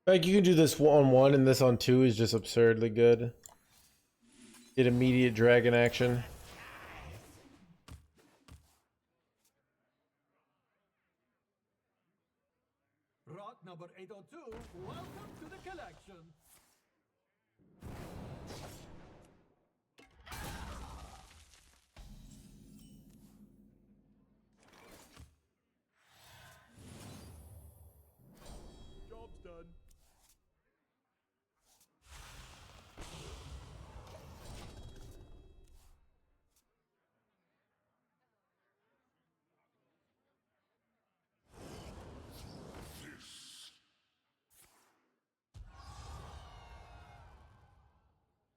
Like, you can do this on 1 and this on 2 is just absurdly good. Get immediate dragon action. Rot number 802, welcome to the collection. Job's done.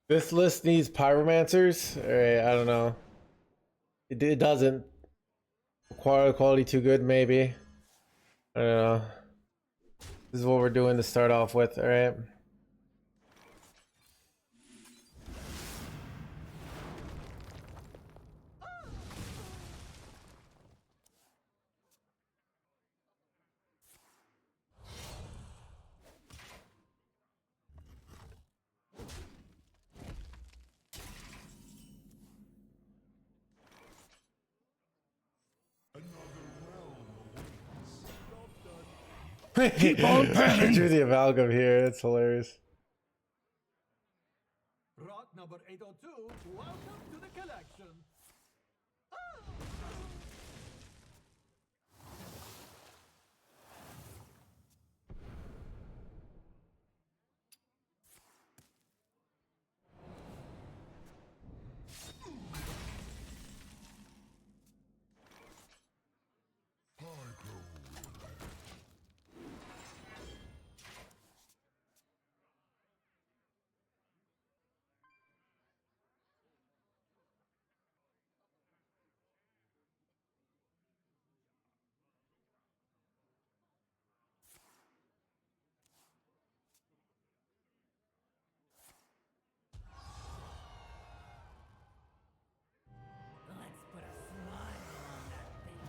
This list needs pyromancers. Alright, I don't know. It doesn't. Quality too good, maybe. I don't know. This is what we're doing to start off with, alright? Keep on pressing. Do the amalgam here. It's hilarious. Rot number 802, welcome to the collection. Let's put a smile on that face.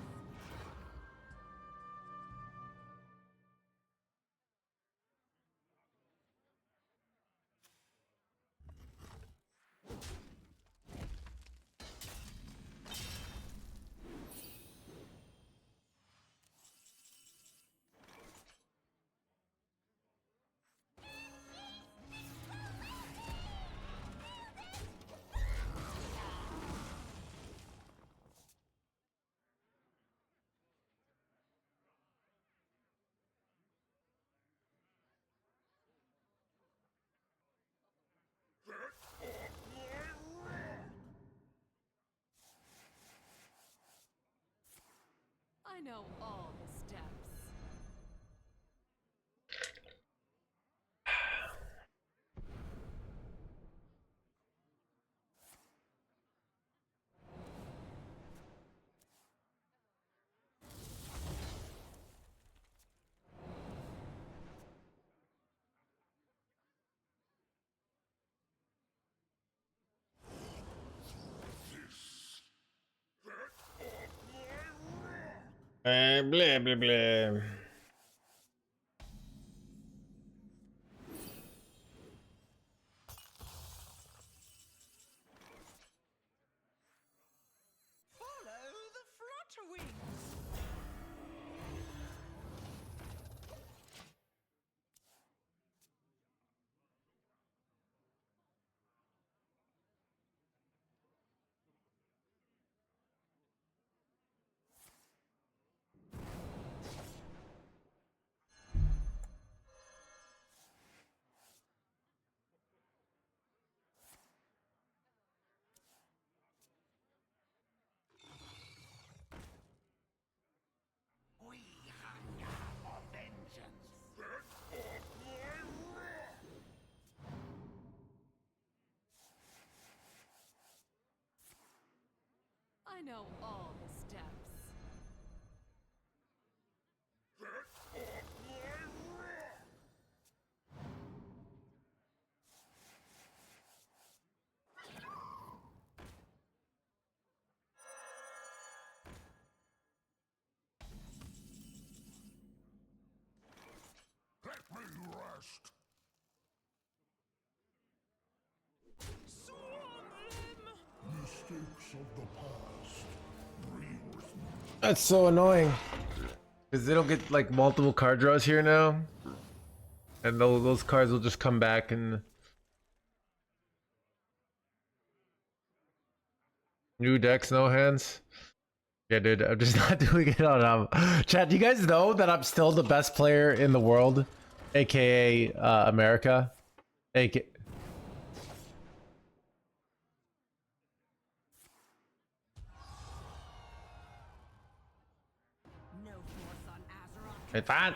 I know all the steps. Blah, blah, blah. Follow the flutterwings. We hunger for vengeance. I know all the steps. Let me ride. That's so annoying. Because they don't get like multiple card draws here now. And those cards will just come back and... New decks, no hands. Yeah, dude, I'm just not doing it on chat. Do you guys know that I'm still the best player in the world, aka America, aka. No force on Azeroth. It's fine.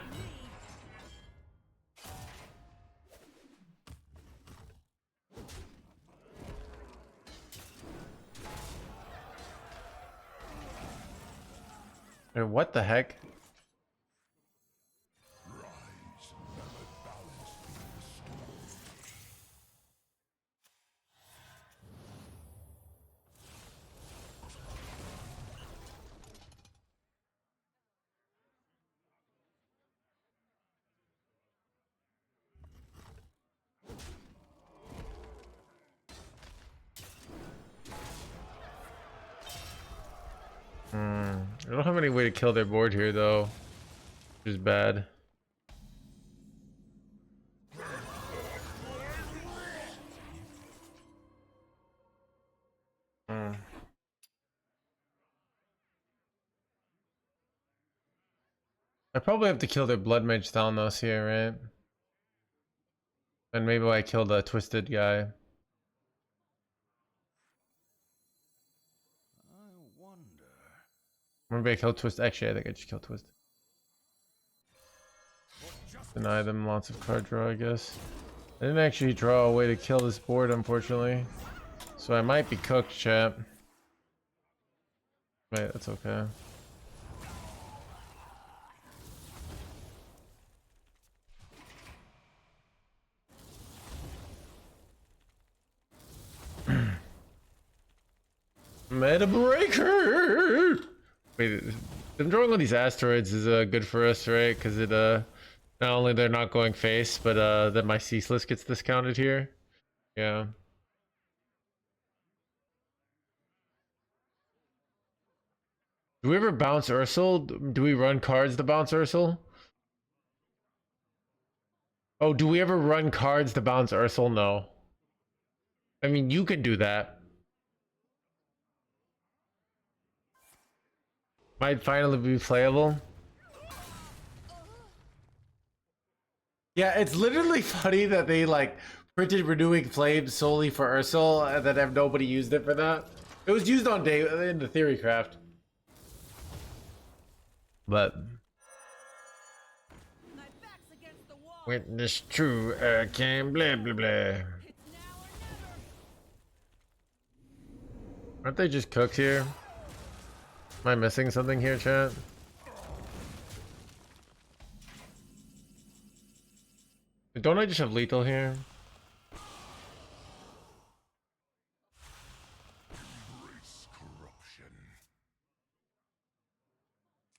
Hey, what the heck? I don't have any way to kill their board here though, which is bad. I probably have to kill their blood mage Thalnos here, right? And maybe I kill the twisted guy. Maybe I kill Twist. Actually, I think I just kill Twist. Deny them lots of card draw, I guess. I didn't actually draw a way to kill this board, unfortunately. So I might be cooked, chat. Wait, that's okay. Meta breaker. Wait, them drawing on these asteroids is good for us, right? Because it not only they're not going face, but then my ceaseless gets discounted here. Yeah. Do we ever bounce Ursul? Do we run cards to bounce Ursul? Oh, do we ever run cards to bounce Ursul? No. I mean, you can do that. Might finally be playable. Yeah, it's literally funny that they like printed Renewing Flames solely for Ursul and then have nobody used it for that. It was used on day in the theory craft. But My back's against the wall. witness true arcane blah blah blah. It's now or never. Aren't they just cooked here? Am I missing something here, chat? Don't I just have lethal here? Embrace corruption.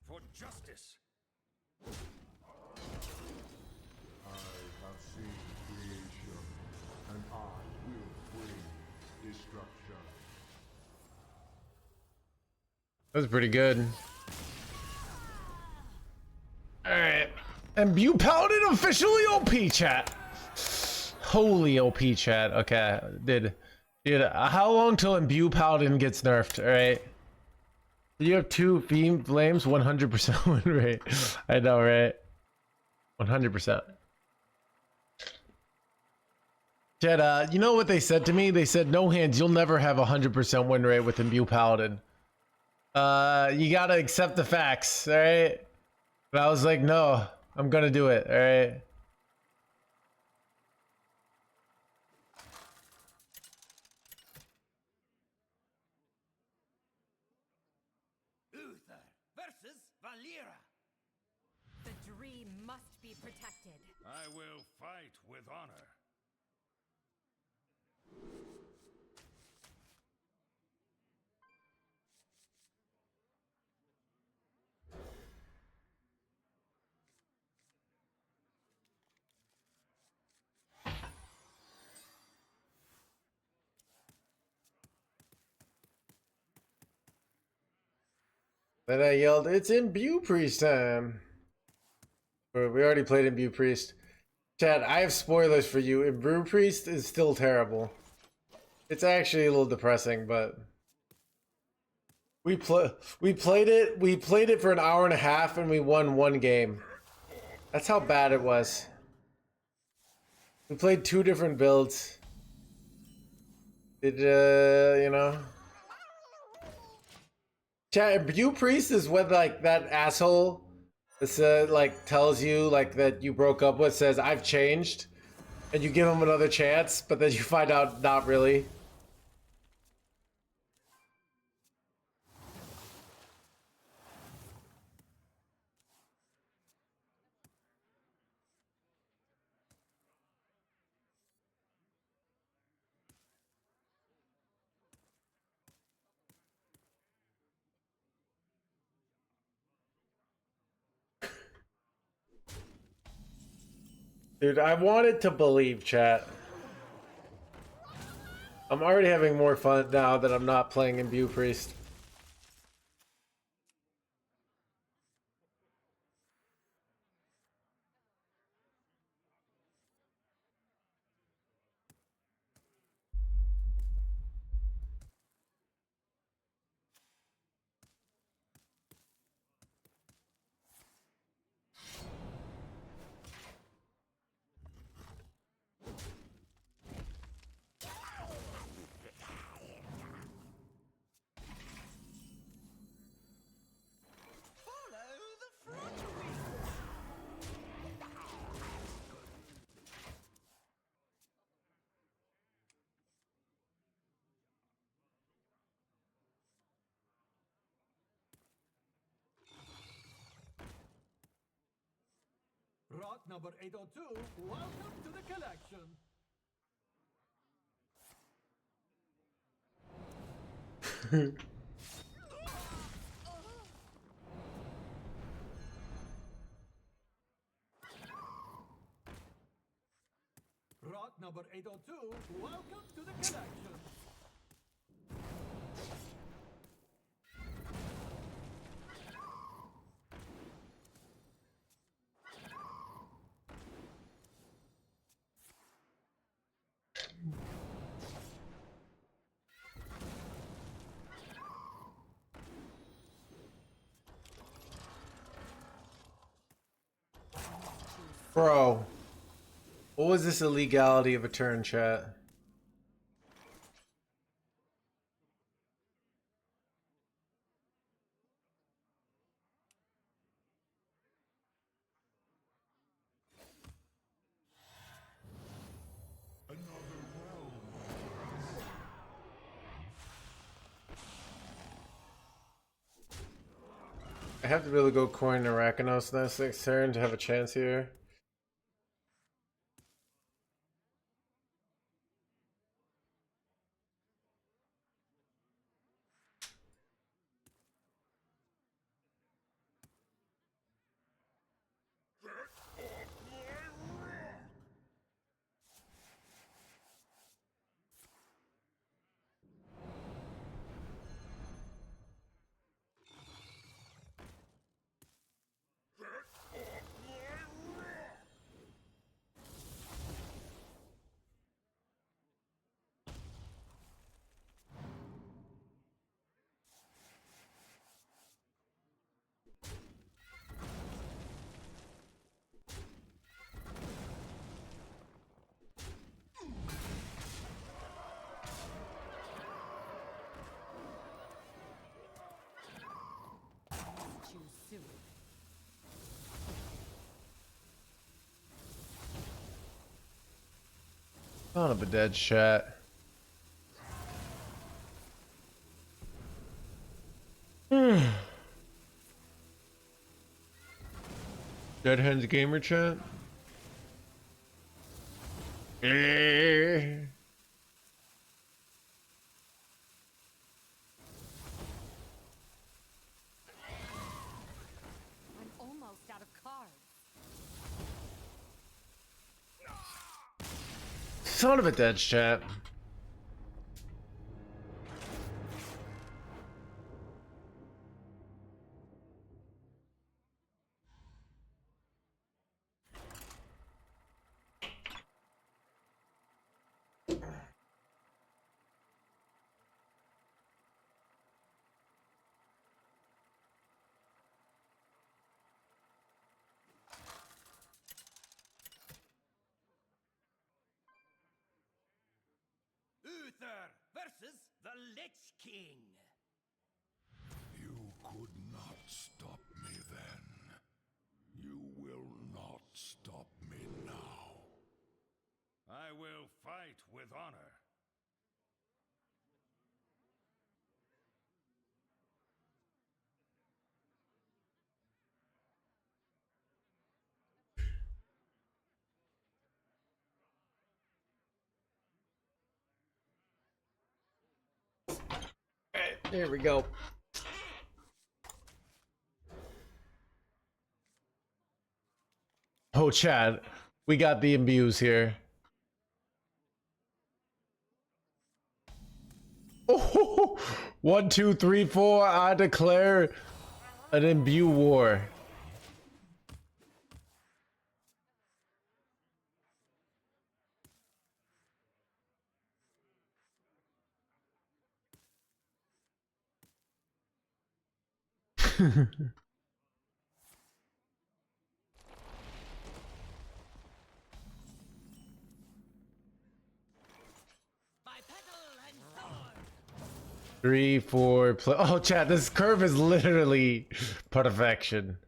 For justice. I have seen creation, and I will bring destruction. That was pretty good. Alright. Imbue Paladin officially OP, chat. Holy OP, chat. Okay. Dude, how long till Imbue Paladin gets nerfed? Alright. You have 2 flames, 100% win rate. I know, right? 100%. Chat, you know what they said to me? They said, no hands, you'll never have 100% win rate with Imbue Paladin. You gotta accept the facts, alright? But I was like, no, I'm gonna do it, alright? Uther versus Valera. The dream must be protected. I will fight with honor. Then I yelled, "It's Imbue Priest time!" Or we already played Imbue Priest. Chad, I have spoilers for you. Imbue Priest is still terrible. It's actually a little depressing, but we played it for an hour and a half and we won one game. That's how bad it was. We played 2 different builds. You know. Chat, Imbue Priest is when like that asshole that like tells you like that you broke up with says I've changed, and you give him another chance, but then you find out not really. Dude, I wanted to believe, chat. I'm already having more fun now that I'm not playing Imbue Priest. Rot number 802, welcome to the collection. Rot number 802, welcome to the collection. Bro, what was this illegality of a turn, chat? I have to be able to go coin Arachnos next turn to have a chance here. Son of a dead chat. NoHandsGamer chat. I'm almost out of cards. Son of a dead chat. Lich King. You could not stop me then. You will not stop me now. I will fight with honor. There we go. Oh, Chad, we got the imbues here. Oh, 1, 2, 3, 4. I declare an imbue war. My petal and sword. 3, 4. Oh, Chad, this curve is literally perfection.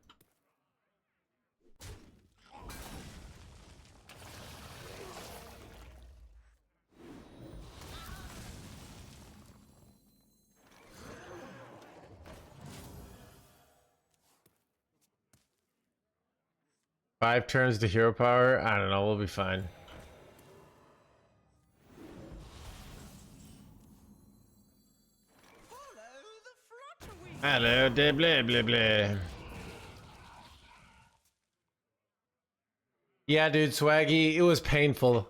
Five turns to hero power. I don't know. We'll be fine. Hello, de blah blah blah. Yeah, dude, Swaggy, it was painful.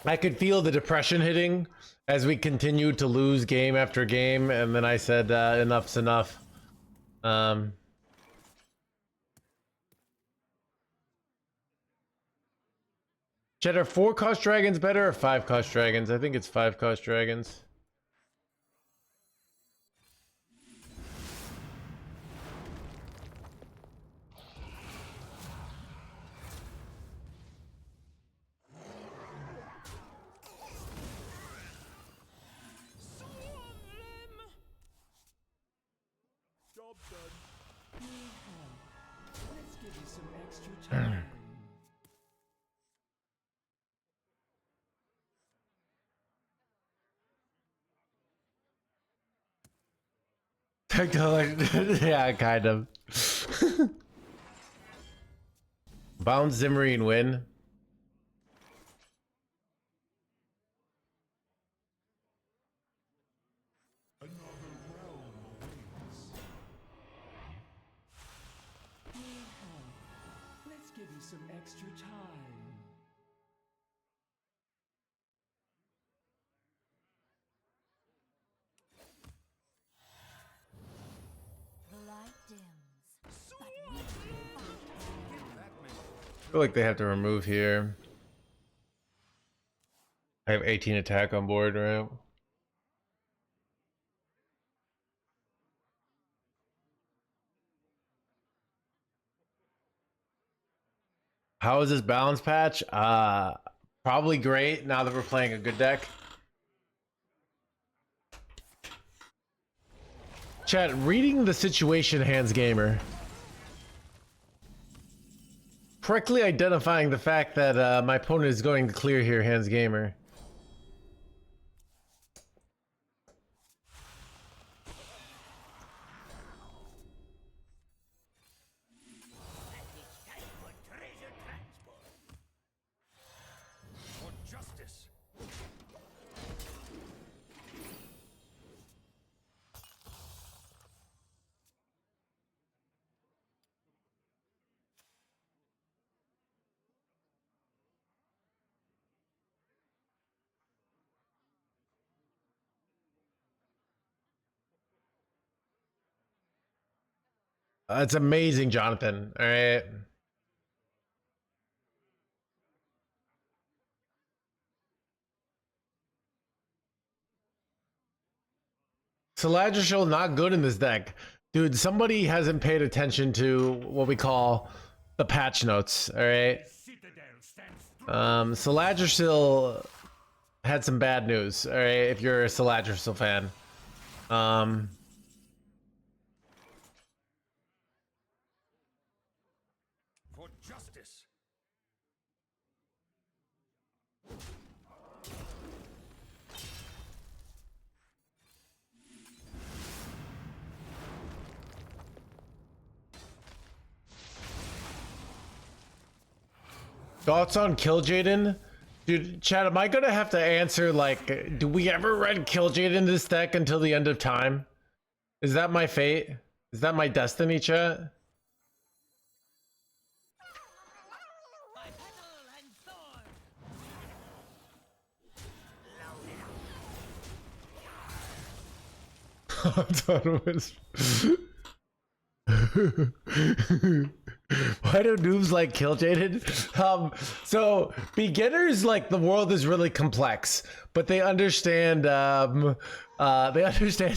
I could feel the depression hitting as we continued to lose game after game, and then I said, enough's enough. Chet, are 4 cost dragons better or 5 cost dragons? I think it's 5 cost dragons. Job done. Let's give you some extra time. Yeah, kind of. Bounce Zimmery and win. Another realm awaits. Let's give you some extra time. The light dims, but we will fight on. I feel like they have to remove here. I have 18 attack on board, right? How is this balance patch? Probably great now that we're playing a good deck. Chat, reading the situation, NoHandsGamer. Correctly identifying the fact that my opponent is going to clear here, NoHandsGamer. Treasure transport. For justice. It's amazing, Jonathan. All right. Saladrishal not good in this deck. Dude, somebody hasn't paid attention to what we call the patch notes, all right? Citadel stands strong. Saladrishal had some bad news. All right, if you're a Saladrisil fan. For justice. Thoughts on Kill Jaden? Dude, Chad, am I gonna have to answer, like, do we ever run Kill Jaden this deck until the end of time? Is that my fate? Is that my destiny, chat? By petal and thorn. Why do noobs like Kill Jaden? So beginners, like, the world is really complex, but they understand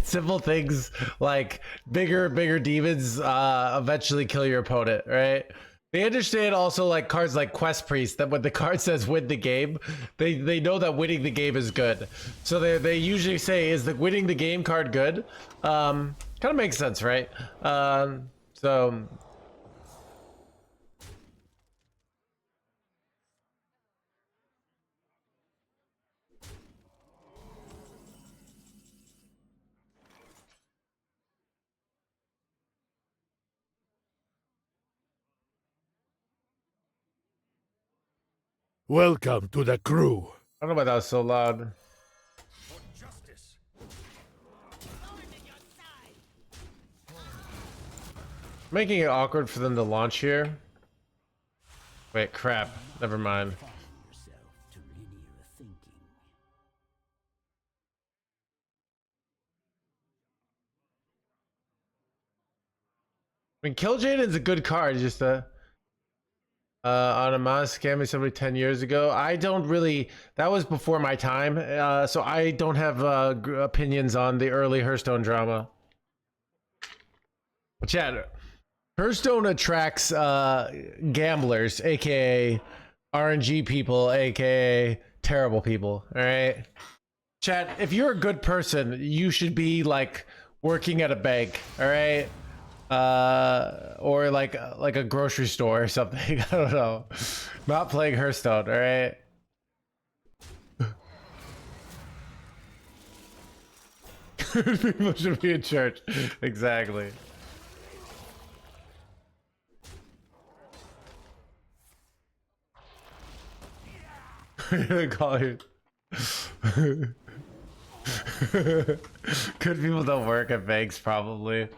simple things like bigger demons eventually kill your opponent, right? They understand also, like, cards like Quest Priest, that when the card says win the game, they know that winning the game is good. So they usually say, is the winning the game card good? Kind of makes sense, right? So Welcome to the crew. I don't know why that was so loud. For justice. Thorn in your side. Making it awkward for them to launch here. Wait, crap. Never mind. Yourself to linear thinking. I mean, Kill Jaden's a good card, just on a mouse scam me somebody 10 years ago. I don't really, that was before my time, so I don't have opinions on the early Hearthstone drama. Chad, Hearthstone attracts gamblers, aka RNG people, aka terrible people. All right, Chad, if you're a good person, you should be, like, working at a bank. All right, or like a grocery store or something. I don't know. Not playing Hearthstone. All right. People should be in church. Exactly. Call you. Good people don't work at banks, probably.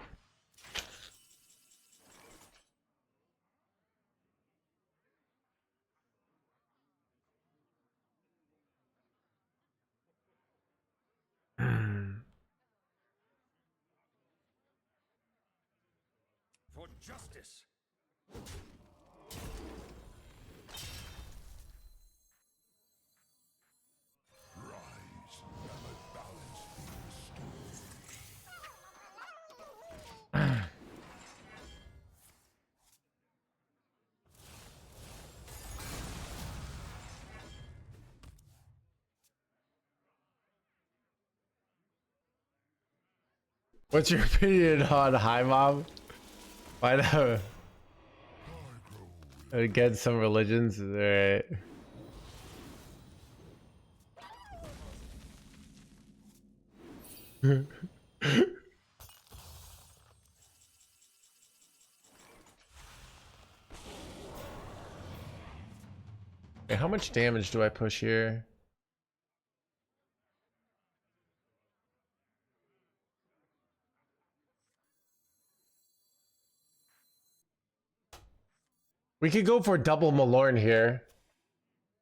For justice. Rise, and let balance be restored. What's your opinion on High Mom? Why not? Against some religions, right? Hey, how much damage do I push here? We could go for double Malorn here,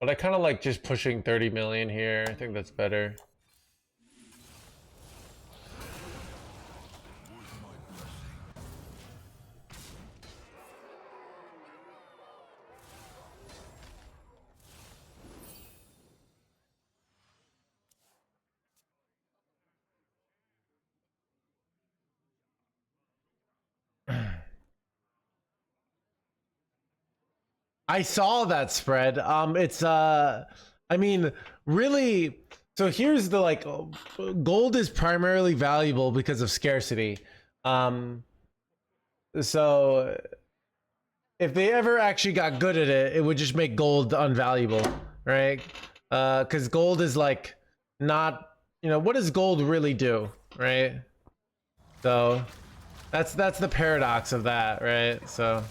but I kind of like just pushing 30 million here. I think that's better. I saw that spread. It's I mean, really, so here's the like, gold is primarily valuable because of scarcity. So if they ever actually got good at it, it would just make gold unvaluable, right? Because gold is like not, you know, what does gold really do, right? So that's the paradox of that, right? So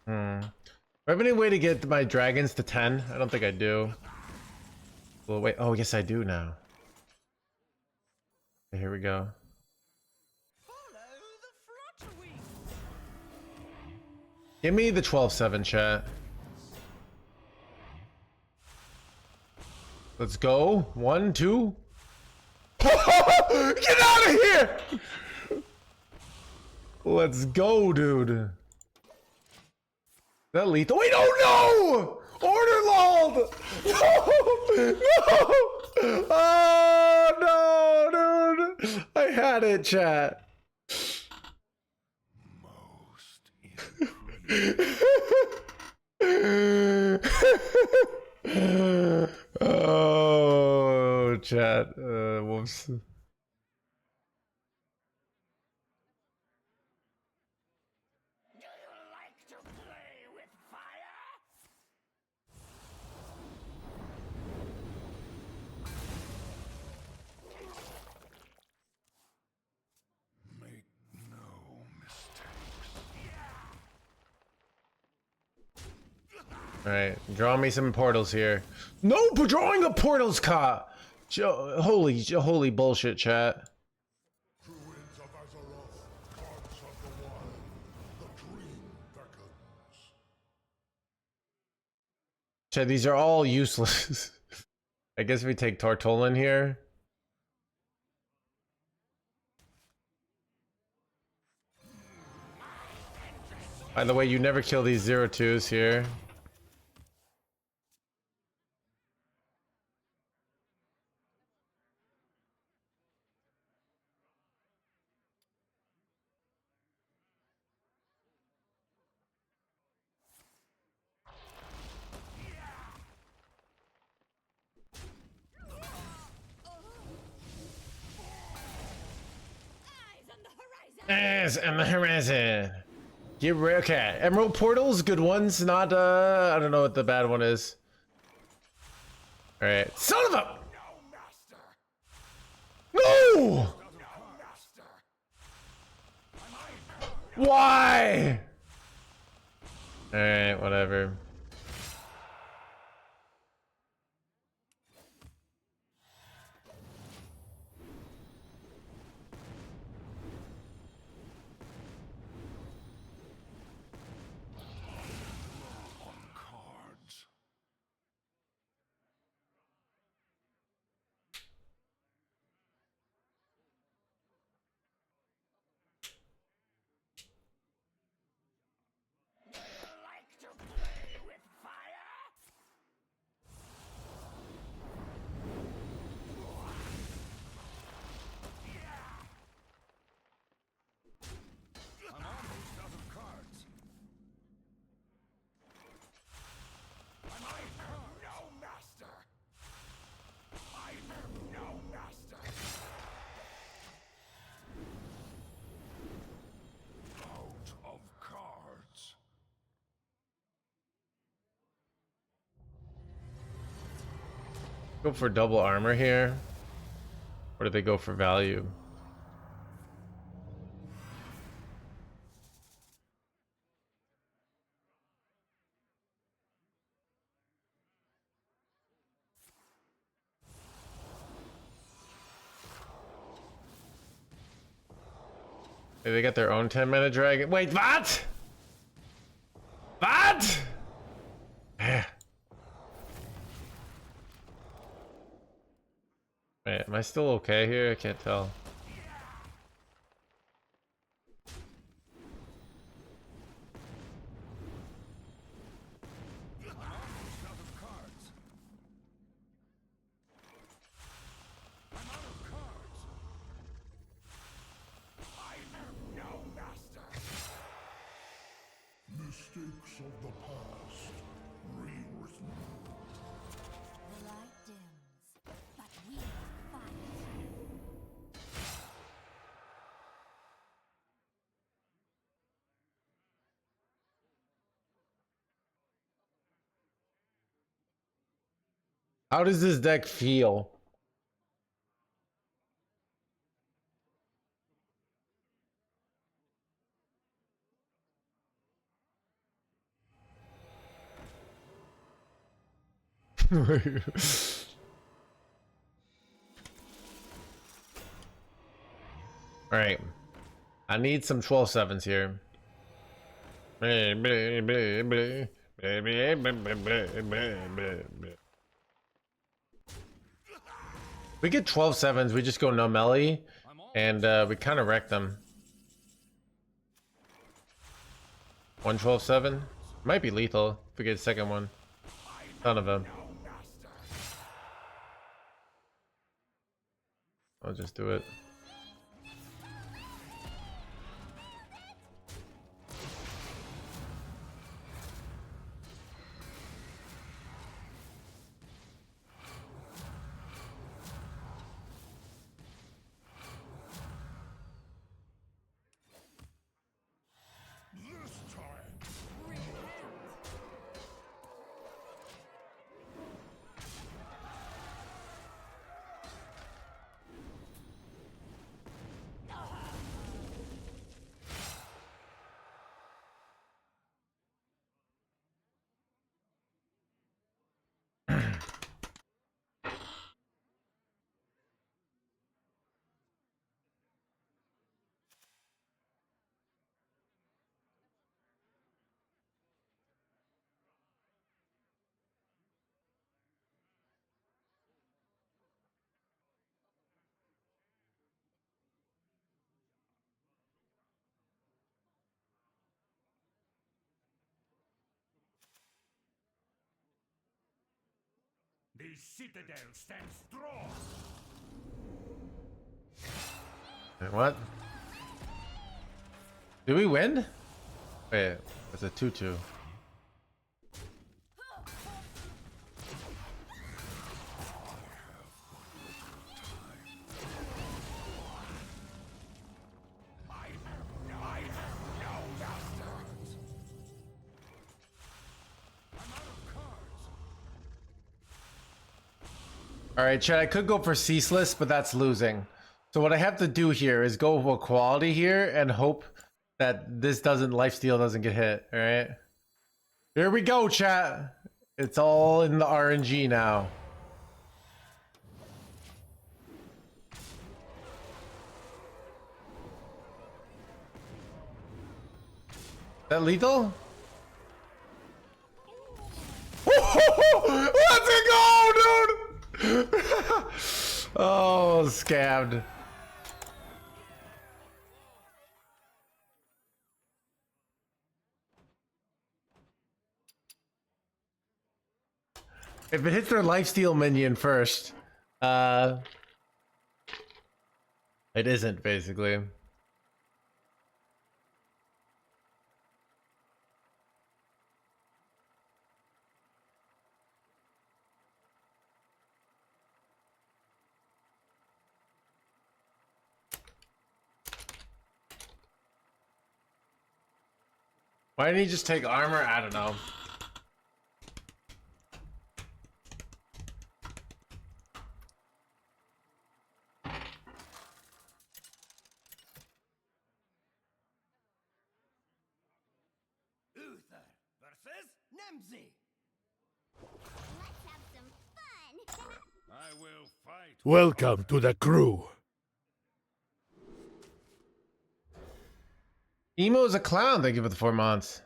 do I have any way to get my dragons to 10? I don't think I do. Well, wait. Oh, yes, I do now. Okay, here we go. Give me the 12-7 chat. Let's go. 1, 2. Get out of here! Let's go, dude. Is that lethal? Wait, oh no! Order lulled! No! No! Oh no, dude! I had it, chat. Most Oh, chat. Whoops. Like to play with fire? make no mistakes. All right, draw me some portals here. No, but drawing a portal's caught. Holy bullshit, chat. Druids of Azeroth, gods of the wild, the dream beckons. Chat, these are all useless. I guess we take Tortolin here. By the way, you never kill these 0-2s here. Eyes on the horizon! Yes, and the horizon. Okay, Emerald portals, good ones. Not I don't know what the bad one is. All right, son of a. No! Why? All right, whatever. Cards. Like to play with fire? I'm almost out of cards. I'm out of cards. No master. I am no master. Out of cards. Go for double armor here, or do they go for value? They got their own 10-mana dragon. Wait, what? What? Wait, am I still okay here? I can't tell. I'm almost out of cards. I'm out of cards. I am no Books of the past, rewritten. The light dims, but we fight. How does this deck feel? All right, I need some 12/7s here. We get 12/7s, we just go no melee, and we kind of wreck them. 1 12/7 might be lethal if we get a second one. Ton of them. I'll just do it. This time, The citadel stands strong. Wait, what? Did we win? Wait, it's a 2-2. All right, Chad, I could go for ceaseless, but that's losing. So what I have to do here is go for quality here and hope that this lifesteal doesn't get hit. All right. Here we go, chat. It's all in the RNG now. Is that lethal? Let's go, dude! Oh, scabbed. If it hits their lifesteal minion first, it isn't basically. Why didn't he just take armor? I don't know. Uther versus Nemzi. Let's have some fun. I will fight. welcome to the crew. Emo's a clown. Thank you for the 4 months.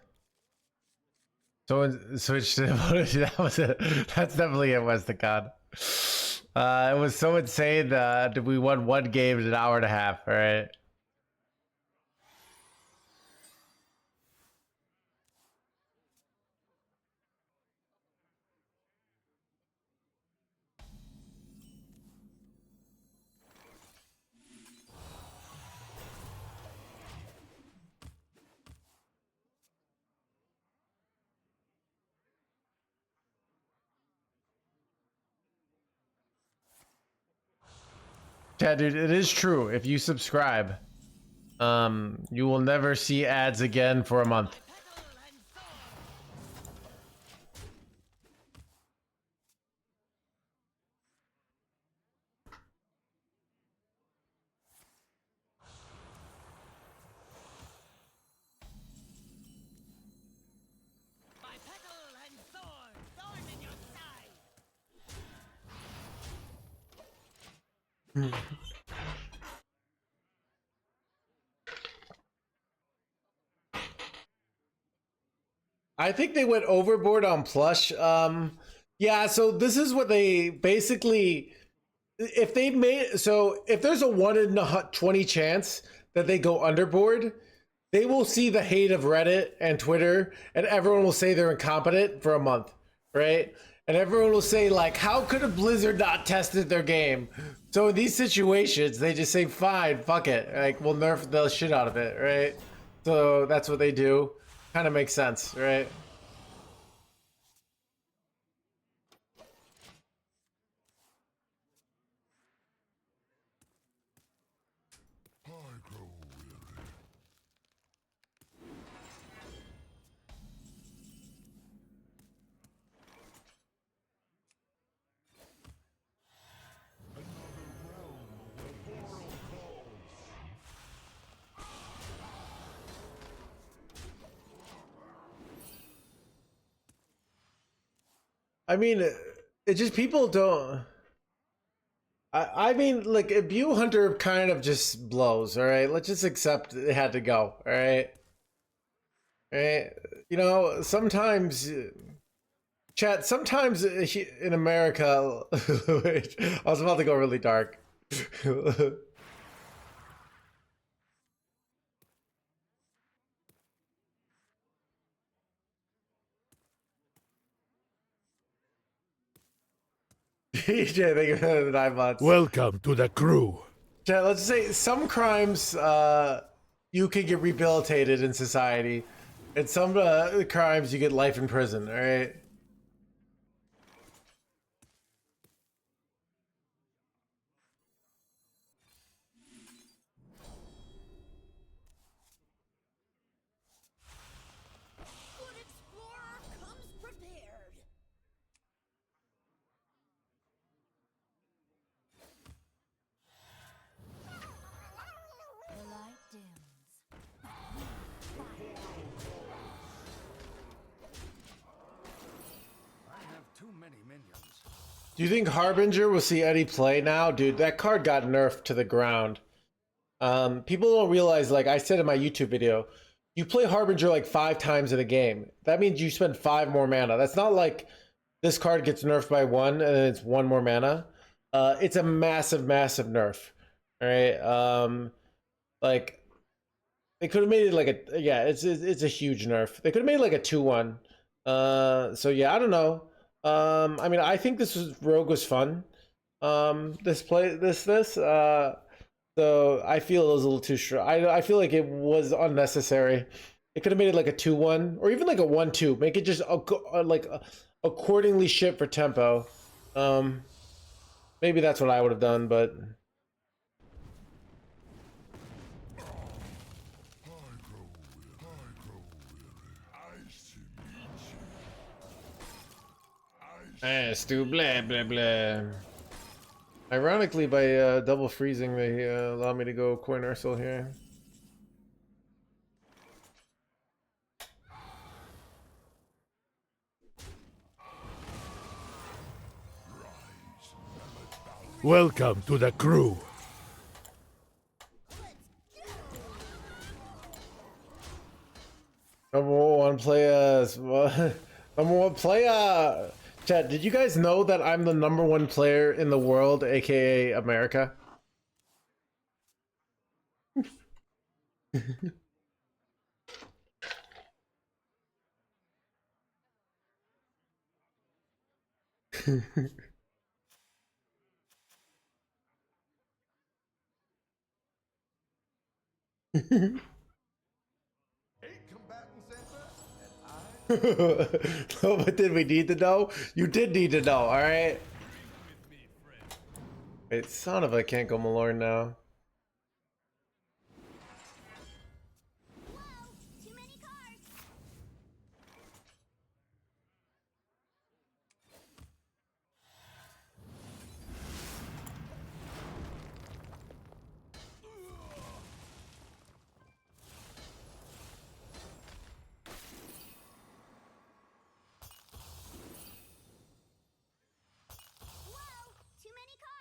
Someone switched to that was it. That's definitely it, was the god. It was so insane that we won 1 game in an hour and a half. All right. Chad, dude, it is true. If you subscribe, you will never see ads again for a month. My petal and sword, thorn in your side. I think they went overboard on plush. Yeah, so this is what they basically, if they made, so if there's a 1 in 20 chance that they go underboard, they will see the hate of Reddit and Twitter, and everyone will say they're incompetent for a month, right? And everyone will say, like, how could a Blizzard not tested their game? So in these situations, they just say, fine, fuck it. Like, we'll nerf the shit out of it, right? So that's what they do. Kind of makes sense, right? I grow weary. I mean, it just people don't. I mean, like, Imbue Hunter kind of just blows. All right, let's just accept it had to go. All right, all right. You know, sometimes, chat. Sometimes in America, wait, I was about to go really dark. DJ, thank you for the 9 months. Welcome to the crew. Chat, let's say some crimes you can get rehabilitated in society, and some crimes you get life in prison. All right. Good explorer comes prepared. The light dims. I have too many minions. Do you think Harbinger will see any play now? Dude, that card got nerfed to the ground. People don't realize, like I said in my YouTube video, you play Harbinger like 5 times in a game. That means you spend 5 more mana. That's not like this card gets nerfed by 1 and then it's 1 more mana. It's a massive, massive nerf. All right. Like they could have made it like a, yeah, it's a huge nerf. They could have made it like a 2-1. So yeah, I don't know. I mean, I think Rogue was fun. So I feel it was a little too strong. I feel like it was unnecessary. It could have made it like a 2-1 or even like a 1-2. Make it just like accordingly shit for tempo. Maybe that's what I would have done, but Stu blah blah blah. Ironically, by double freezing, they allow me to go coin Ursel here. Welcome to the crew. Number one player. Number one player. Chat, did you guys know that I'm the number 1 player in the world, aka America? No, but did we need to know? You did need to know, alright? Wait, son of a can't go Malorn now. Whoa, too many cards. Whoa, too many cards.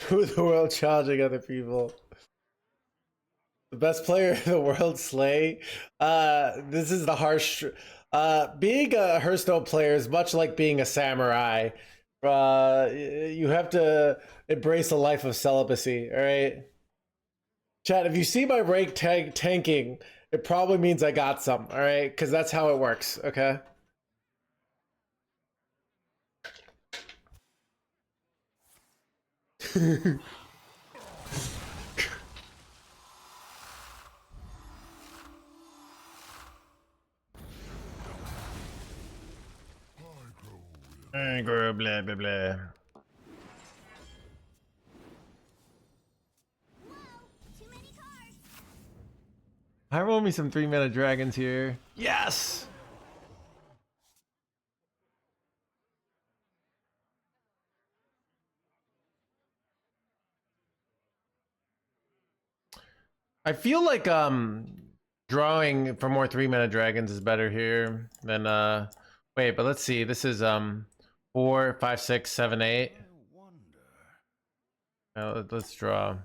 Who the world challenging other people? The best player in the world, Slay. This is the harsh. Being a Hearthstone player is much like being a samurai. You have to embrace a life of celibacy. All right, Chad. If you see my rank tanking, it probably means I got some. All right, because that's how it works. Okay. Blah blah blah. Whoa, too many cards. I roll me some 3-mana dragons here. Yes. I feel like drawing for more 3-mana dragons is better here than wait, but let's see. This is 4, 5, 6, 7, 8. Let's draw.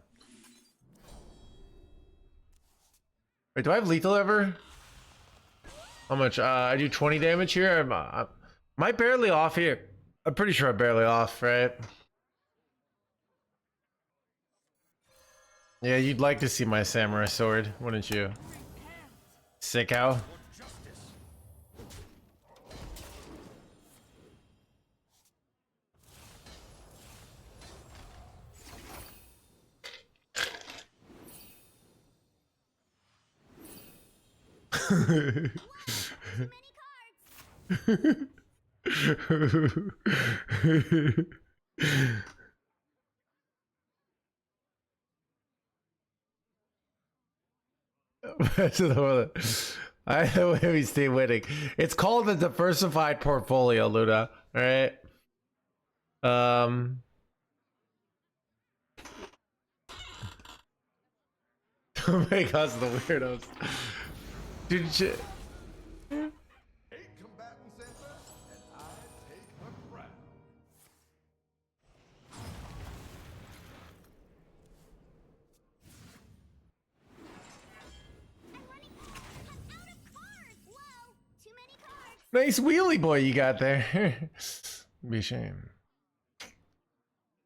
Wait, do I have lethal ever? How much? I do 20 damage here. Am I barely off here? I'm pretty sure I'm barely off, right? Yeah, you'd like to see my samurai sword, wouldn't you? Sick how? Too many cards. I know where we stay winning. It's called a diversified portfolio, Luna. All right. Don't make us the weirdos. Dude, shit. Eight combatant center, and I take the crown. I'm running. I'm out of cards. Whoa, too many cards. Nice wheelie boy you got there. Be a shame.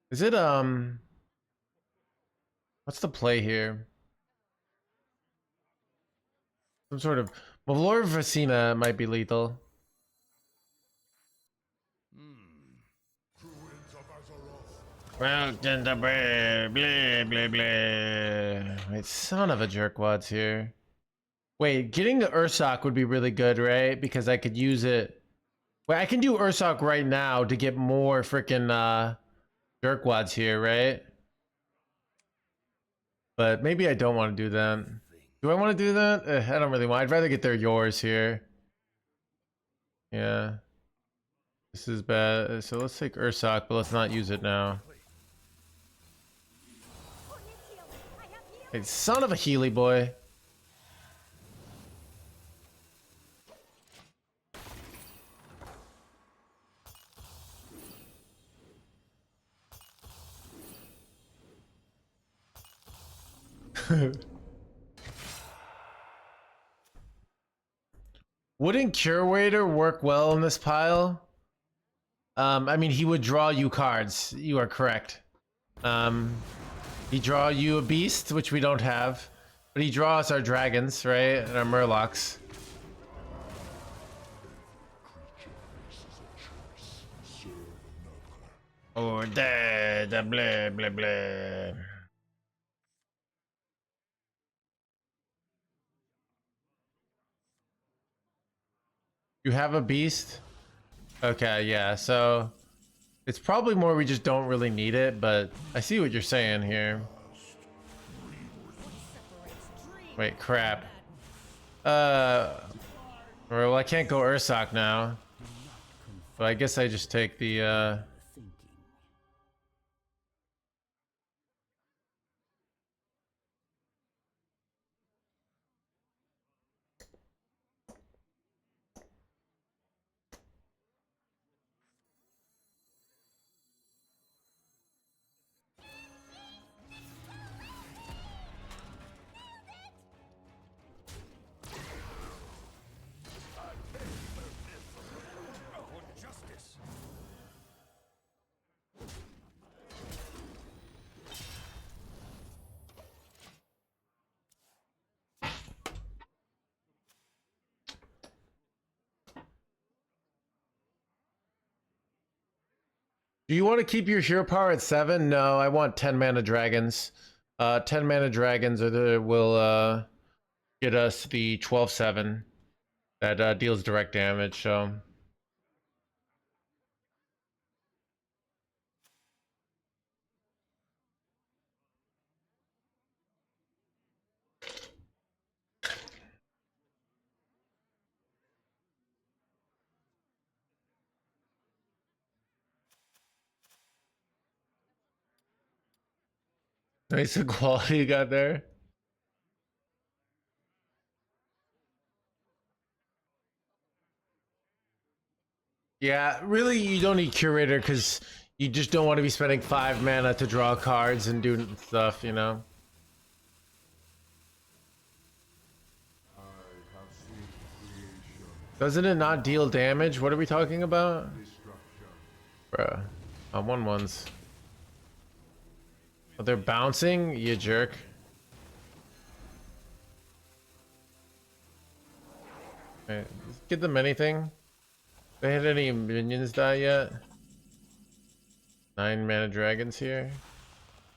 Is it what's the play here? Some sort of Malor Vecina might be lethal. Druids of Azeroth, Welcome to blah blah blah. Wait, son of a jerkwads here. Wait, getting the Ursoc would be really good, right? Because I could use it. Wait, I can do Ursoc right now to get more freaking jerkwads here, right? But maybe I don't want to do that. Do I want to do that? I don't really want. I'd rather get their yours here. Yeah. This is bad. So let's take Ursoc, but let's not use it now. Oh, you heal. I have healed. Hey, son of a Healy boy. Wouldn't Curator work well in this pile? I mean, he would draw you cards. You are correct. He draw you a beast, which we don't have, but he draws our dragons, right, and our murlocs. Or dead, blah blah blah. You have a beast? Okay, yeah, so It's probably more we just don't really need it, but I see what you're saying here. Wait, crap. Well, I can't go Ursoc now. But I guess I just take the, Justice. Do you want to keep your hero power at 7? No, I want 10 mana dragons. 10 mana dragons will get us the 12/7 that deals direct damage, so. Nice quality you got there. Yeah, really, you don't need Curator because you just don't want to be spending 5 mana to draw cards and do stuff, you know? I have seen creation, Doesn't it not deal damage? What are we talking about? destruction. Bruh. On 1/1s. Oh, they're bouncing? You jerk. Alright, get them anything. They had any minions die yet? 9 mana dragons here.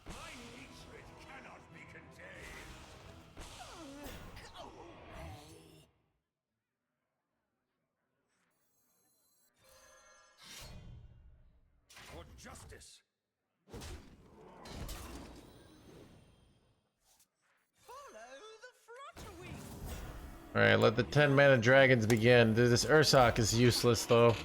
My hatred cannot be contained. For justice. Follow the flutter. Alright, let the 10 mana dragons begin. This Ursoc is useless though.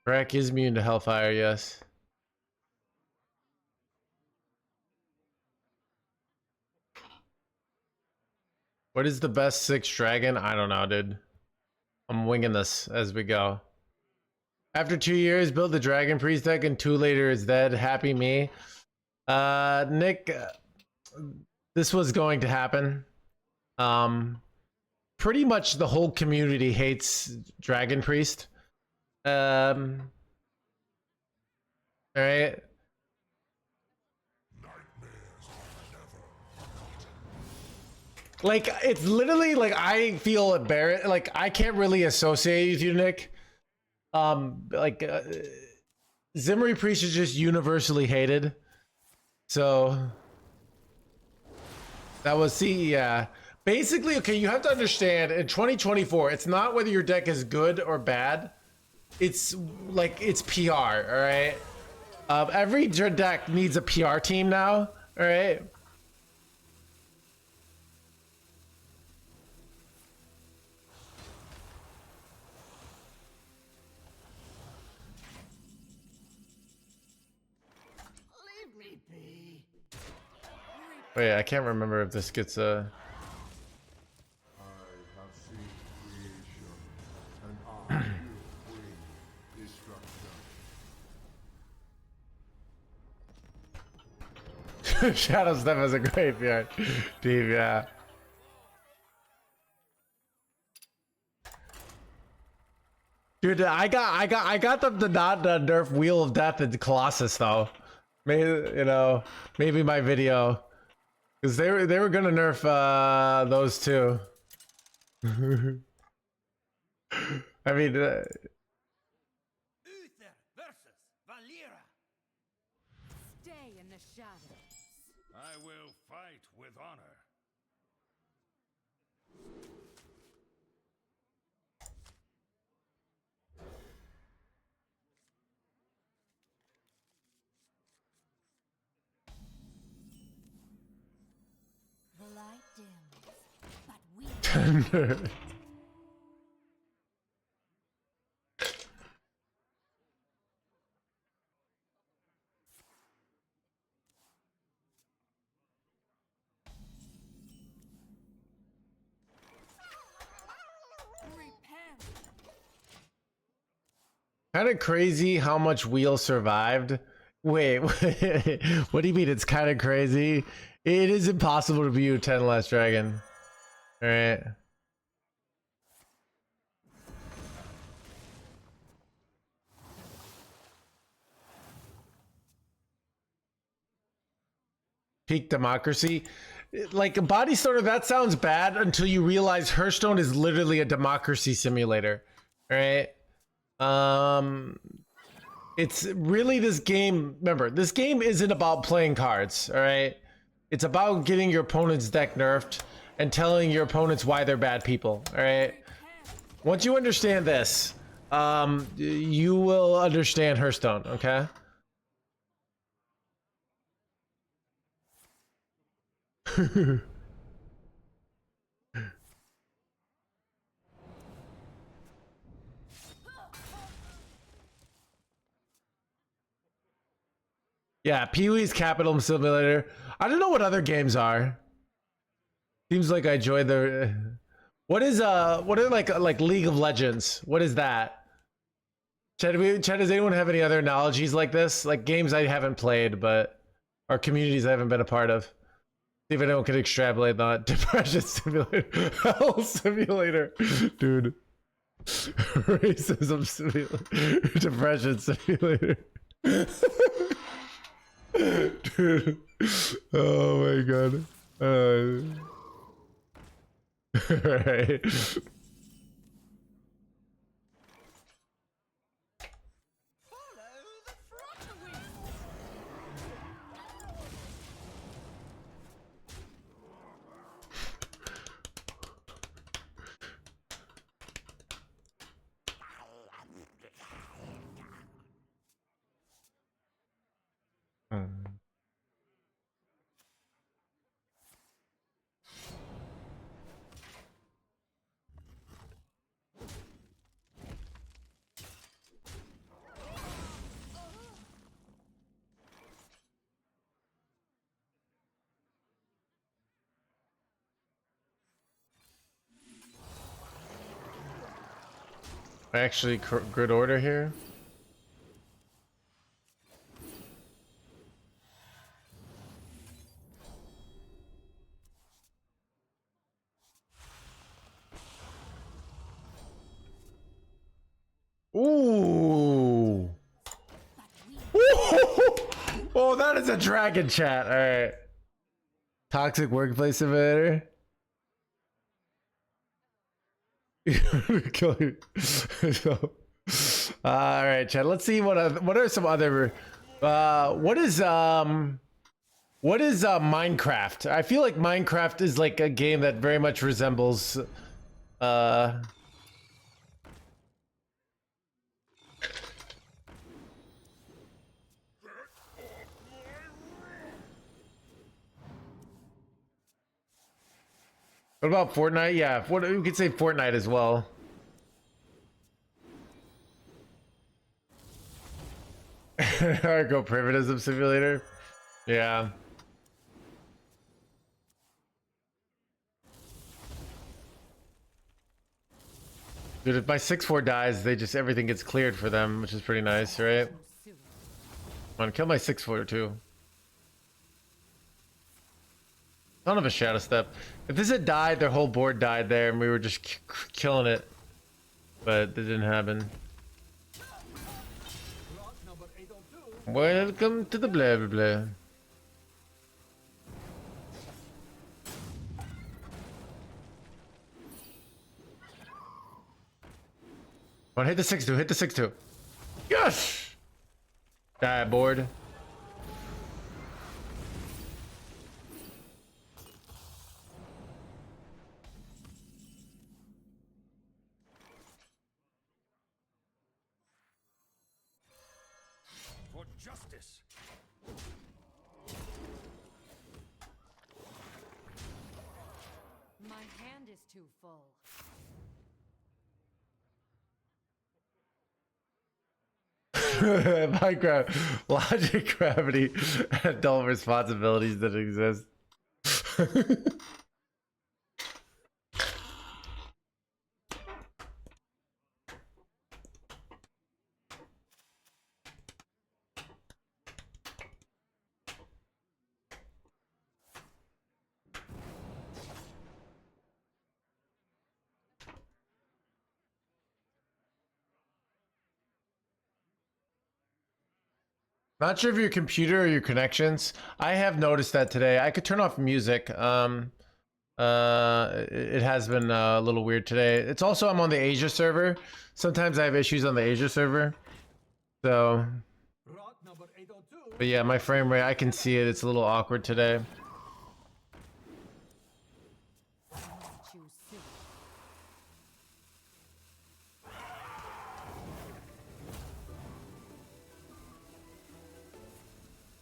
Brack is immune to Hellfire, yes. What is the best 6 dragon? I don't know, dude. I'm winging this as we go. After 2 years, build the Dragon Priest deck and 2 later is dead. Happy me. Nick, this was going to happen. Pretty much the whole community hates Dragon Priest. All right. Like, it's literally like I feel embarrassed. Like, I can't really associate with you, Nick. Zimmery Priest is just universally hated. So that was yeah. Basically, okay, you have to understand in 2024, it's not whether your deck is good or bad. It's like it's PR, all right? Every deck needs a PR team now, all right? Leave me be. Wait, I can't remember if this gets a. I have seen creation, and I will bring destruction. Shadow Step is a graveyard team, yeah. Dude, I got them to not nerf Wheel of Death and Colossus though. Maybe maybe my video, because they were gonna nerf those two. I mean, Uther versus Valera. Stay in the shadows. I will fight with honor. Kind of crazy how much Wheel survived. Wait, what do you mean it's kind of crazy? It is impossible to view 10 Last Dragon. Alright. Peak democracy. Like a body starter, that sounds bad until you realize Hearthstone is literally a democracy simulator. Alright. It's really this game. Remember, this game isn't about playing cards, all right? It's about getting your opponent's deck nerfed and telling your opponents why they're bad people, all right? Once you understand this, you will understand Hearthstone, okay? Yeah, Pee-wee's Capital Simulator. I don't know what other games are. Seems like I enjoy the. What are like League of Legends? What is that? Chad, does anyone have any other analogies like this? Like games I haven't played, but or communities I haven't been a part of. See if anyone can extrapolate that. Depression Simulator, Hell Simulator, dude. Racism Simulator, Depression Simulator. Dude. Oh my god. Right. Actually, good order here. Ooh. Oh, that is a dragon chat. All right. Toxic workplace simulator. All right, Chad. Let's see what are some other. What is Minecraft? I feel like Minecraft is like a game that very much resembles. What about Fortnite? Yeah, what we could say Fortnite as well. Go Privatism Simulator. Yeah. Dude, if my 6/4 dies, they just everything gets cleared for them, which is pretty nice, right? Come on, kill my 6/4 too. Son of a Shadow Step. If this had died, their whole board died there, and we were just killing it. But it didn't happen. Welcome to the blah blah blah. Come on, hit the 6/2, hit the 6/2. Yes! Die, board. For justice. My hand is too full. Minecraft logic, gravity, and adult responsibilities that exist. Not sure if your computer or your connections. I have noticed that today. I could turn off music. It has been a little weird today. It's also I'm on the Asia server. Sometimes I have issues on the Asia server. So, Rot number 802. but yeah, my frame rate, I can see it. It's a little awkward today. Choose soon.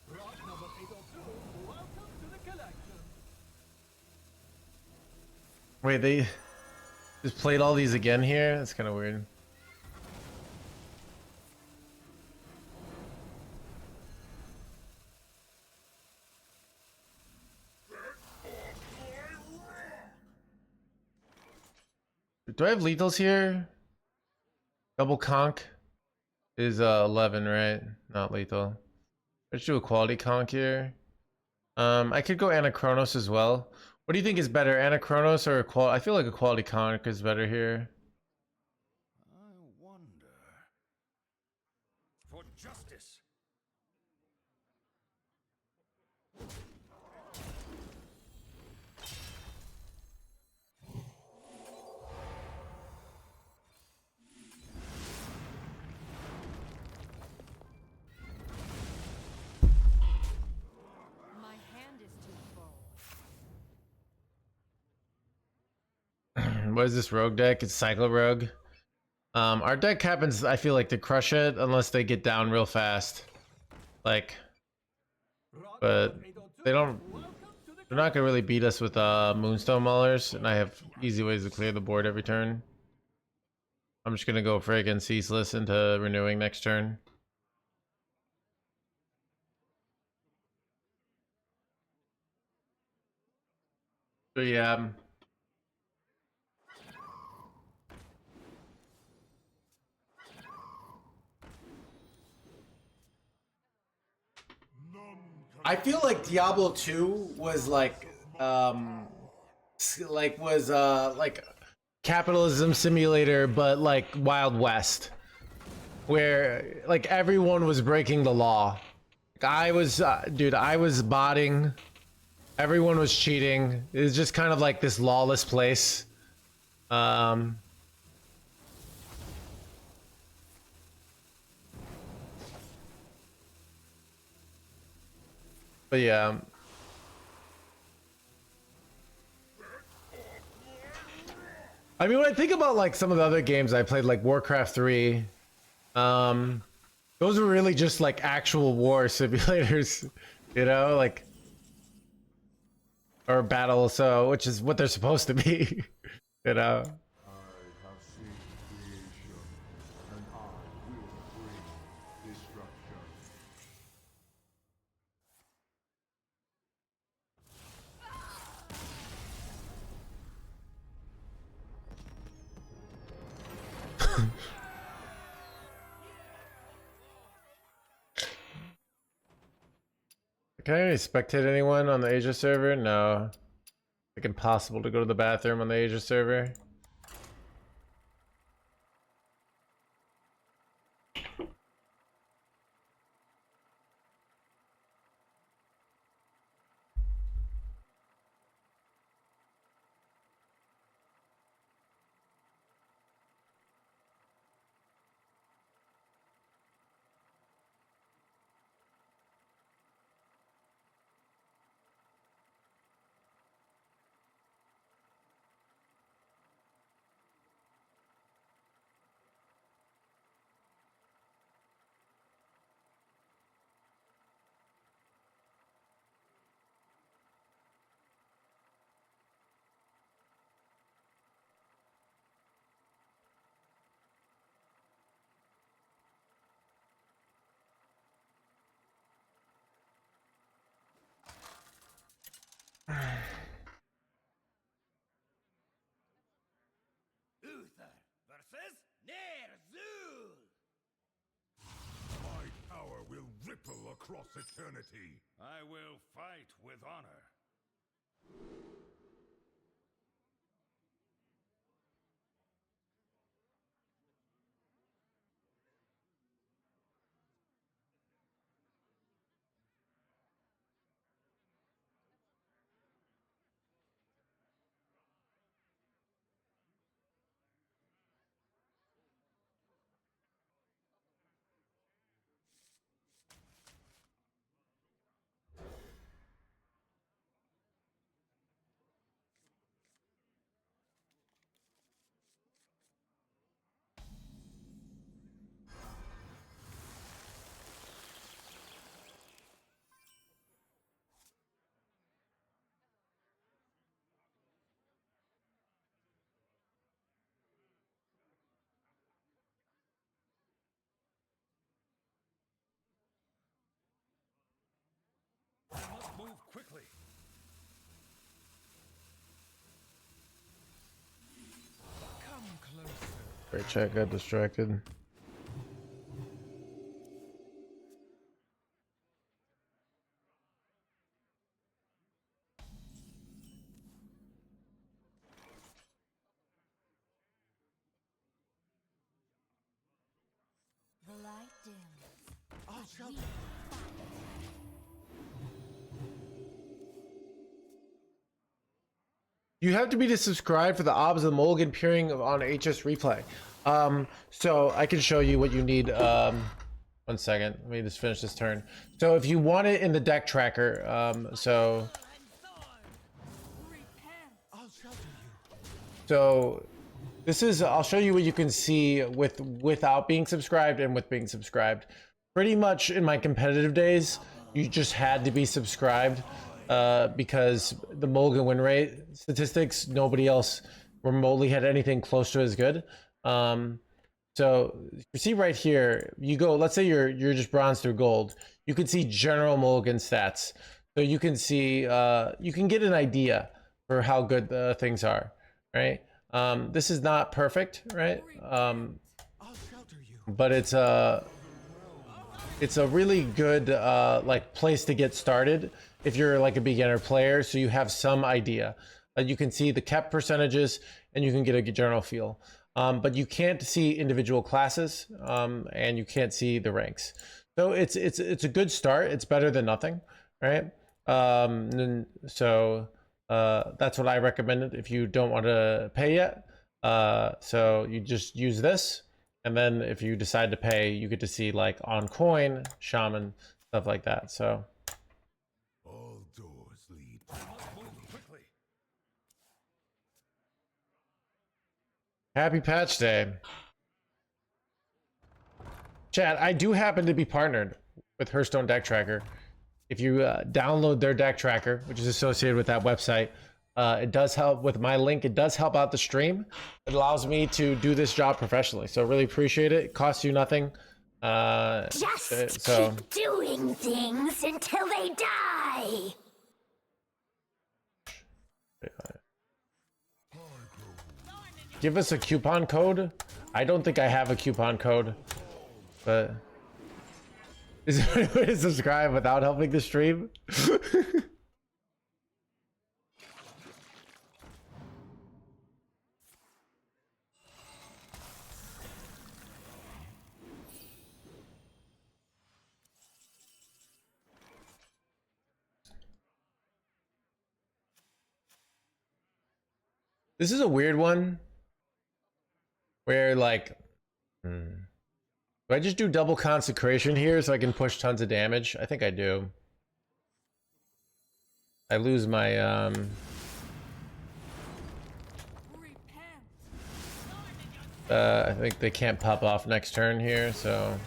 Rot number 802. Welcome to the collection. Wait, they just played all these again here? That's kind of weird. Do I have lethals here? Double conk is 11, right? Not lethal. Let's do a quality conk here. I could go Anachronos as well. What do you think is better, Anachronos or a qual? I feel like a quality conk is better here. I wonder. For justice. My hand is too full. What is this rogue deck? It's Cycle Rogue. Our deck happens, I feel like, to crush it unless they get down real fast. Like, Rot but number 802. they don't. Welcome to the They're not gonna really beat us with Moonstone Maulers, and I have easy ways to clear the board every turn. I'm just gonna go friggin' ceaseless into renewing next turn. So yeah. I feel like Diablo 2 was like like capitalism simulator, but like Wild West, where like everyone was breaking the law. Like, I was dude, I was botting, everyone was cheating. It was just kind of like this lawless place. But yeah. I mean, when I think about like some of the other games I played, like Warcraft 3, those were really just like actual war simulators, you know, like, or battle, so which is what they're supposed to be, you know. I have seen creation, and I will bring destruction. Can I spectate anyone on the Asia server? No. Like impossible to go to the bathroom on the Asia server. across eternity. I will fight with honor. I must move quickly. Come closer. Great check, got distracted. The light dims. I'll shout. You have to be to subscribe for the obs of the mulligan peering on HS replay. So I can show you what you need. 1 second, let me just finish this turn. So if you want it in the deck tracker, And thorn. Repent. I'll shelter you. so this is, I'll show you what you can see without being subscribed and with being subscribed. Pretty much in my competitive days, you just had to be subscribed because the mulligan win rate statistics, nobody else remotely had anything close to as good. So you see right here, you go, let's say you're just bronze through gold. You can see general mulligan stats. So you can see, you can get an idea for how good the things are, right? This is not perfect, right? I'll shelter you. But it's a really good like place to get started if you're like a beginner player, so you have some idea. You can see the cap percentages and you can get a general feel. But you can't see individual classes and you can't see the ranks. So it's a good start. It's better than nothing, right? So that's what I recommended if you don't want to pay yet. So you just use this, and then if you decide to pay, you get to see like on coin, shaman, stuff like that. So All doors lead. I must move quickly. happy patch day. Chat, I do happen to be partnered with Hearthstone Deck Tracker. If you download their deck tracker, which is associated with that website, it does help with my link. It does help out the stream. It allows me to do this job professionally. So really appreciate it. It costs you nothing. Just so keep doing things until they die. give us a coupon code. I don't think I have a coupon code, but is there any way to subscribe without helping the stream? This is a weird one where like do I just do double consecration here so I can push tons of damage? I think I do. I lose my I think they can't pop off next turn here, so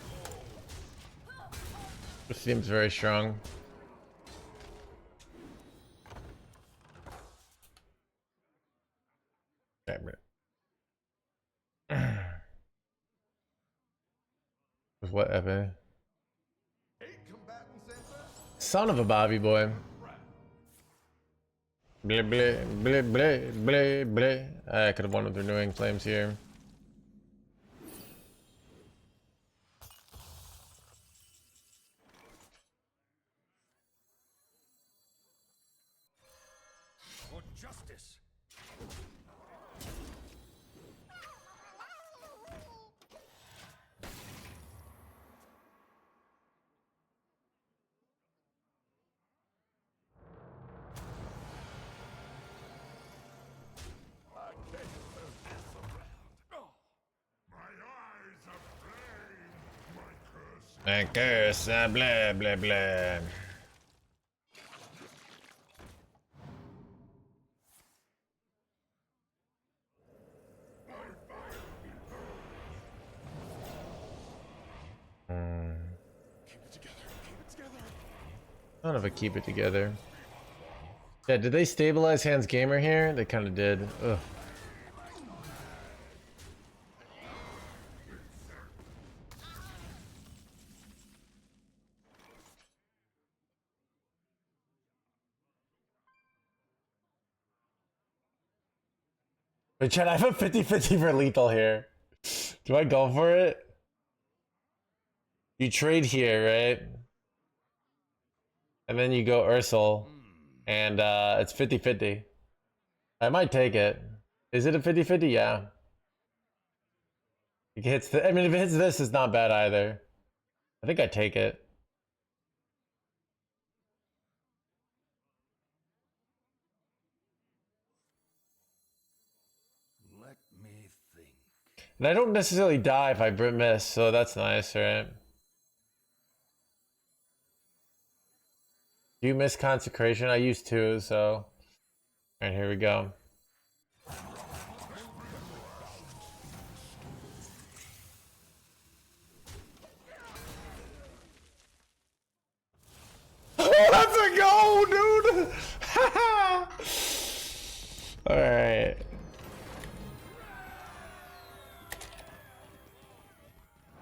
this seems very strong. Damn it. With what, Evan? Son of a Bobby boy. Bleh, bleh, bleh, bleh, bleh, bleh. I could have won with renewing flames here. And curse, blah blah blah. Kind of a keep it together. Yeah, did they stabilize NoHandsGamer here? They kind of did. Ugh. Wait, Chad, I have a 50-50 for lethal here. Do I go for it? You trade here, right? And then you go Ursel. And it's 50-50. I might take it. Is it a 50-50? Yeah. It hits I mean, if it hits this, it's not bad either. I think I take it. Let me think. And I don't necessarily die if I miss, so that's nice, right? Do you miss consecration? I used to, so. Alright, here we go. Oh, that's a goal, dude! Alright.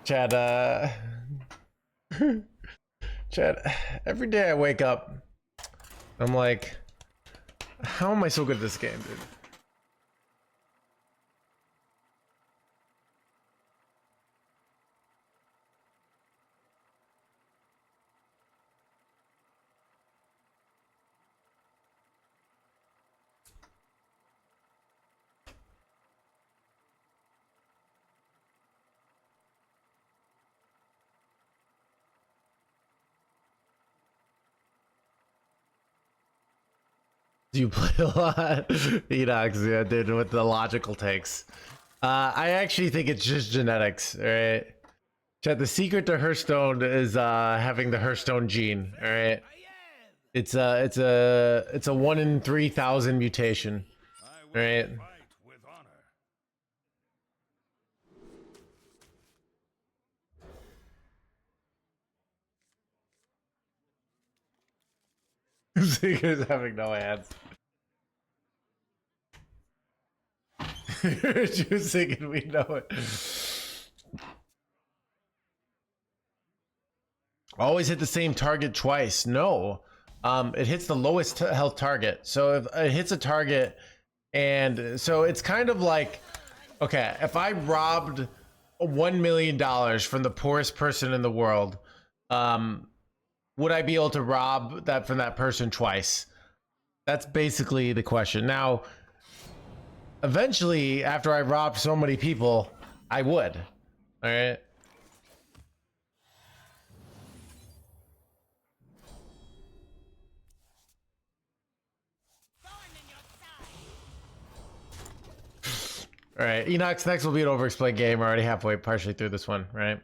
Chad, Chad, every day I wake up, I'm like, how am I so good at this game, dude? You play a lot, Enox, yeah, dude, with the logical takes. I actually think it's just genetics, alright? Chad, the secret to Hearthstone is having the Hearthstone gene, alright? It's a 1 in 3,000 mutation, alright? With honor. Seeker's having no hands. You're choosing and we know it. Always hit the same target twice. No. It hits the lowest health target. So if it hits a target, and so it's kind of like, okay, if I robbed $1 million from the poorest person in the world, would I be able to rob that from that person twice? That's basically the question. Now, eventually, after I robbed so many people, I would. All right. All right, Enox, next will be an overexplained game. We're already halfway, partially through this one, right?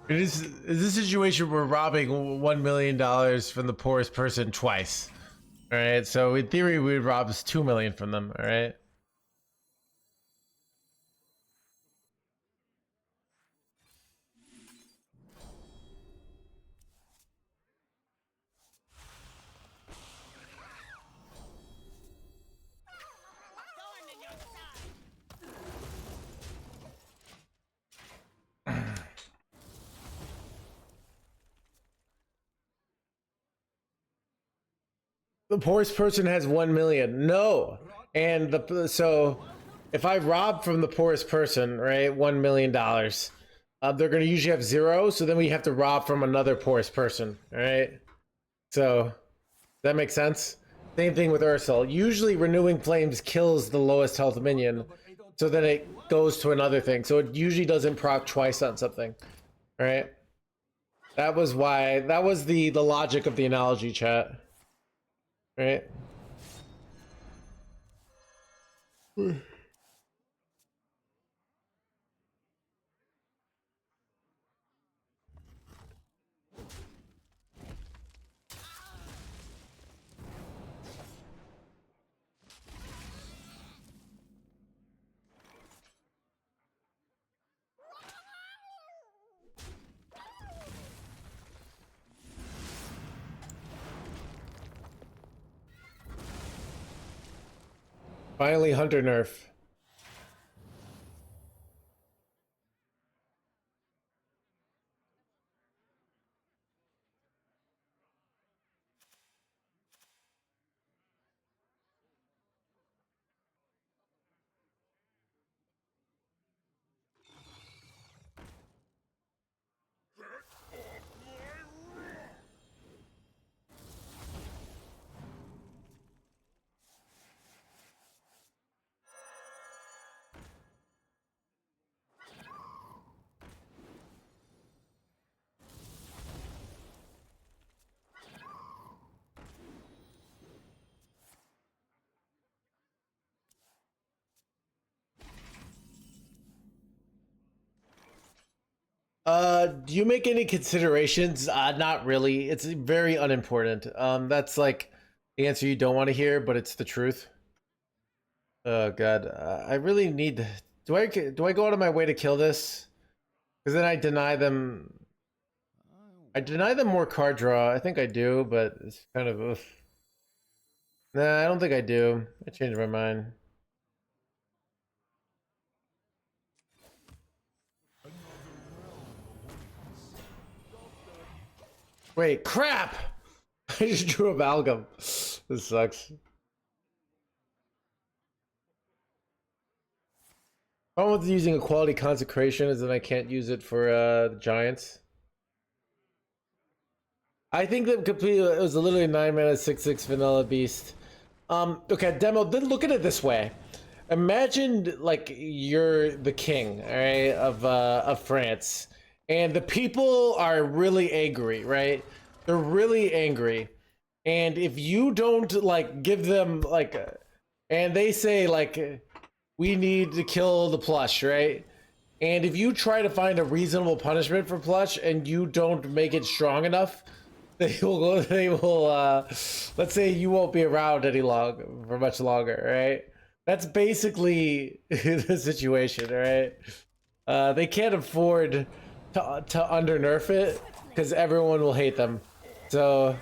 Is this situation we're robbing $1 million from the poorest person twice? All right, so in theory, we'd rob $2 million from them. All right. The poorest person has 1 million. No. And so if I rob from the poorest person, right, $1 million, they're going to usually have 0. So then we have to rob from another poorest person. All right. So that makes sense. Same thing with Ursel. Usually renewing flames kills the lowest health minion. So then it goes to another thing. So it usually doesn't proc twice on something. All right. That was why. That was the logic of the analogy, chat. Right? Finally, Hunter nerf. Do you make any considerations? Not really. It's very unimportant. That's like the answer you don't want to hear, but it's the truth. Oh god, I really need. Do I go out of my way to kill this? Because then I deny them. I deny them more card draw. I think I do, but it's kind of. Ugh. Nah, I don't think I do. I changed my mind. Wait, crap! I just drew amalgam. This sucks. Problem with using a quality consecration is that I can't use it for the giants. I think that completely it was literally 9 mana 6/6 vanilla beast. Okay, demo. Then look at it this way. Imagine like you're the king, all right, of France, and the people are really angry, right? They're really angry, and if you don't like give them like, and they say like, we need to kill the plush, right? And if you try to find a reasonable punishment for plush and you don't make it strong enough, they will let's say you won't be around any long for much longer, right? That's basically the situation, right? They can't afford to under nerf it because everyone will hate them. So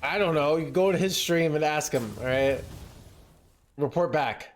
I don't know. You go to his stream and ask him, all right? Report back.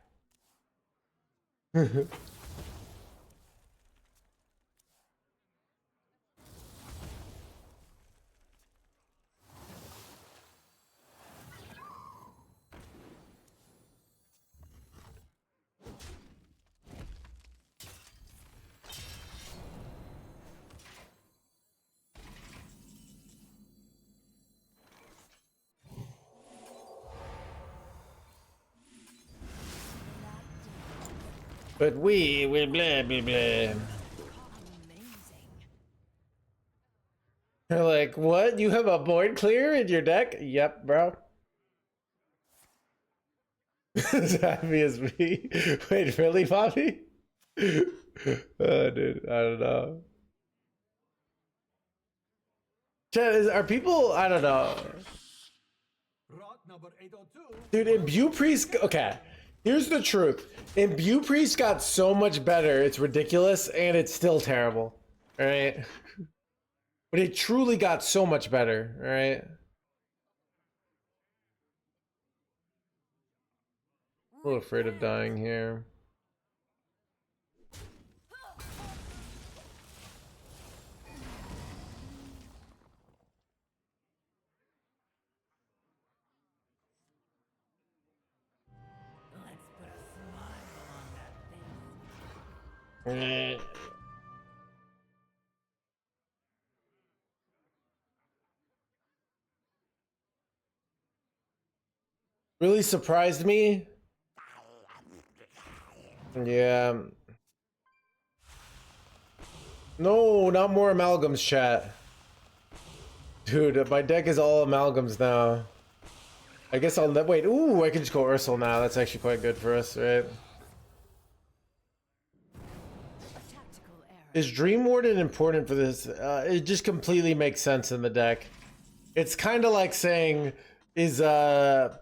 But we will blah blah blah. Amazing. They're like, what? You have a board clear in your deck? Yep, bro. As happy as me. Wait, really, Bobby? Oh, dude, I don't know. Chat, are people? I don't know. Rot number 802. Dude, Imbue Priest. Okay, here's the truth. Imbue Priest got so much better. It's ridiculous, and it's still terrible. All right, but it truly got so much better. All right. A little afraid of dying here. Let's put a smile on that face. really surprised me. Yeah. No, not more amalgams, chat. Dude, my deck is all amalgams now. I guess I'll wait. Ooh, I can just go Ursel now. That's actually quite good for us, right? Tactical error. Is Dream Warden important for this? It just completely makes sense in the deck. It's kind of like saying, is are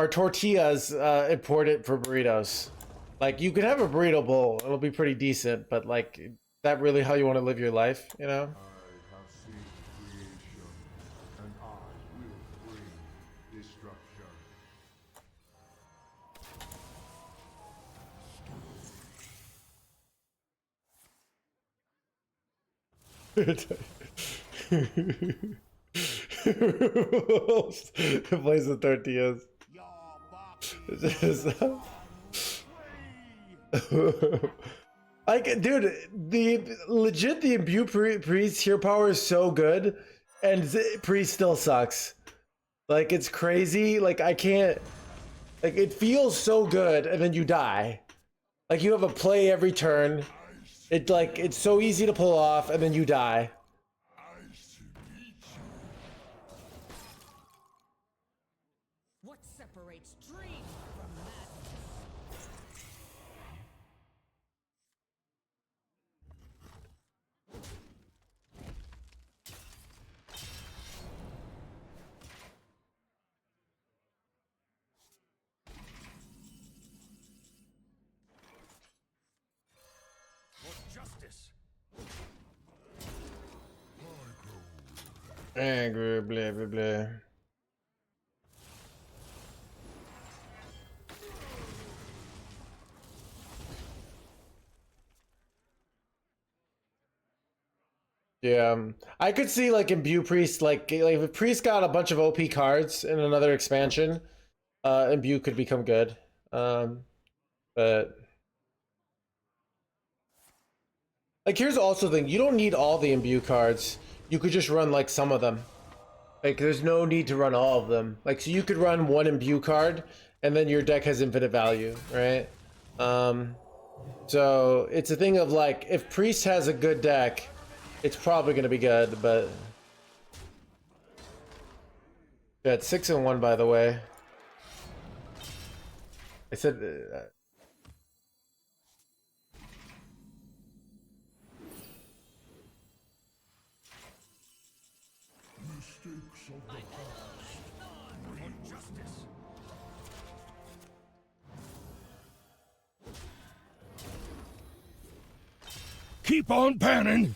tortillas important for burritos? Like, you could have a burrito bowl, it'll be pretty decent, but like, is that really how you want to live your life, you know? I have seen creation, and I will bring destruction. Plays the tortillas. Like, dude, the Imbue Priest hero power is so good, and Priest still sucks. Like, it's crazy. Like, I can't. Like, it feels so good, and then you die. Like, you have a play every turn. It's so easy to pull off, and then you die. What separates dream from madness? For justice. Angry, blah, blah, blah. Yeah, I could see like Imbue Priest, like if Priest got a bunch of OP cards in another expansion, Imbue could become good. But like, here's also the thing: you don't need all the Imbue cards. You could just run like some of them. Like, there's no need to run all of them. Like, so you could run one Imbue card, and then your deck has infinite value, right? So it's a thing of like, if Priest has a good deck, it's probably gonna be good, but yeah, it's 6-1 by the way. I said Mistakes of the past. For justice. Keep on panning!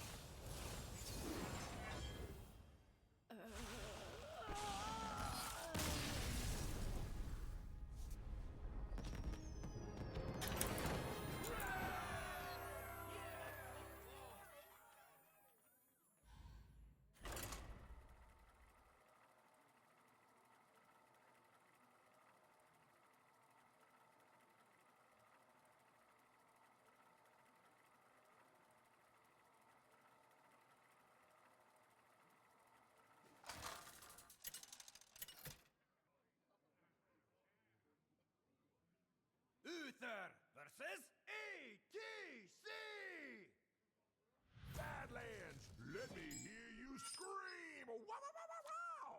Uther versus ETC! Badlands, let me hear you scream! Wow, wow, wow, wow, wow!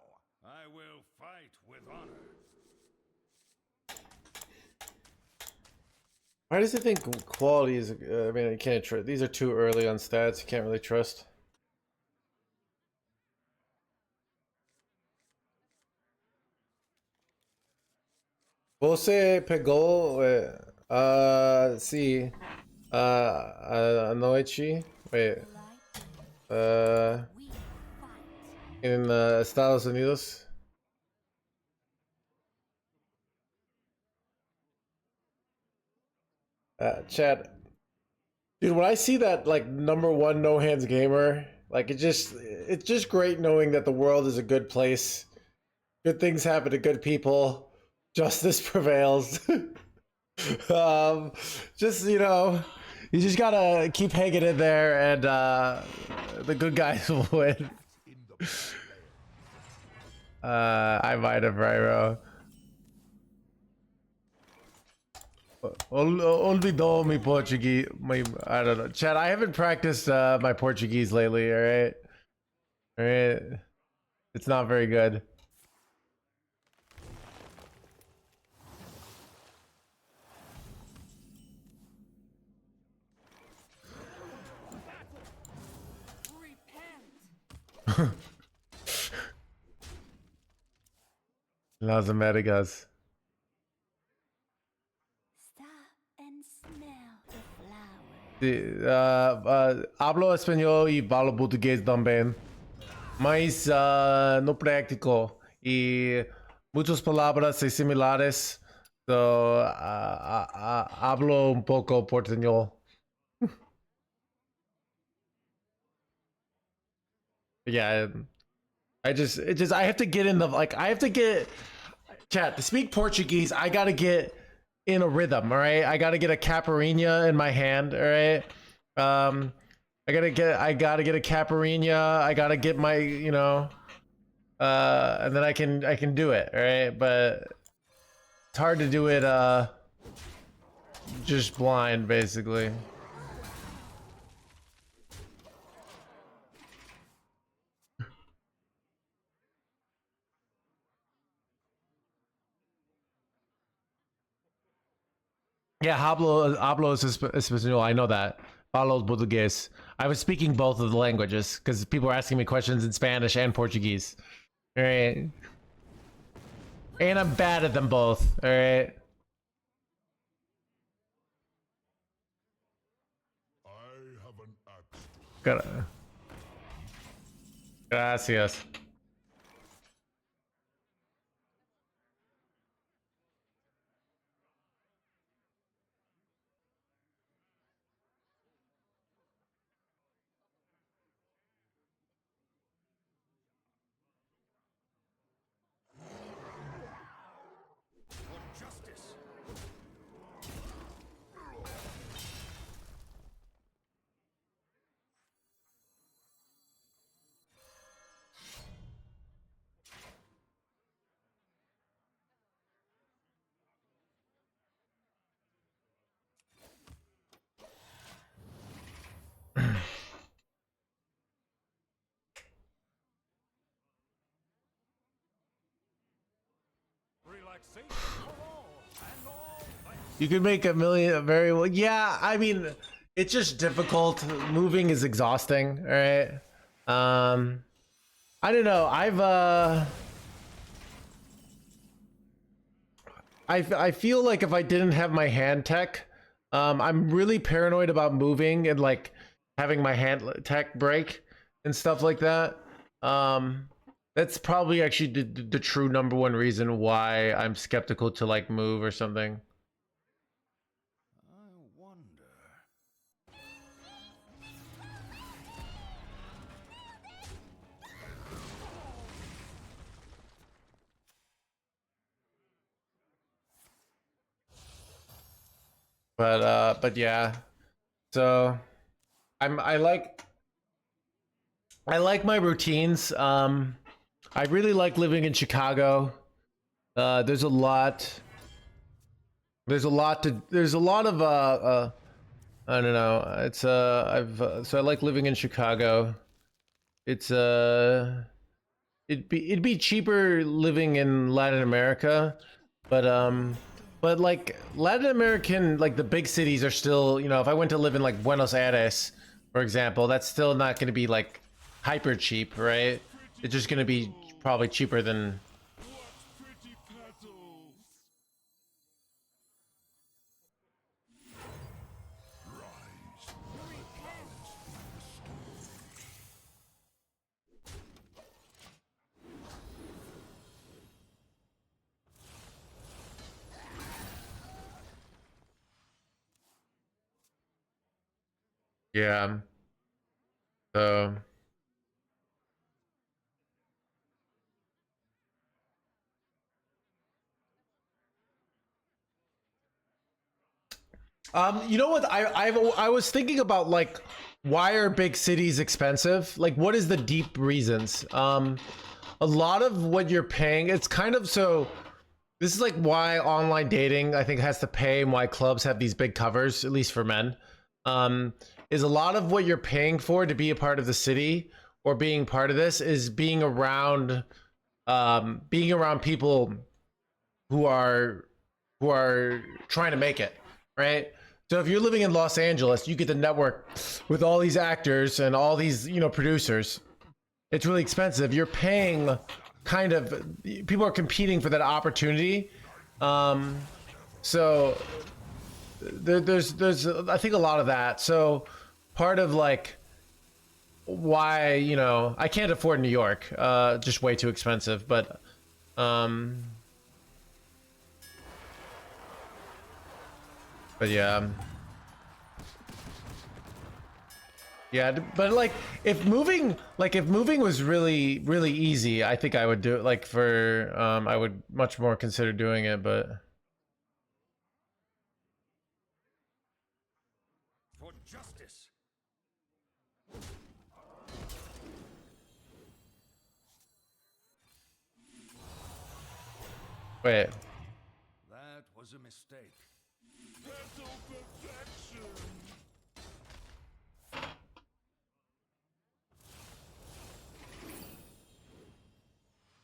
I will fight with honor. why does it think quality is? I mean, I can't trust. These are too early on stats. You can't really trust. Você pegou, sí, anoche, wait, We fight. en Estados Unidos. Chat, dude, when I see that like #1 NoHandsGamer, like it's just great knowing that the world is a good place. Good things happen to good people. Justice prevails. Just, you know, you just gotta keep hanging in there, and the good guys will win. I might have, Ryro. Olvidó mi Portuguese. I don't know. Chad, I haven't practiced my Portuguese lately, alright? Alright. It's not very good. Repent. Las Americas. Stop and smell the flowers. Sí, hablo español y hablo portugués también. Mas no práctico. Y muchas palabras son similares. So, hablo un poco portuñol. Yeah, I have to get in the, like, I have to get, chat, to speak Portuguese, I gotta get in a rhythm, all right? I gotta get a caipirinha in my hand, all right? I gotta get a caipirinha, I gotta get my, you know, and then I can do it, all right? But it's hard to do it, just blind, basically. Yeah, hablo español. I know that. Hablo portugués. I was speaking both of the languages because people were asking me questions in Spanish and Portuguese. All right. And I'm bad at them both. All right. I have an axe. Gotta. Gracias. Justice. Relaxation for all, and all thanks. You could make a million very well. Yeah, I mean, it's just difficult. Moving is exhausting. All right. I don't know. I feel like if I didn't have my hand tech, I'm really paranoid about moving and like having my hand tech break and stuff like that. That's probably actually the true number one reason why I'm skeptical to like move or something. I wonder. But yeah. So I like my routines. I really like living in Chicago. There's a lot of I don't know. It's so I like living in Chicago. It's it'd be cheaper living in Latin America, but like Latin American, like the big cities are still, you know, if I went to live in like Buenos Aires, for example, that's still not going to be like hyper cheap, right? It's just going to be probably cheaper than. Pretty petals. Yeah. So. You know what? I was thinking about like, why are big cities expensive? Like, what is the deep reasons? A lot of what you're paying, it's kind of so. This is like why online dating I think has to pay, and why clubs have these big covers, at least for men. Is a lot of what you're paying for to be a part of the city or being part of this is being around people who are trying to make it, right? So if you're living in Los Angeles, you get to network with all these actors and all these, you know, producers. It's really expensive. You're paying kind of, people are competing for that opportunity. So there's I think a lot of that. So part of like why, you know, I can't afford New York, just way too expensive, but yeah. Yeah, but like if moving was really easy, I think I would do it. Like for I would much more consider doing it, but For justice. wait. That was a mistake. Petal perfection.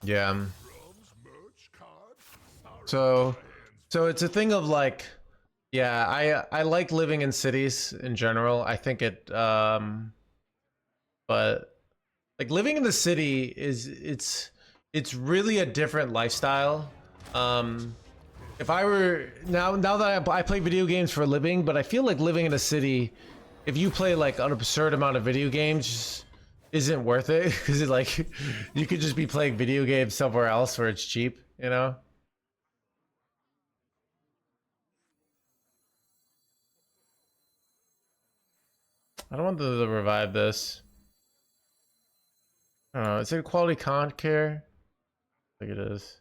Yeah. Drums, merch, cards. So it's a thing of like, yeah, I like living in cities in general. I think it but like living in the city is it's really a different lifestyle. If I were now that I play video games for a living, but I feel like living in a city, if you play like an absurd amount of video games, just isn't worth it because it like you could just be playing video games somewhere else where it's cheap, you know? I don't want them to revive this. I don't know. Is it quality con care? I think it is.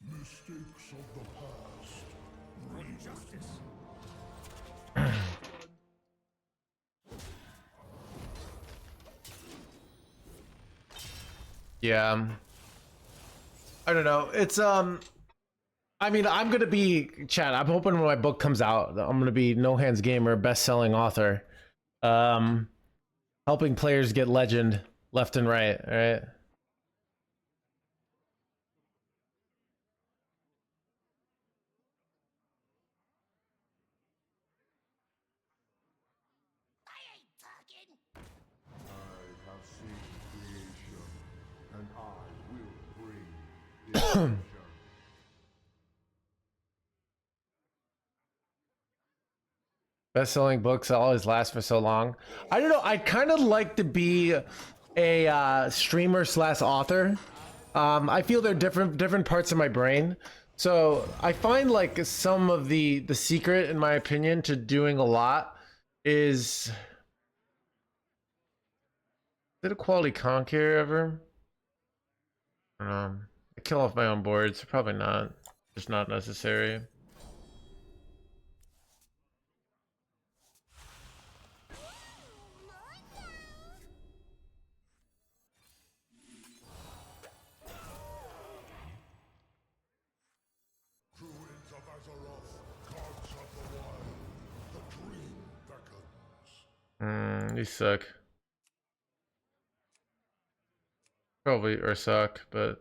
Mistakes of the past. For justice. Yeah. I don't know. It's I mean, I'm gonna be Chad. I'm hoping when my book comes out, I'm gonna be NoHandsGamer, best-selling author, helping players get legend left and right. All right. I ain't talking. I have seen creation, and I will bring destruction. Best-selling books always last for so long. I don't know. I'd kind of like to be a streamer slash author. I feel they're different parts of my brain. So I find like some of the secret, in my opinion, to doing a lot is it a quality conquer ever? I kill off my own boards. Probably not. Just not necessary. Druids of Azeroth, gods of the wild, the dream beckons. These suck. Probably or suck, but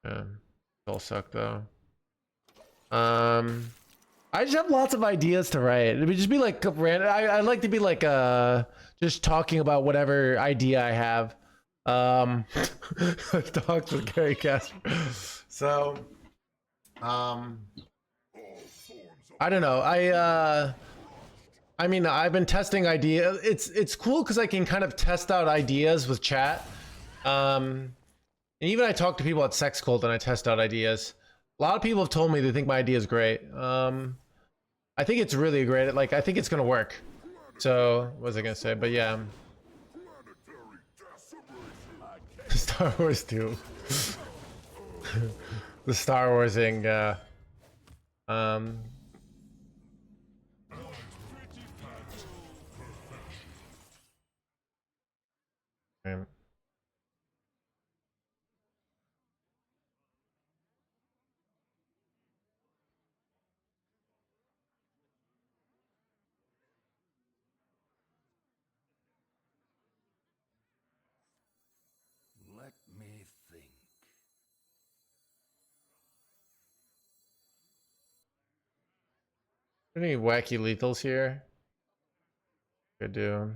yeah, they all suck though. I just have lots of ideas to write. It would just be like random. I like to be like just talking about whatever idea I have. Talks with Gary Casper. So I don't know. I mean, I've been testing ideas. It's cool because I can kind of test out ideas with chat. And even I talk to people at Sex Cult and I test out ideas. A lot of people have told me they think my idea is great. I think it's really great. Like, I think it's gonna work. So, what was I gonna say? But yeah, Star Wars 2. The Star Warsing. Right. Let me think. Any wacky lethals here? Could do.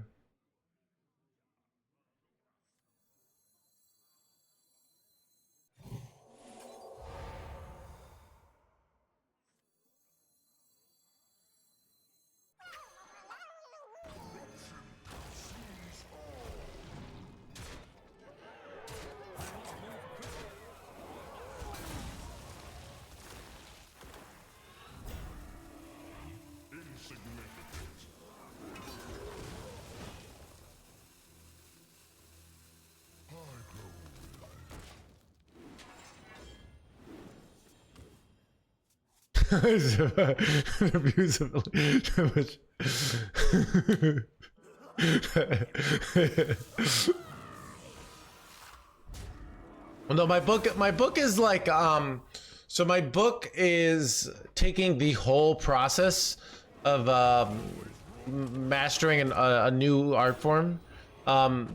Abuse of no, my book is like so my book is taking the whole process of mastering a new art form.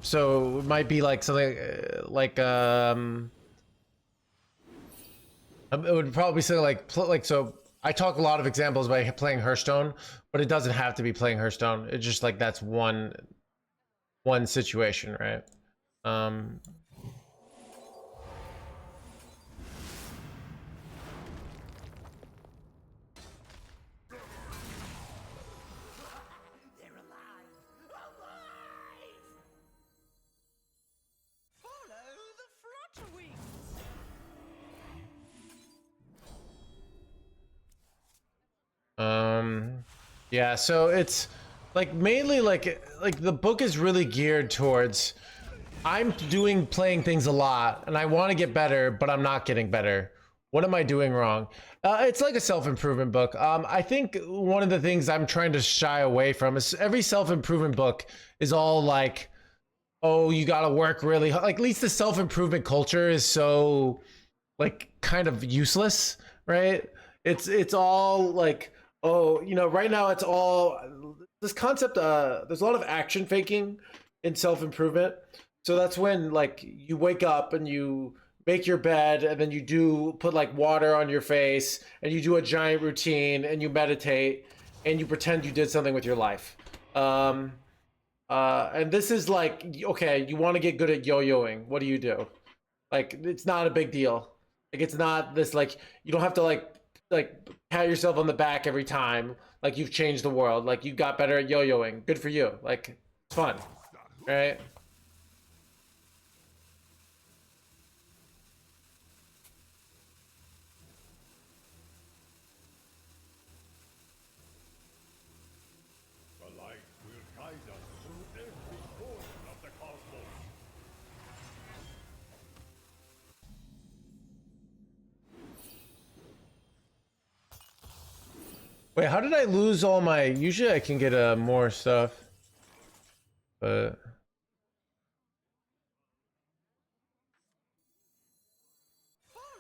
So it might be like something like it would probably say like so. I talk a lot of examples by playing Hearthstone, but it doesn't have to be playing Hearthstone. It's just like that's one situation, right? They're alive! Alive! Follow the flutterwings! Yeah, so it's like mainly like the book is really geared towards I'm playing things a lot and I want to get better, but I'm not getting better. What am I doing wrong? It's like a self-improvement book. I think one of the things I'm trying to shy away from is every self-improvement book is all like, oh, you got to work really hard. Like at least the self-improvement culture is so like kind of useless, right? It's all like, oh, right now it's all this concept. There's a lot of action faking in self-improvement. So that's when like you wake up and you make your bed and then you do put like water on your face and you do a giant routine and you meditate and you pretend you did something with your life. And this is like, okay, you want to get good at yo-yoing. What do you do? Like, it's not a big deal. Like, it's not this, like, you don't have to like pat yourself on the back every time. Like you've changed the world. Like you got better at yo-yoing. Good for you. Like, it's fun. Right? The light will guide us through every portion of the cosmos. Wait, how did I lose all my... Usually I can get more stuff. But... Follow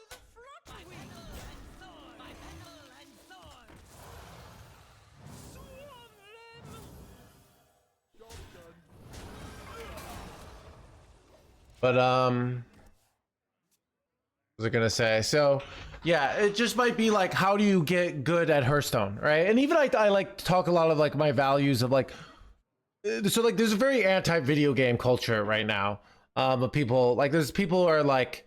the flutterwings! My petal and thorn! Swarm them! But, what was I gonna say? So, yeah, it just might be like, how do you get good at Hearthstone, right? And even I like to talk a lot of like my values of like... So like there's a very anti-video game culture right now. Of people like there's people who are like,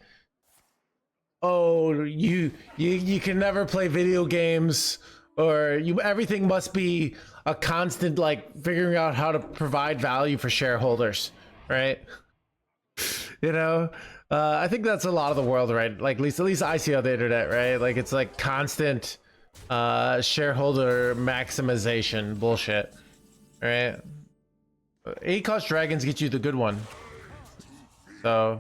oh, you can never play video games, or everything must be a constant like figuring out how to provide value for shareholders, right? I think that's a lot of the world, right? Like at least I see on the internet, right? Like it's like constant shareholder maximization bullshit, right? 8-cost dragons get you the good one. So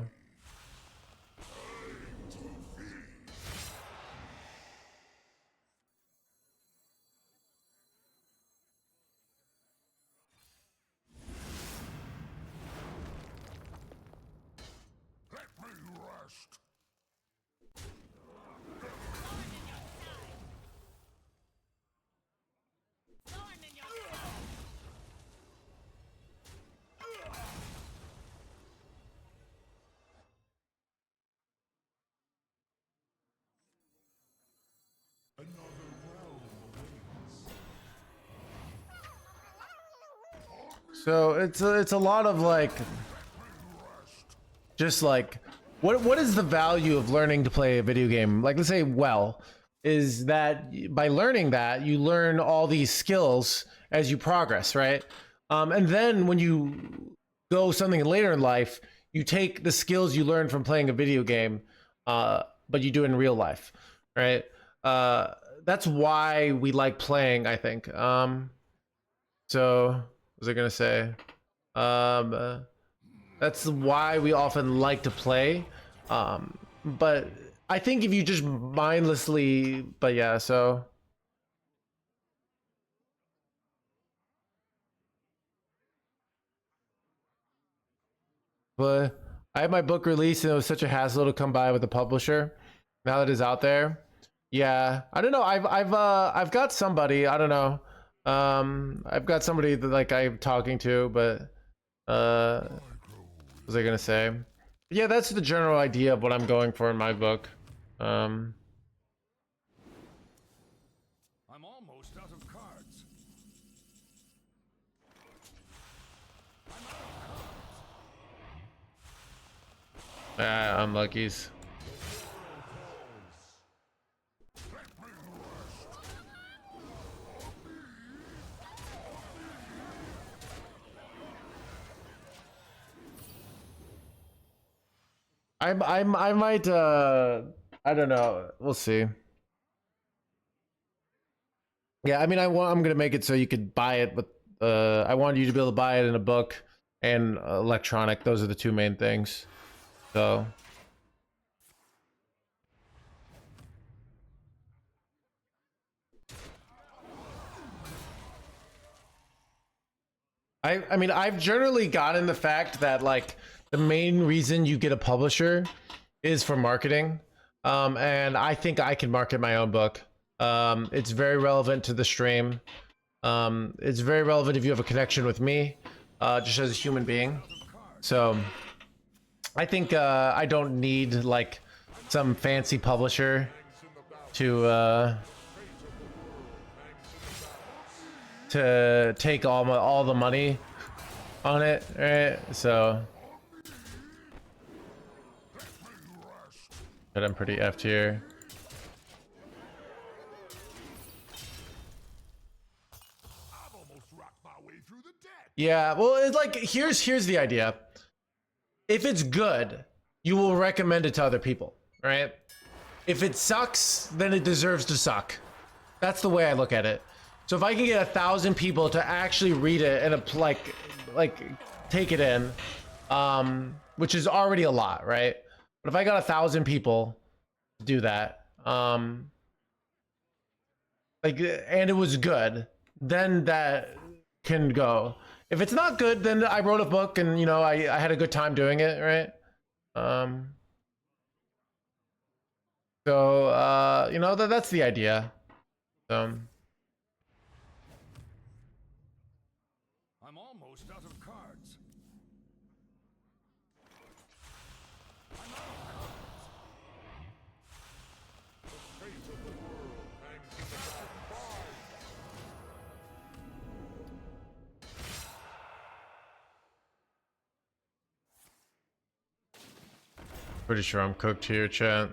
So it's a lot of like, just like, what is the value of learning to play a video game? Like, let's say, well, is that by learning that you learn all these skills as you progress, right? And then when you go something later in life, you take the skills you learned from playing a video game, but you do it in real life, right? That's why we like playing, I think. So, what was I gonna say? That's why we often like to play. But I think if you just mindlessly, but yeah, so. But I had my book released and it was such a hassle to come by with the publisher. Now that it's out there, yeah, I don't know. I've got somebody. I don't know. I've got somebody that like I'm talking to, but what was I gonna say? Yeah, that's the general idea of what I'm going for in my book. I'm almost out of cards. Unluckies. I might I don't know. We'll see. Yeah, I mean I'm gonna make it so you could buy it, but I want you to be able to buy it in a book and electronic. Those are the two main things. So I mean I've generally gotten the fact that like the main reason you get a publisher is for marketing. And I think I can market my own book. It's very relevant to the stream. It's very relevant if you have a connection with me, just as a human being. So I think I don't need like some fancy publisher to take all the money on it, right? So, but I'm pretty effed here. I've almost rocked my way through the deck. Yeah, well, it's like here's the idea. If it's good, you will recommend it to other people, right? If it sucks, then it deserves to suck. That's the way I look at it. So if I can get 1,000 people to actually read it and like take it in, which is already a lot, right? But if I got 1,000 people to do that, like, and it was good, then that can go. If it's not good, then I wrote a book and, you know, I had a good time doing it, right? So, you know, that's the idea. So, I'm almost out of cards. I'm out of cards. The fate of the world hangs in the balance. pretty sure I'm cooked here, chat.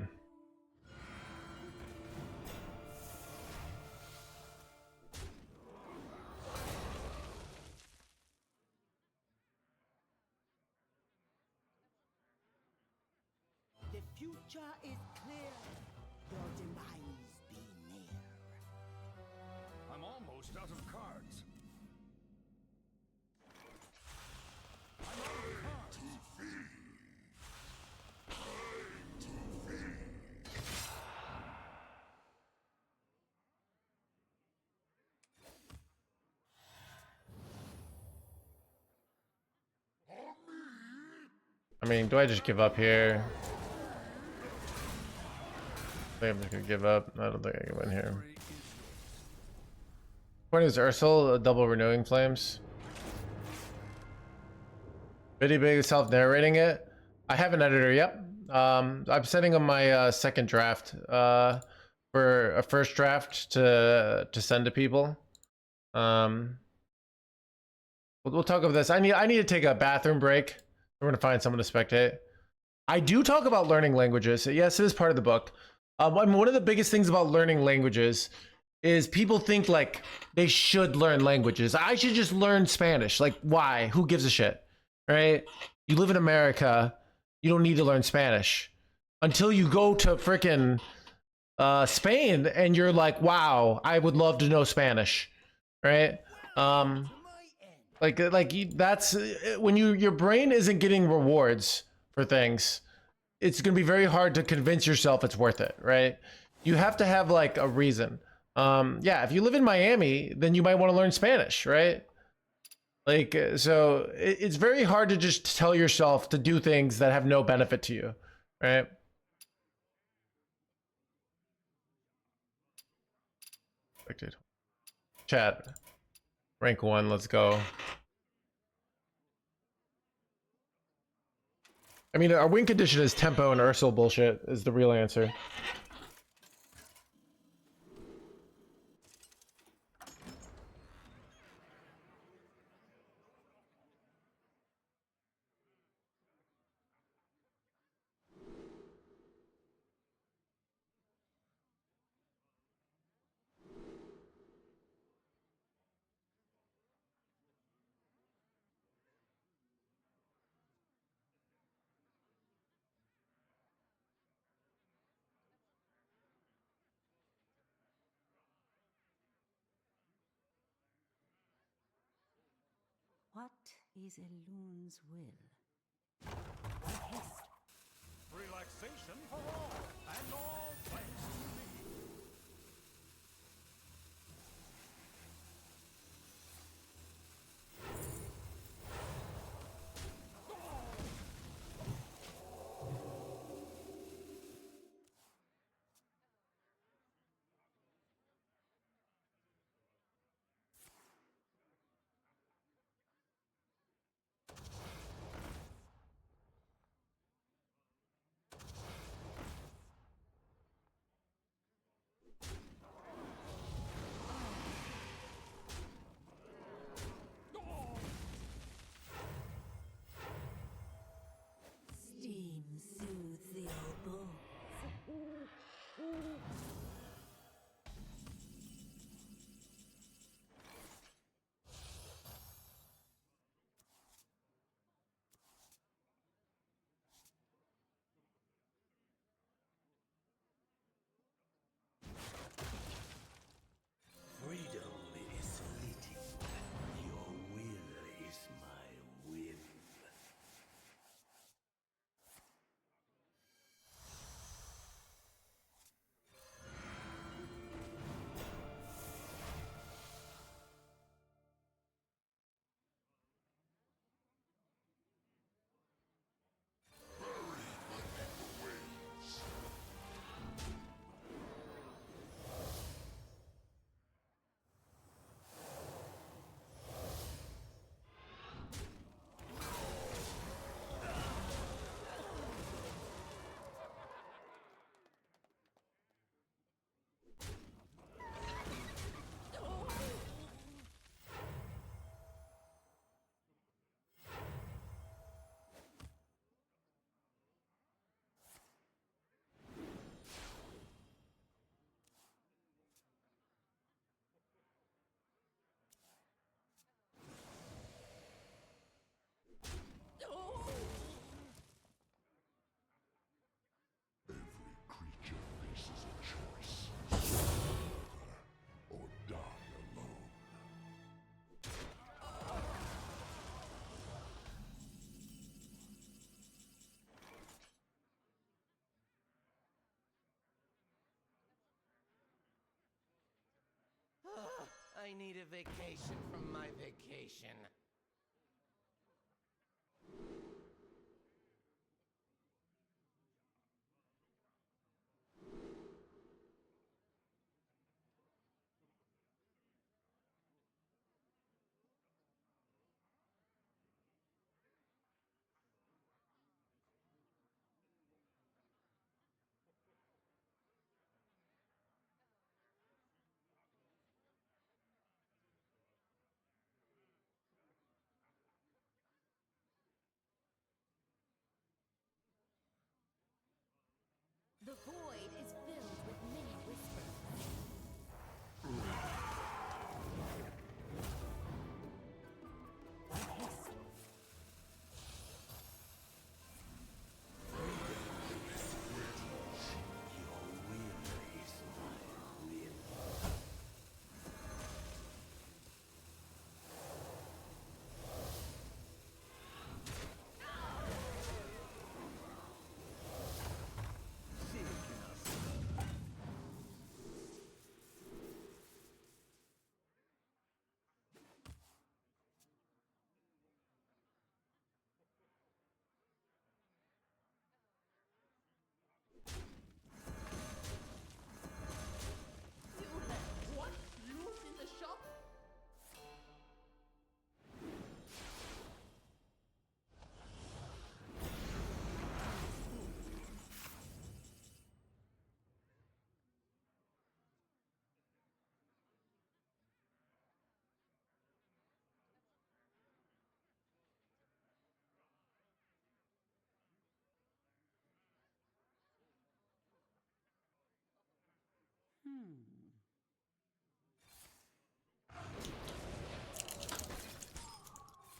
The future is clear. Your demise be near. I'm almost out of cards. I'm out of cards. I mean, do I just give up here? I think I'm just gonna give up. I don't think I can win here. Point is Ursel, double renewing flames. Video big self-narrating it. I have an editor, yep. I'm setting up my second draft for a first draft to send to people. We'll talk about this. I need to take a bathroom break. We're gonna find someone to spectate. I do talk about learning languages. Yes, it is part of the book. I mean, one of the biggest things about learning languages is people think like they should learn languages. I should just learn Spanish. Like, why? Who gives a shit? Right? You live in America. You don't need to learn Spanish until you go to frickin' Spain and you're like, wow, I would love to know Spanish. Right? That's when your brain isn't getting rewards for things. It's gonna be very hard to convince yourself it's worth it, right? You have to have like a reason. Yeah, if you live in Miami, then you might want to learn Spanish, right? Like, so it's very hard to just tell yourself to do things that have no benefit to you, right? Chat, rank 1, let's go. I mean, our win condition is tempo and Ursel bullshit is the real answer. What is a loon's will? Relaxation for all, and all thanks to me. Steam soothes the old bones. Freedom is fleeting. Your will is my will. Creature faces a choice. Survive or die alone. I need a vacation from my vacation. The void is filled with many whispers.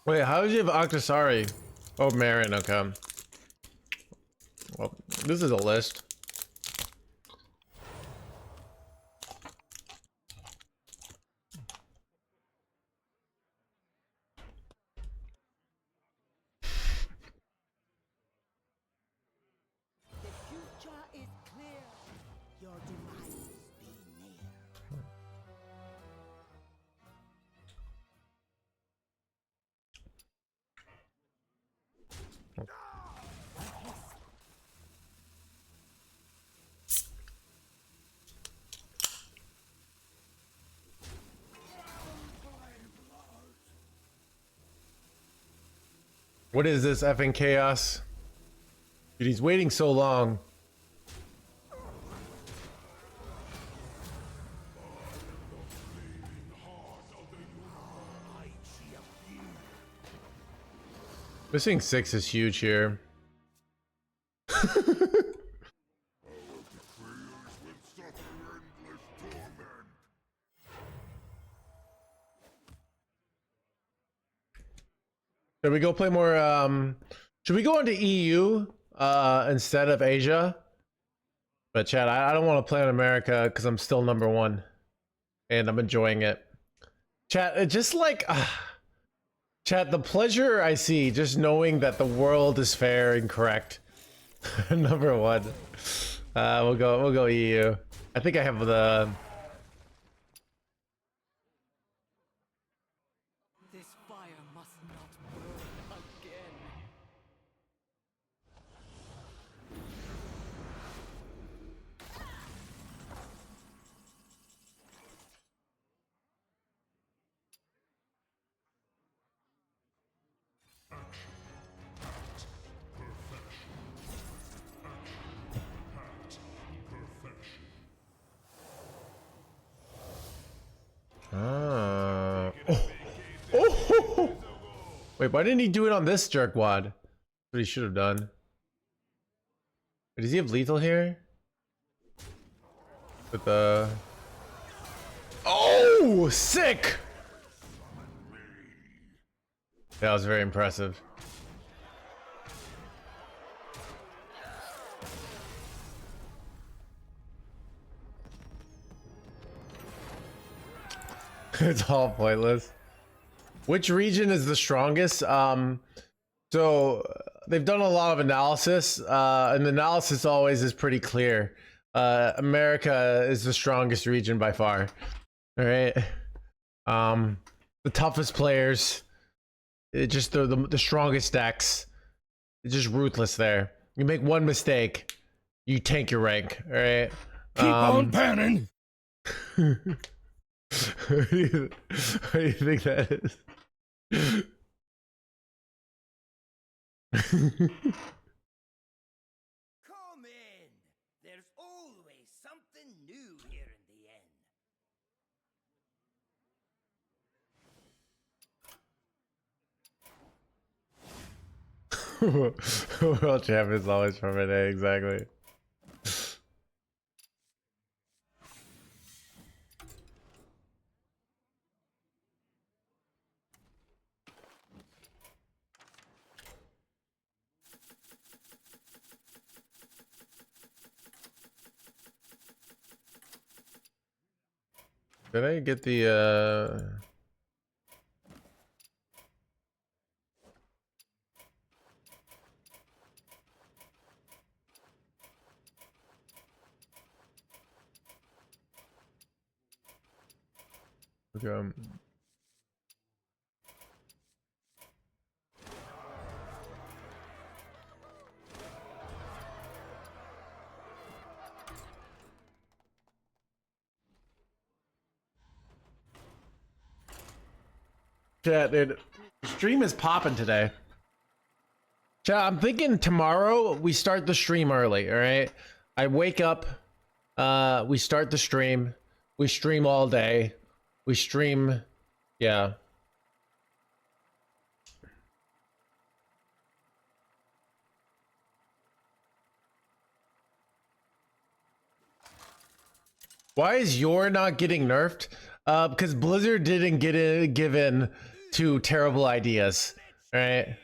Wait, how did you have Octosari? Oh, Marin, okay. Well, this is a list. The future is clear. Your demise be near. What is this effing chaos? Dude, he's waiting so long. Missing 6 is huge here. Should we go play more should we go into EU instead of Asia? But Chad, I don't want to play in America because I'm still #1 and I'm enjoying it. Chat, it just like chat, the pleasure I see just knowing that the world is fair and correct. #1. We'll go EU. I think I have the This fire must not burn again. Oh. Wait, why didn't he do it on this jerkwad? What he should have done. Wait, does he have lethal here? With the oh, sick! That was very impressive. It's all pointless. Which region is the strongest? So they've done a lot of analysis, and the analysis always is pretty clear. America is the strongest region by far. All right. The toughest players, it just the strongest decks. It's just ruthless there. You make one mistake, you tank your rank. All right. Keep on panning. What do you think that is? Come in. There's always something new here in the end. World champions always from an A, exactly. Did I get the okay. Chat, dude. Stream is popping today. Chat, I'm thinking tomorrow we start the stream early, alright? I wake up, we start the stream, we stream all day, we stream, yeah. Why is your not getting nerfed? Because Blizzard didn't give in to terrible ideas, right?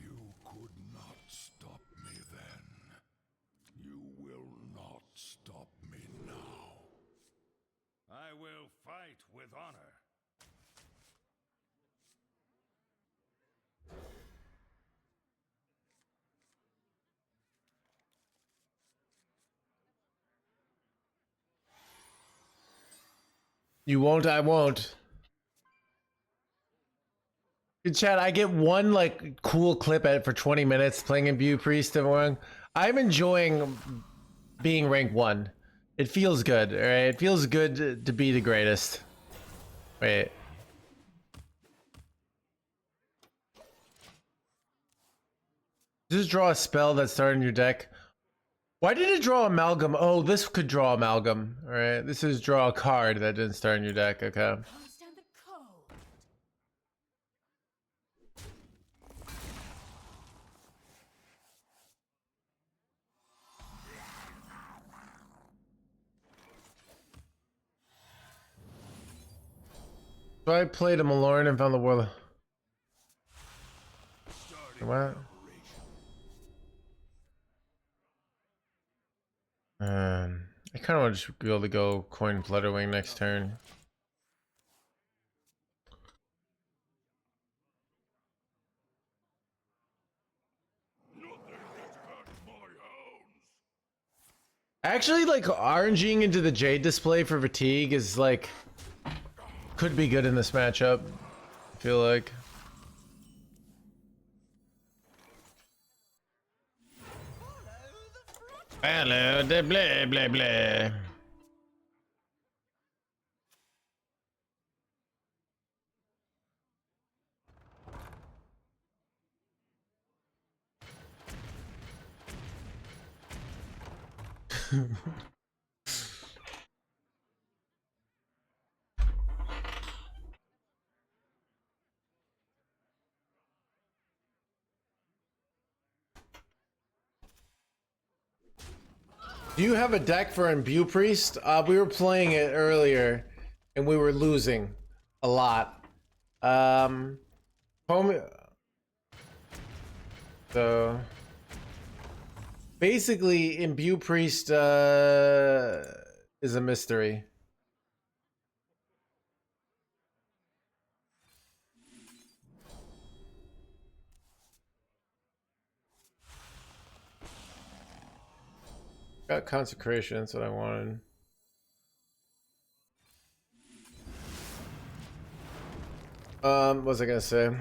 You could not stop me then. You will not stop me now. I will fight with honor. You won't, I won't. Good chat, I get one like cool clip at for 20 minutes playing Imbue Priest, everyone. I'm enjoying being rank 1. It feels good, alright? It feels good to be the greatest. Wait. Just draw a spell that started in your deck. Why did it draw Amalgam? Oh, this could draw Amalgam. Alright, this is draw a card that didn't start in your deck, okay. Can't stand the cold. So I played a Malorn and found the world. What? I kind of want to just be able to go coin Flutterwing next turn. Actually, like RNGing into the Jade display for Fatigue is like could be good in this matchup. I feel like. Hello, de blah blah blah. Do you have a deck for Imbue Priest? We were playing it earlier, and we were losing a lot. Home. So basically, Imbue Priest is a mystery. Got Consecration, that's what I wanted. What was I gonna say?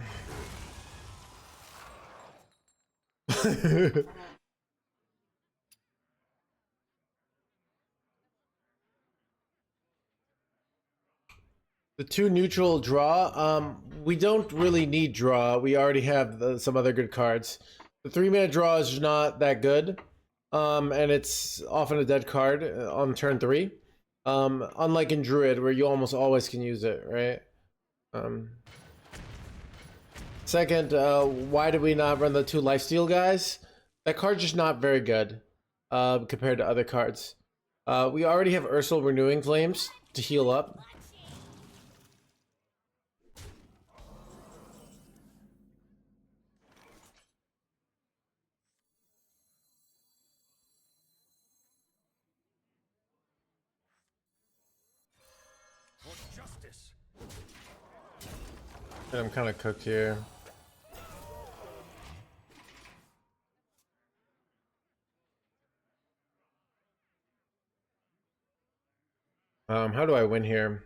The 2 neutral draw, we don't really need draw. We already have some other good cards. The 3-mana draw is not that good. And it's often a dead card on turn 3. Unlike in Druid, where you almost always can use it, right? Second, why did we not run the 2 lifesteal guys? That card's just not very good compared to other cards. We already have Ursal Renewing Flames to heal up. And I'm kind of cooked here. How do I win here?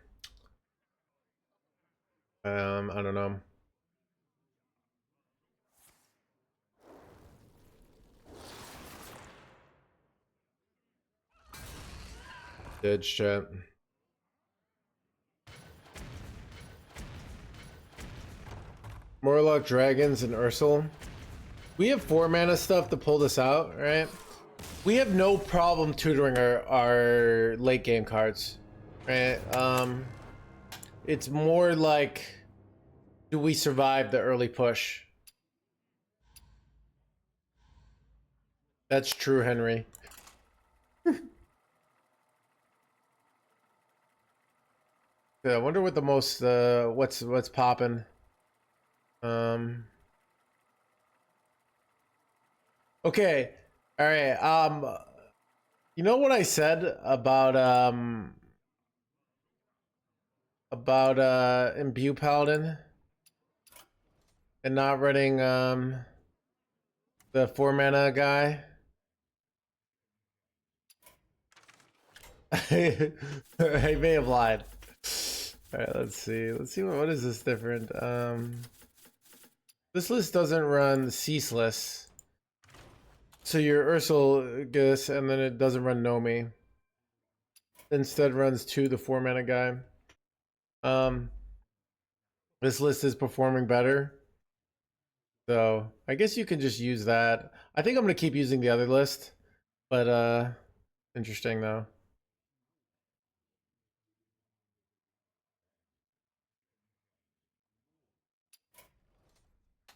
I don't know. Dead shit. Morlock, Dragons, and Ursul. We have 4 mana stuff to pull this out, right? We have no problem tutoring our late game cards, right? It's more like, do we survive the early push? That's true, Henry. Yeah, I wonder what the most what's popping. Okay. All right. You know what I said about Imbue Paladin and not running the 4 mana guy? I may have lied. All right, let's see. Let's see what is this different. This list doesn't run Ceaseless. So your Ursul gets, and then it doesn't run Nomi. Instead runs to the 4 mana guy. This list is performing better. So I guess you can just use that. I think I'm gonna keep using the other list, but interesting though.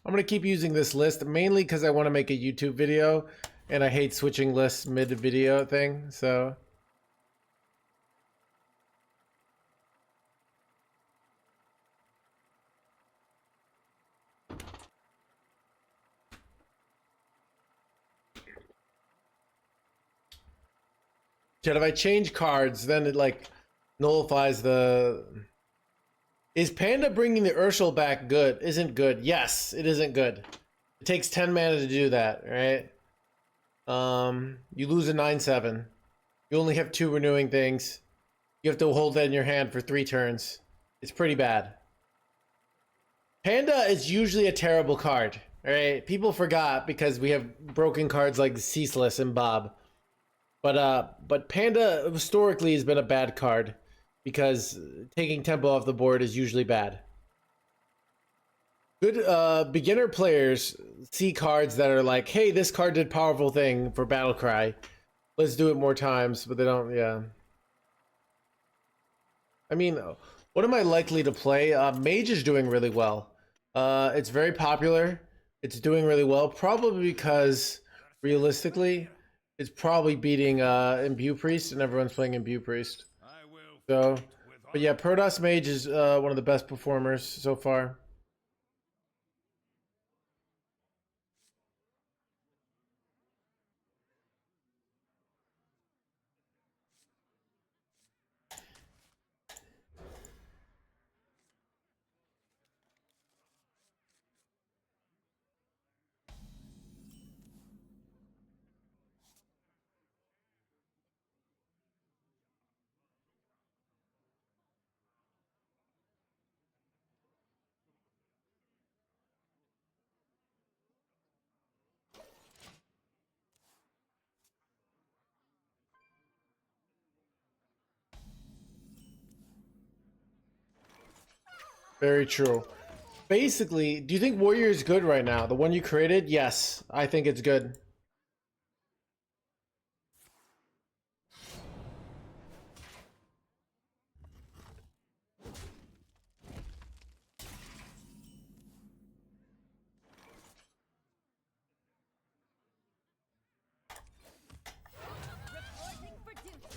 I'm gonna keep using this list mainly because I want to make a YouTube video, and I hate switching lists mid-video thing. So if I change cards, then it like nullifies the. Is Panda bringing the Ursul back good? Isn't good. Yes, it isn't good. It takes 10 mana to do that, right? You lose a 9/7. You only have 2 renewing things. You have to hold that in your hand for 3 turns. It's pretty bad. Panda is usually a terrible card, right? People forgot because we have broken cards like Ceaseless and Bob. But Panda historically has been a bad card because taking tempo off the board is usually bad. Good beginner players see cards that are like, hey, this card did powerful thing for Battlecry. Let's do it more times, but they don't, yeah. I mean, what am I likely to play? Mage is doing really well. It's very popular. It's doing really well, probably because realistically, it's probably beating Imbue Priest, and everyone's playing Imbue Priest. So, but yeah, Protoss Mage is one of the best performers so far. Very true. Basically, do you think Warrior is good right now? The one you created? Yes, I think it's good. Reporting for duty.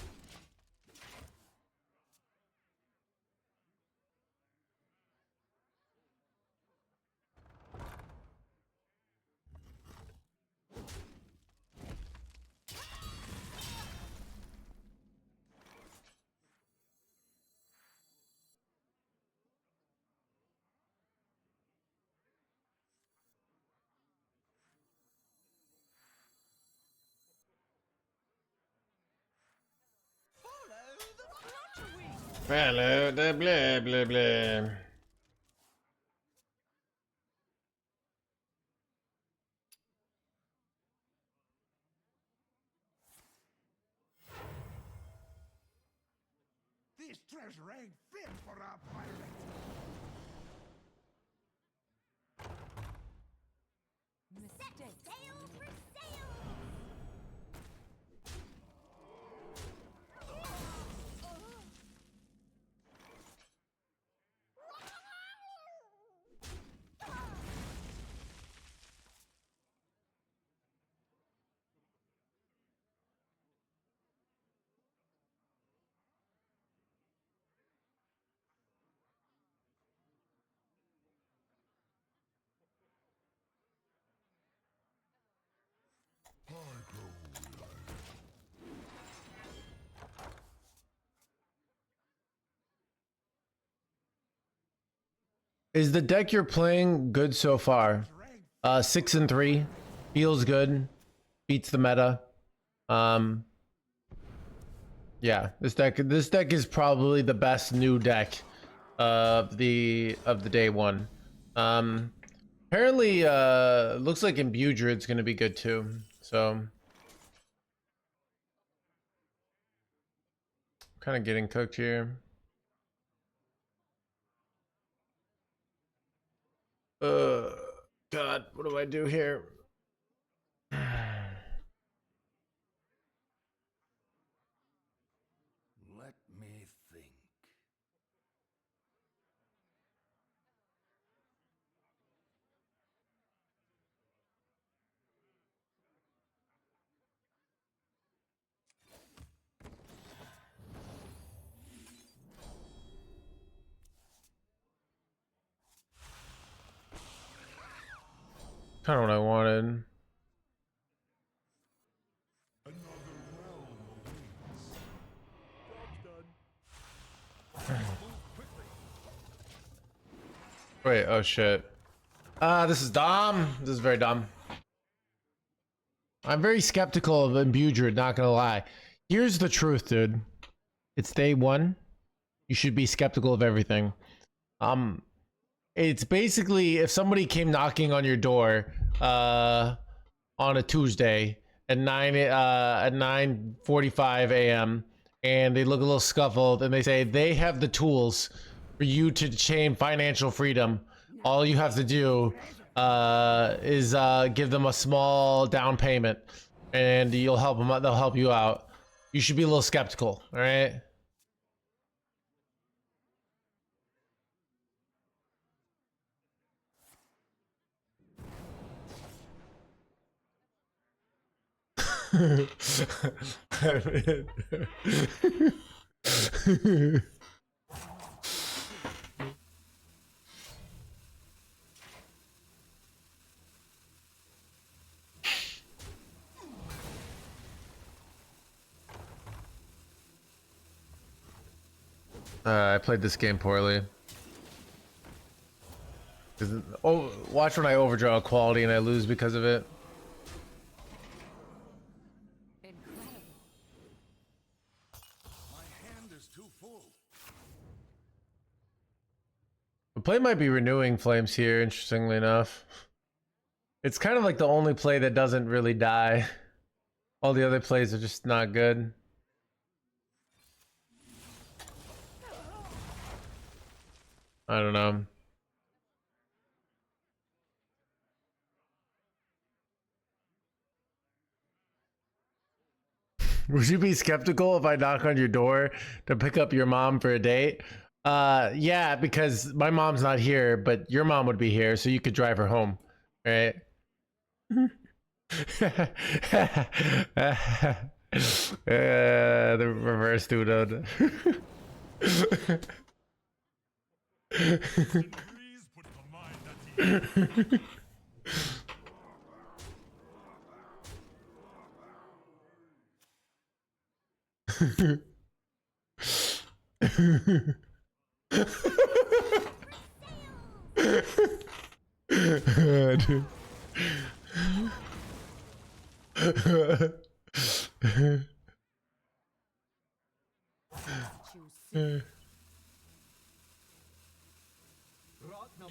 Hello, blah blah blah blah. This treasure ain't fit for a pirate. Mistake. Sail for sail! Is the deck you're playing good so far? 6-3, feels good, beats the meta. Yeah, this deck is probably the best new deck of the day one. Apparently, looks like Imbue Druid's gonna be good too. So, kind of getting cooked here. God, what do I do here? Let me think. Kind of what I wanted. Wait, oh shit. This is dumb. This is very dumb. I'm very skeptical of Imbue Druid, not gonna lie. Here's the truth, dude. It's day one. You should be skeptical of everything. It's basically if somebody came knocking on your door on a Tuesday at 9:45 a.m. and they look a little scuffled and they say they have the tools for you to attain financial freedom. All you have to do is give them a small down payment and you'll help them out. They'll help you out. You should be a little skeptical, all right? I played this game poorly. Oh, watch when I overdraw a quality and I lose because of it. Incredible. My hand is too full. The play might be renewing flames here, interestingly enough. It's kind of like the only play that doesn't really die. All the other plays are just not good. I don't know. Would you be skeptical if I knock on your door to pick up your mom for a date? Yeah, because my mom's not here, but your mom would be here, so you could drive her home, right? The reverse dude. Please put the mind at ease.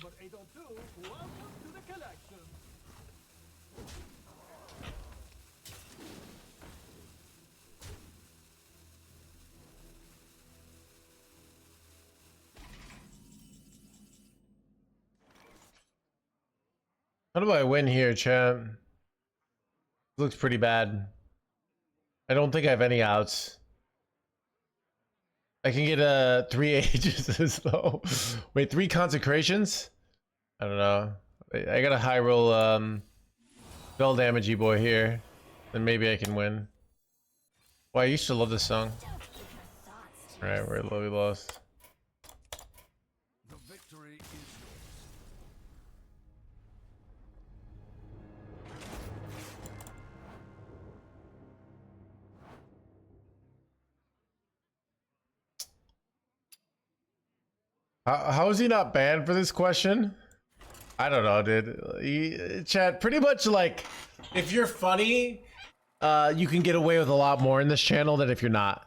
number 802, welcome to the collection. How do I win here, champ? Looks pretty bad. I don't think I have any outs. I can get 3 ages though. Wait, 3 consecrations? I don't know. I got a high roll spell damagey boy here. Then maybe I can win. Well, I used to love this song. Alright, we lost. The victory is yours. How is he not banned for this question? I don't know, dude. Chat, pretty much like, if you're funny, you can get away with a lot more in this channel than if you're not.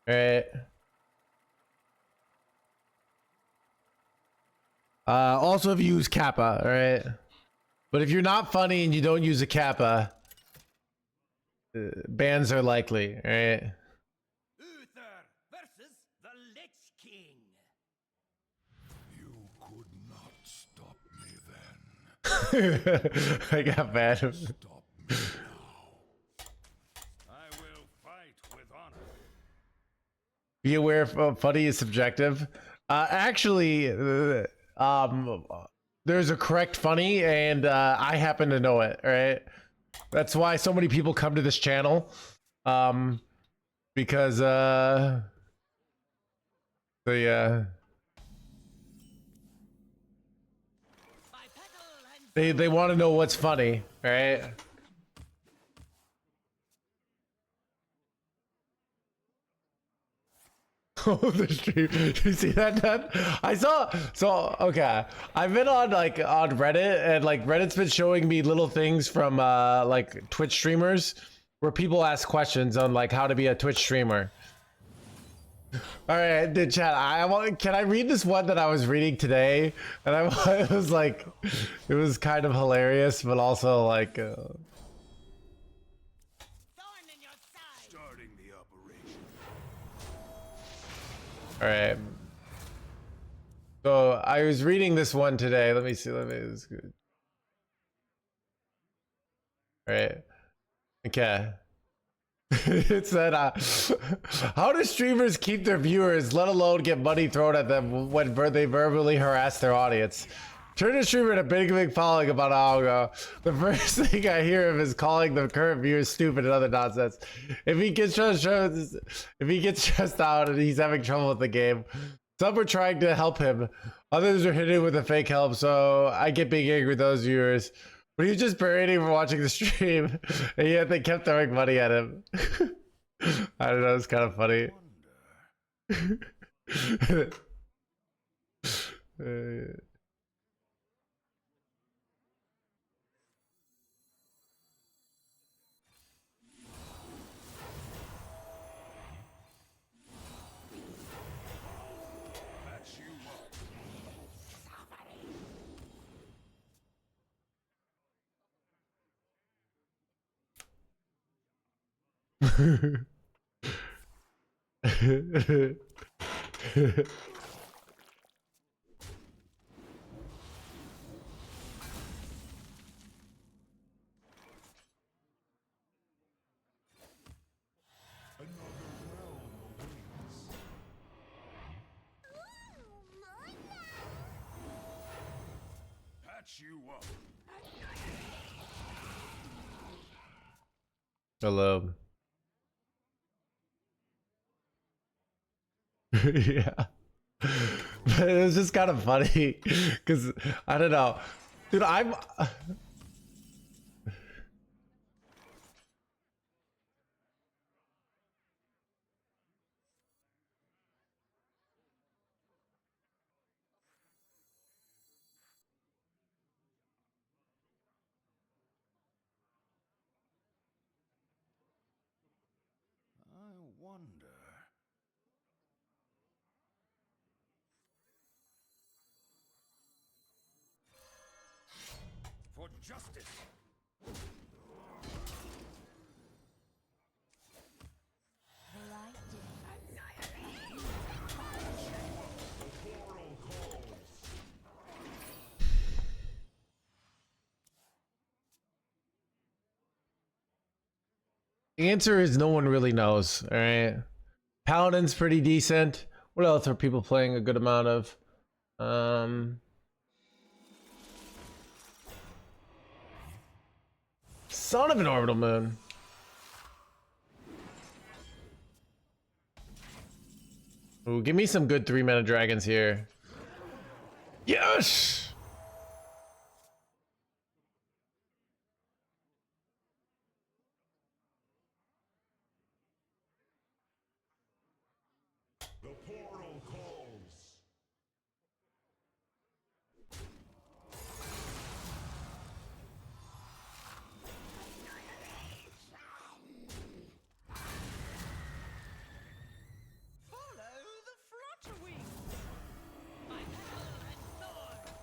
Right? Also, if you use Kappa, right? But if you're not funny and you don't use a Kappa, bans are likely, right? Uther versus the Lich King. You could not stop me then. I got bad. Stop me now. I will fight with honor. Be aware of funny is subjective. Actually, there's a correct funny, and I happen to know it. Right? That's why so many people come to this channel, because they want to know what's funny, right? Oh, the stream. Did you see that, Dad? I saw. So okay, I've been on on Reddit, and like Reddit's been showing me little things from like Twitch streamers where people ask questions on like how to be a Twitch streamer. All right, the chat. Can I read this one that I was reading today? And it was like, it was kind of hilarious, but also like. Starting the operation. All right. So I was reading this one today. Let me see. It's good. All right. Okay. It said, how do streamers keep their viewers, let alone get money thrown at them when they verbally harass their audience? Turned a streamer into big following about an hour ago. The first thing I hear of is calling the current viewers stupid and other nonsense. If he gets stressed out and he's having trouble with the game, some are trying to help him. Others are hitting with a fake help, so I get being angry with those viewers. But he was just berating for watching the stream, and yet they kept throwing money at him. I don't know, it's kind of funny. Match you up. Patch you up. Hello. Yeah. But it was just kind of funny because I don't know, dude. I wonder. The answer is no one really knows. All right. Paladin's pretty decent. What else are people playing a good amount of? Son of an orbital moon. Ooh, give me some good 3-mana dragons here. Yes! The portal calls. Follow the flutter wing.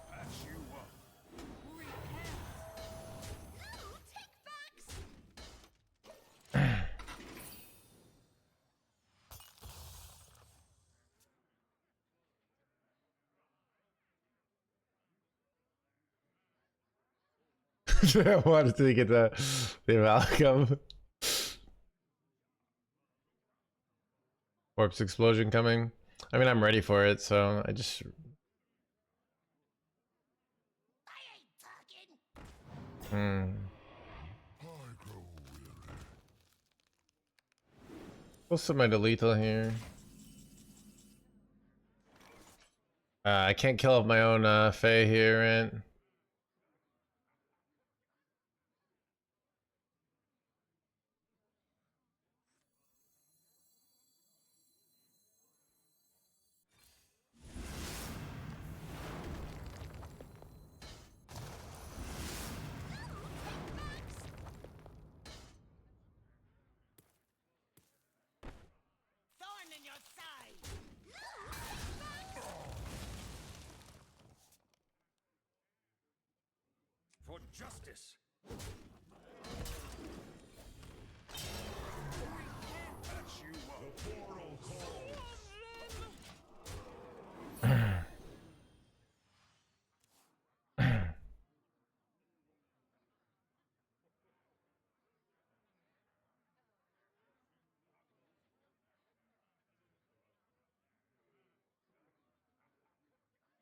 Patch you up. Ooh, take backs. I wanted to get the amalgam. Corpse explosion coming. I mean, I'm ready for it, so I just. I ain't talking. Hmm. I grow weary. What's some of the lethal here? I can't kill off my own Fae here, right? Thorn in your side. For justice. Patch you up. The portal calls.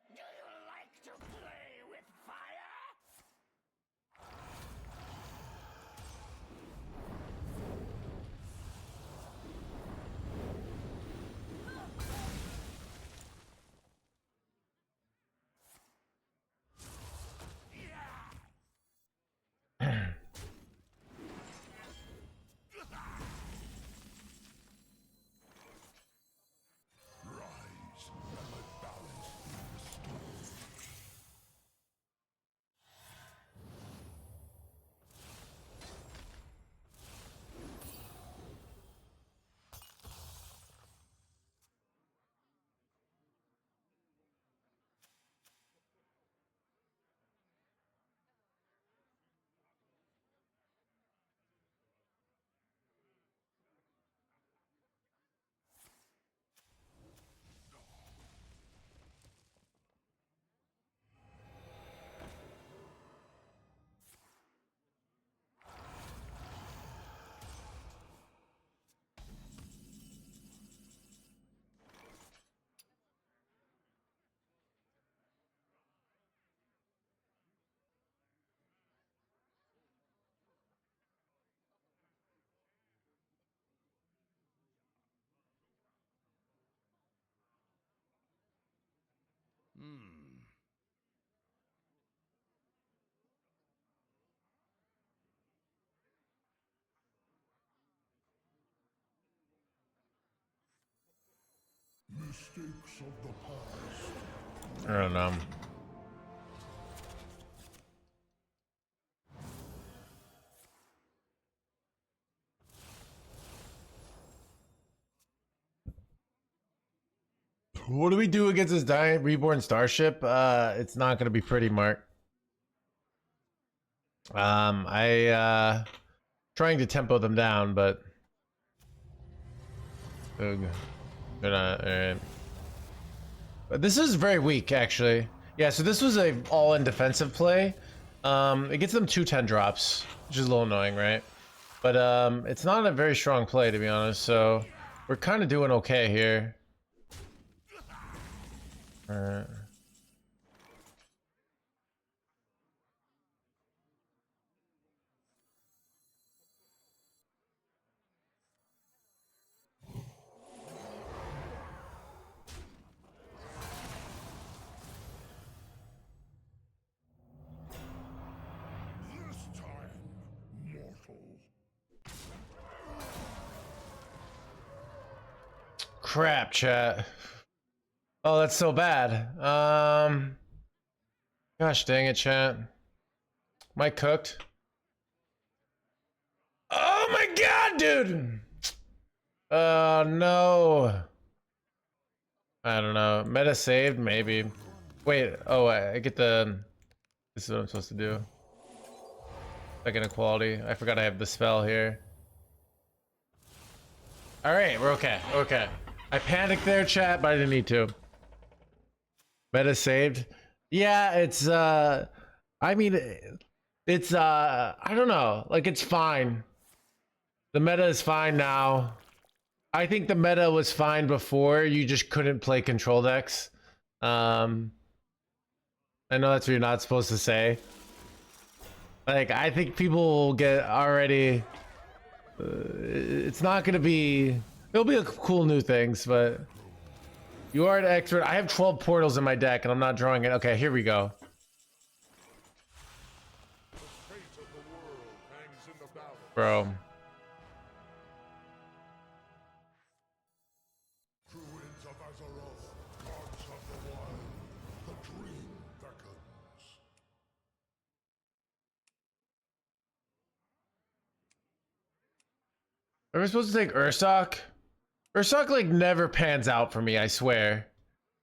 Do you like to play with fire? Rise and let balance be restored. Mistakes of the past. I don't know. What do we do against this giant reborn starship? It's not gonna be pretty, Mark. Trying to tempo them down, but they're not. Alright. But this is very weak, actually. Yeah, so this was a all-in defensive play. It gets them 2 10 drops, which is a little annoying, right? But it's not a very strong play, to be honest, so we're kind of doing okay here. Alright. This time, mortal. Crap, chat. Oh, that's so bad. Gosh dang it, chat. Am I cooked? Oh my god, dude! Oh no. I don't know. Meta saved, maybe. Wait, oh, I get the... This is what I'm supposed to do. Second equality. I forgot I have the spell here. Alright, we're okay. Okay. I panicked there, chat, but I didn't need to. Meta saved. Yeah, it's I mean, it's I don't know. Like, it's fine. The meta is fine now. I think the meta was fine before. You just couldn't play control decks. I know that's what you're not supposed to say. Like, I think people will get already. It's not gonna be. It'll be a cool new things, but you are an expert. I have 12 portals in my deck, and I'm not drawing it. Okay, here we go. The fate of the world hangs in the balance. Bro. Druids of Azeroth, gods of the wild, the dream beckons. Are we supposed to take Ursoc? Ursoc, like, never pans out for me, I swear.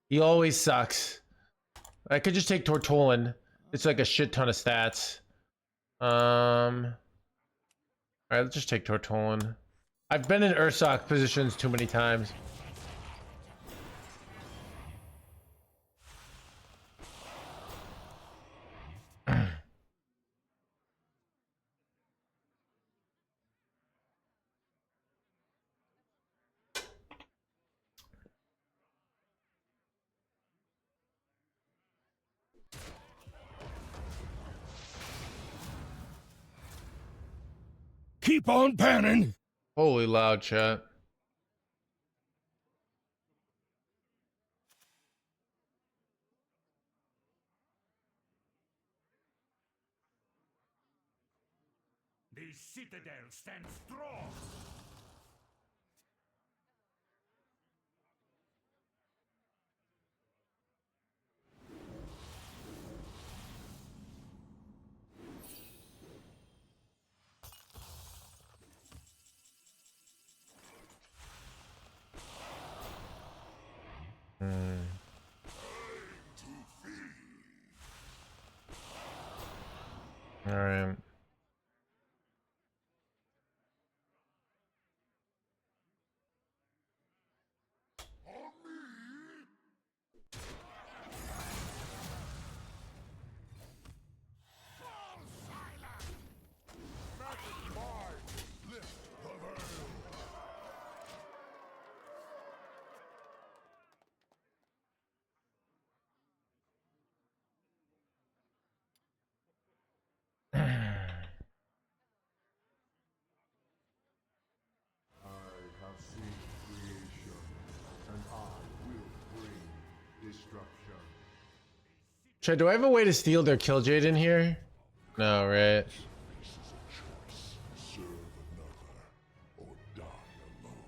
He always sucks. I could just take Tortolin. It's like a shit ton of stats. Alright, let's just take Tortolin. I've been in Ursoc positions too many times. Keep on panning. Holy loud, chat. The citadel stands strong. Alright. I have seen creation, and I will bring destruction. Chat, do I have a way to steal their Killjade in here? No, right? Serve another, or die alone.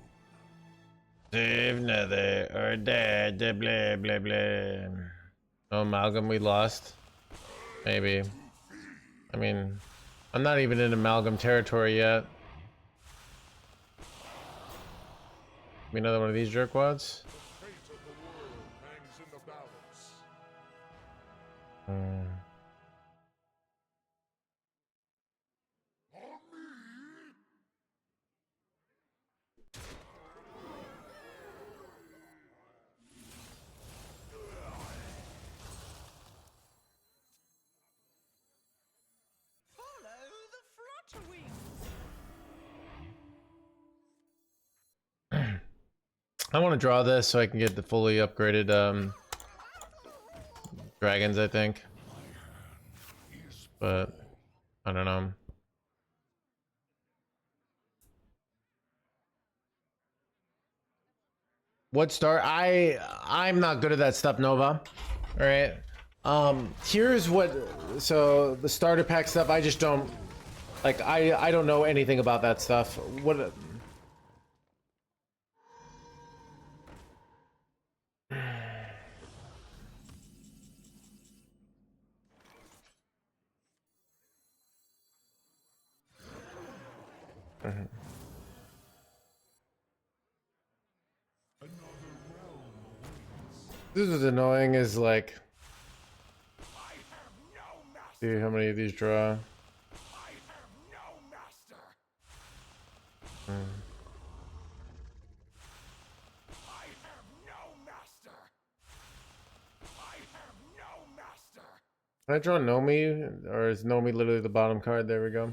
Save another or die, blah blah blah. Oh, Amalgam, we lost. Maybe. I mean, I'm not even in Amalgam territory yet. Give me another one of these jerkwads. The fate of the world hangs in the balance. Follow the flutter wings. I want to draw this so I can get the fully upgraded dragons, I think. But I don't know. What start? I'm not good at that stuff, Nova. All right. Here's what. So the starter pack stuff, I just don't like. I don't know anything about that stuff. What? This is annoying. Is like, see how many of these draw. Can I draw Nomi, or is Nomi literally the bottom card? There we go.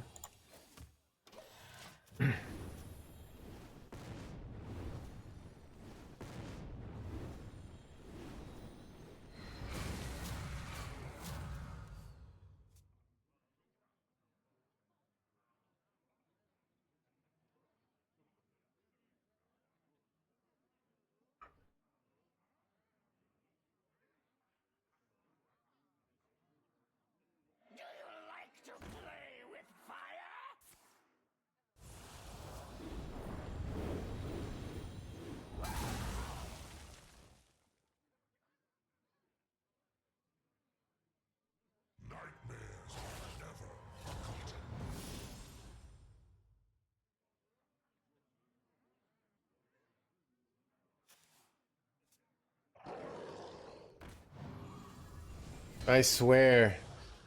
I swear.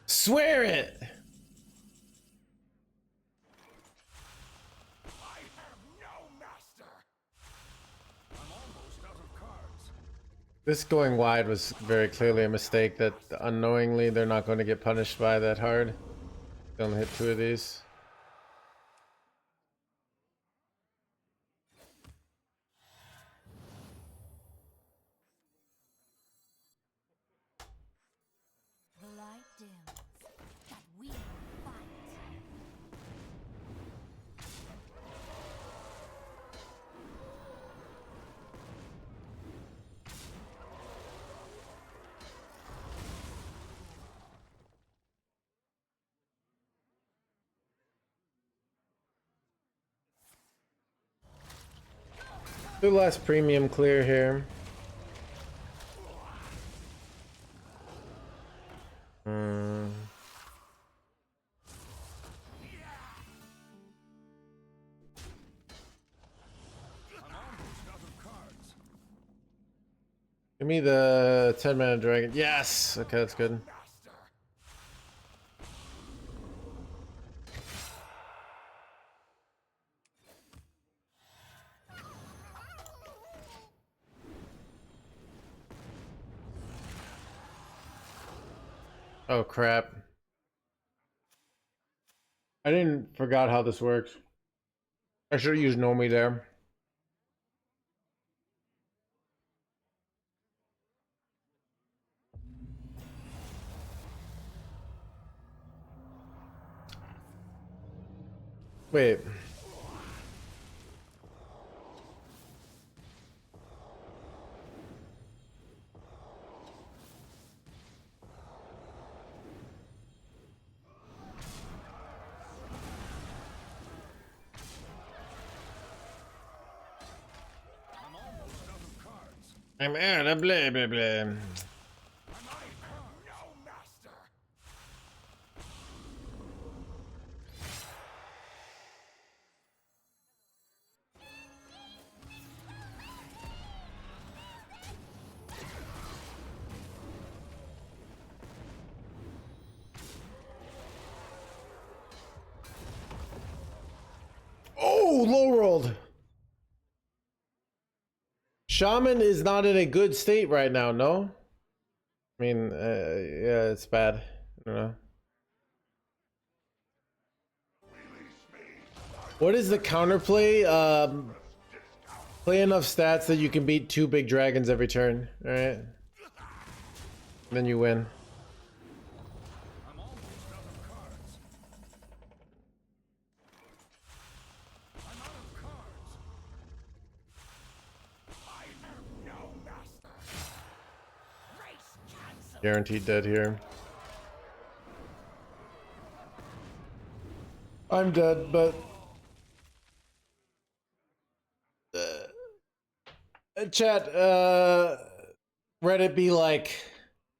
Swear it! This going wide was very clearly a mistake that unknowingly they're not going to get punished by that hard. They only hit 2 of these. The light dims, but we fight. The last premium clear here. Give me the 10-mana dragon. Yes! Okay, that's good. Oh crap. I didn't forgot how this works. I should have used Nomi there. Wait. I'm out of blah blah blah. Oh, low rolled. Shaman is not in a good state right now, no? I mean, yeah, it's bad. I don't know. What is the counterplay? Play enough stats that you can beat 2 big dragons every turn, alright? Then you win. I'm almost out of cards. I'm out of cards. I am no master. Race cancel. Guaranteed dead here. I'm dead, but chat, Reddit be like,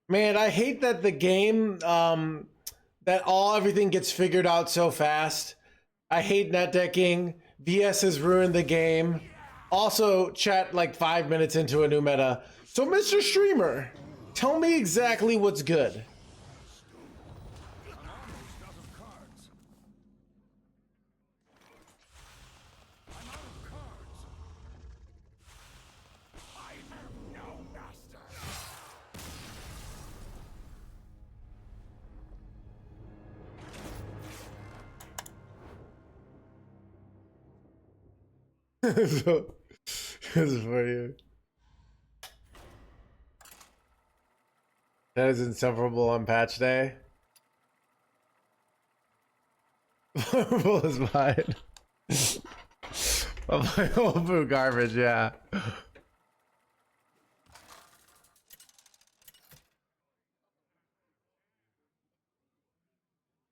man, I hate that the game, that everything gets figured out so fast. I hate net decking. VS has ruined the game. Also, chat like 5 minutes into a new meta. So, Mr. Streamer, tell me exactly what's good. I'm almost out of cards. I'm out of cards. I am no master. So, it's funny. That is insufferable on patch day. Purple is mine. I'm like, whole food garbage, yeah.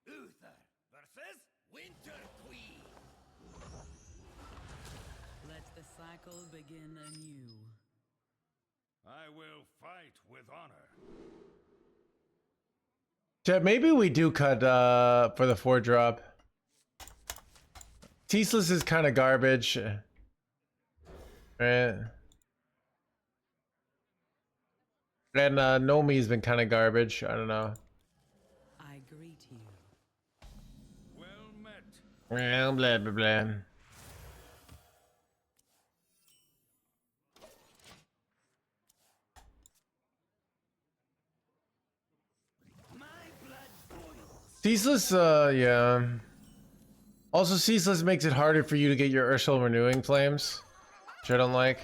Uther versus Winter Queen. Let the cycle begin anew. I will fight with honor. Chat, maybe we do cut for the 4-drop. Teasless is kind of garbage. Right? And Nomi's been kind of garbage. I don't know. I greet you. Well met. Well, blah, blah, blah. My blood boils. Ceaseless, yeah. Also, Ceaseless makes it harder for you to get your Ursul Renewing Flames, which I don't like.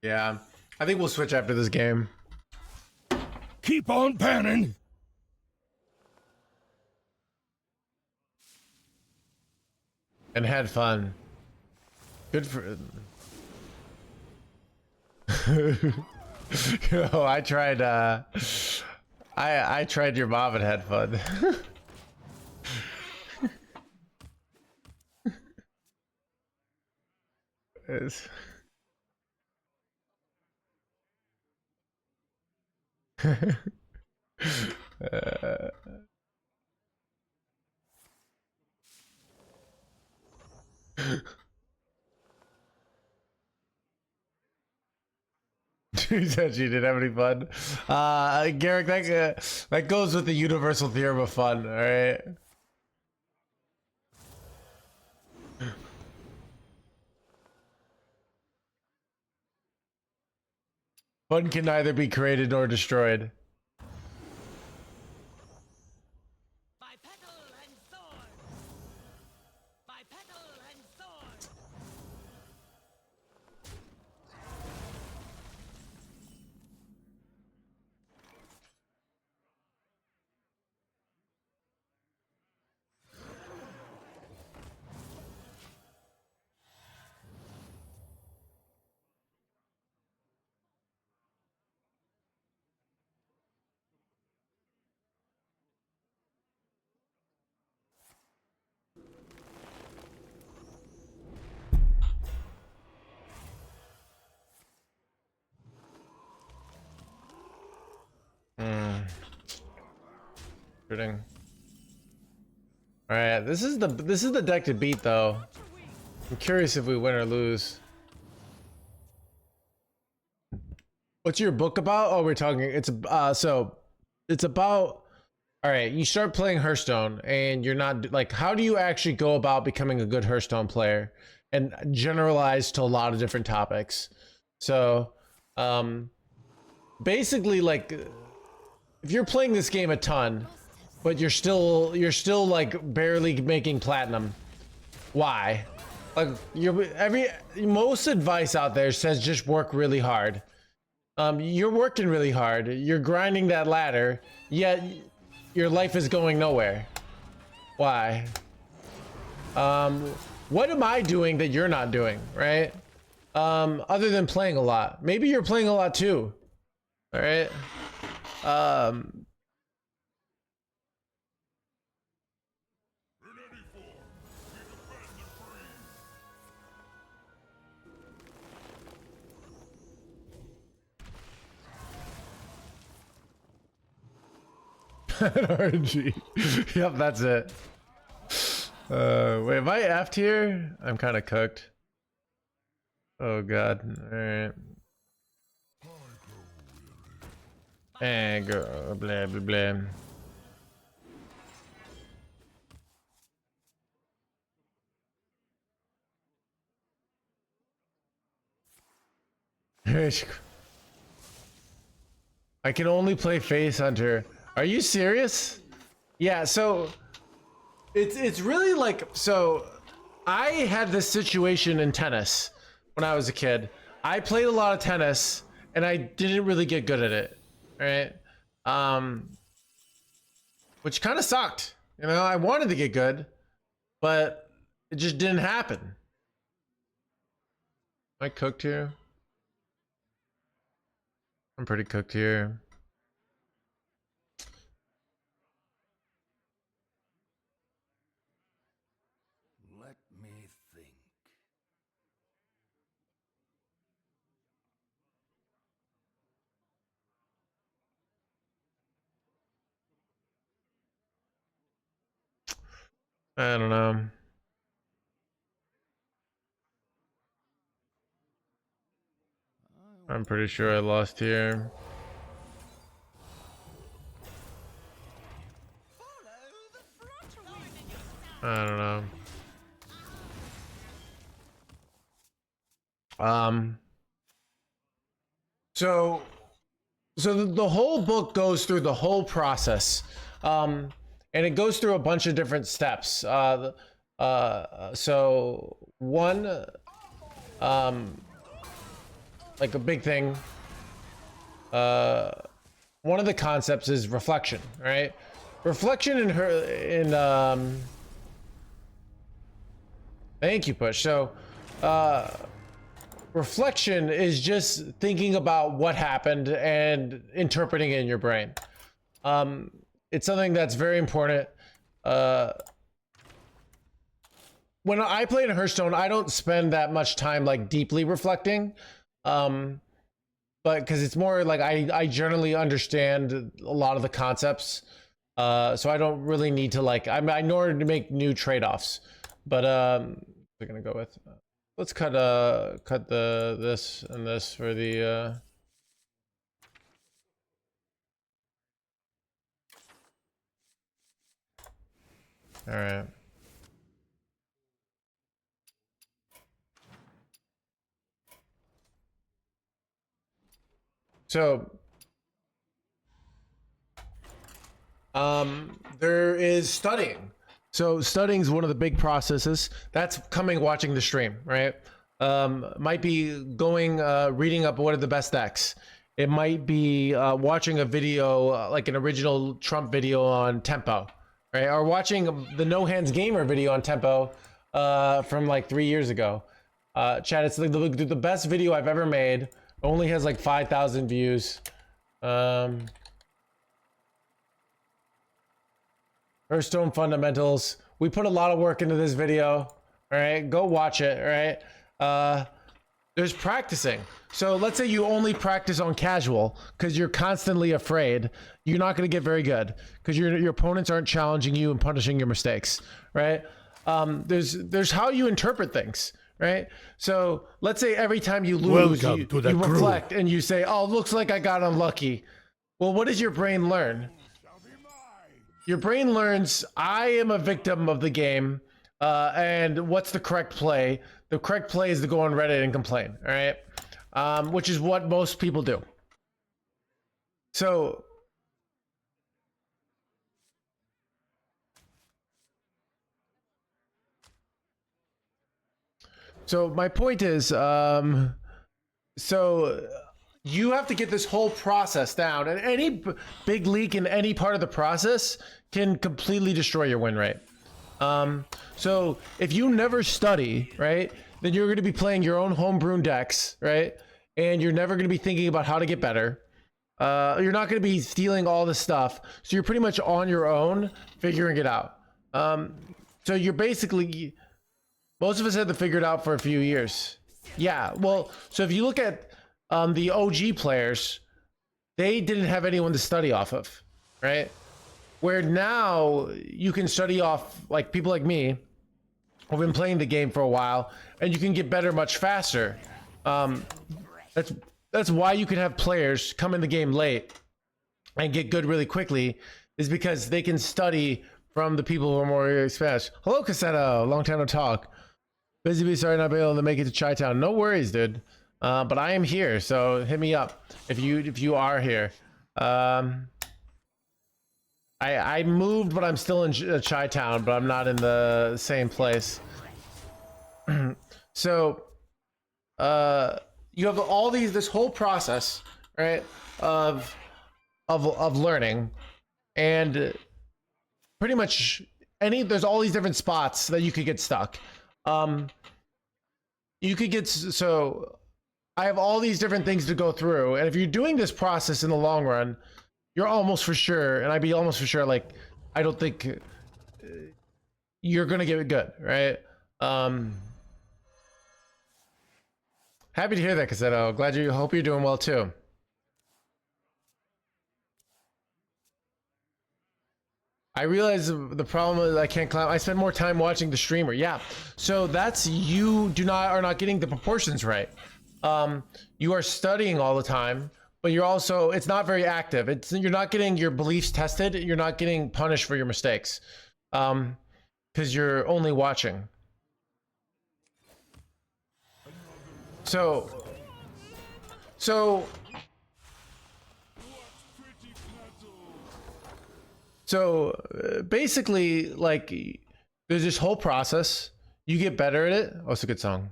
Yeah, I think we'll switch after this game. Keep on panning. And had fun. Good for... Yo, I tried, I tried your mom and had fun. It's... She said she didn't have any fun. Garrick, that goes with the universal theorem of fun, alright? Fun can neither be created nor destroyed. By petal and sword. By petal and sword. Shooting. All right, this is the deck to beat though. I'm curious if we win or lose. What's your book about? Oh, we're talking. It's so it's about. All right, you start playing Hearthstone, and you're not like. How do you actually go about becoming a good Hearthstone player? And generalize to a lot of different topics. So, basically, like, if you're playing this game a ton, but you're still like barely making platinum. Why? Like most advice out there says just work really hard. You're working really hard. You're grinding that ladder, yet your life is going nowhere. Why? What am I doing that you're not doing, right? Other than playing a lot. Maybe you're playing a lot too. All right. RNG. Yep, that's it. Wait, am I F'd here? I'm kind of cooked. Oh god. Alright. And go blah blah blah. I can only play Face Hunter. Are you serious? Yeah, so it's really like, so I had this situation in tennis when I was a kid. I played a lot of tennis and I didn't really get good at it, right? Which kind of sucked. You know, I wanted to get good, but it just didn't happen. Am I cooked here? I'm pretty cooked here. Let me think. I don't know. I'm pretty sure I lost here. I don't know. So the whole book goes through the whole process, and it goes through a bunch of different steps. So one, like a big thing, one of the concepts is reflection, right? Reflection thank you, Push. So, reflection is just thinking about what happened and interpreting it in your brain. It's something that's very important. When I play in Hearthstone, I don't spend that much time like deeply reflecting. But because it's more like I generally understand a lot of the concepts. So I don't really need to like, in order to make new trade-offs. But we're gonna go with, let's cut this and this for the all right. So there is studying. So studying is one of the big processes. That's coming watching the stream, right? Might be going reading up what are the best decks. It might be watching a video like an original Trump video on tempo, right? Or watching the NoHandsGamer video on tempo from like 3 years ago. Chad, it's like the best video I've ever made. Only has like 5,000 views. Hearthstone fundamentals. We put a lot of work into this video. All right, go watch it. All right. There's practicing. So let's say you only practice on casual because you're constantly afraid. You're not going to get very good because your opponents aren't challenging you and punishing your mistakes. Right. There's how you interpret things. Right. So let's say every time you lose, you reflect and you say, "Oh, looks like I got unlucky." Well, what does your brain learn? Your brain learns, I am a victim of the game, and what's the correct play? The correct play is to go on Reddit and complain, all right? Which is what most people do. So, So my point is, so you have to get this whole process down, and any big leak in any part of the process can completely destroy your win rate. So if you never study, right, then you're going to be playing your own homebrewed decks, right? And you're never going to be thinking about how to get better. You're not going to be stealing all this stuff. So you're pretty much on your own figuring it out. So you're basically, most of us had to figure it out for a few years. Yeah, well, so if you look at the OG players, they didn't have anyone to study off of, right? Where now you can study off, like people like me who've been playing the game for a while, and you can get better much faster. That's why you can have players come in the game late and get good really quickly, is because they can study from the people who are more experienced. Hello, Cassetto. Long time no talk. Busy, sorry not being able to make it to Chi-Town. No worries, dude. But I am here, so hit me up if you are here. I moved, but I'm still in Chi-Town, but I'm not in the same place. So, you have all this whole process, right, of learning, and pretty much there's all these different spots that you could get stuck. You could get, so I have all these different things to go through, and if you're doing this process in the long run, you're almost for sure, and I'd be almost for sure, like, I don't think you're gonna get it good, right? Happy to hear that, Cassetto. Hope you're doing well too. I realize the problem is I can't climb. I spend more time watching the streamer. Yeah, so that's, you are not getting the proportions right. You are studying all the time, but you're also, it's not very active. You're not getting your beliefs tested. You're not getting punished for your mistakes, because you're only watching. So basically, like, there's this whole process. You get better at it. Oh, it's a good song.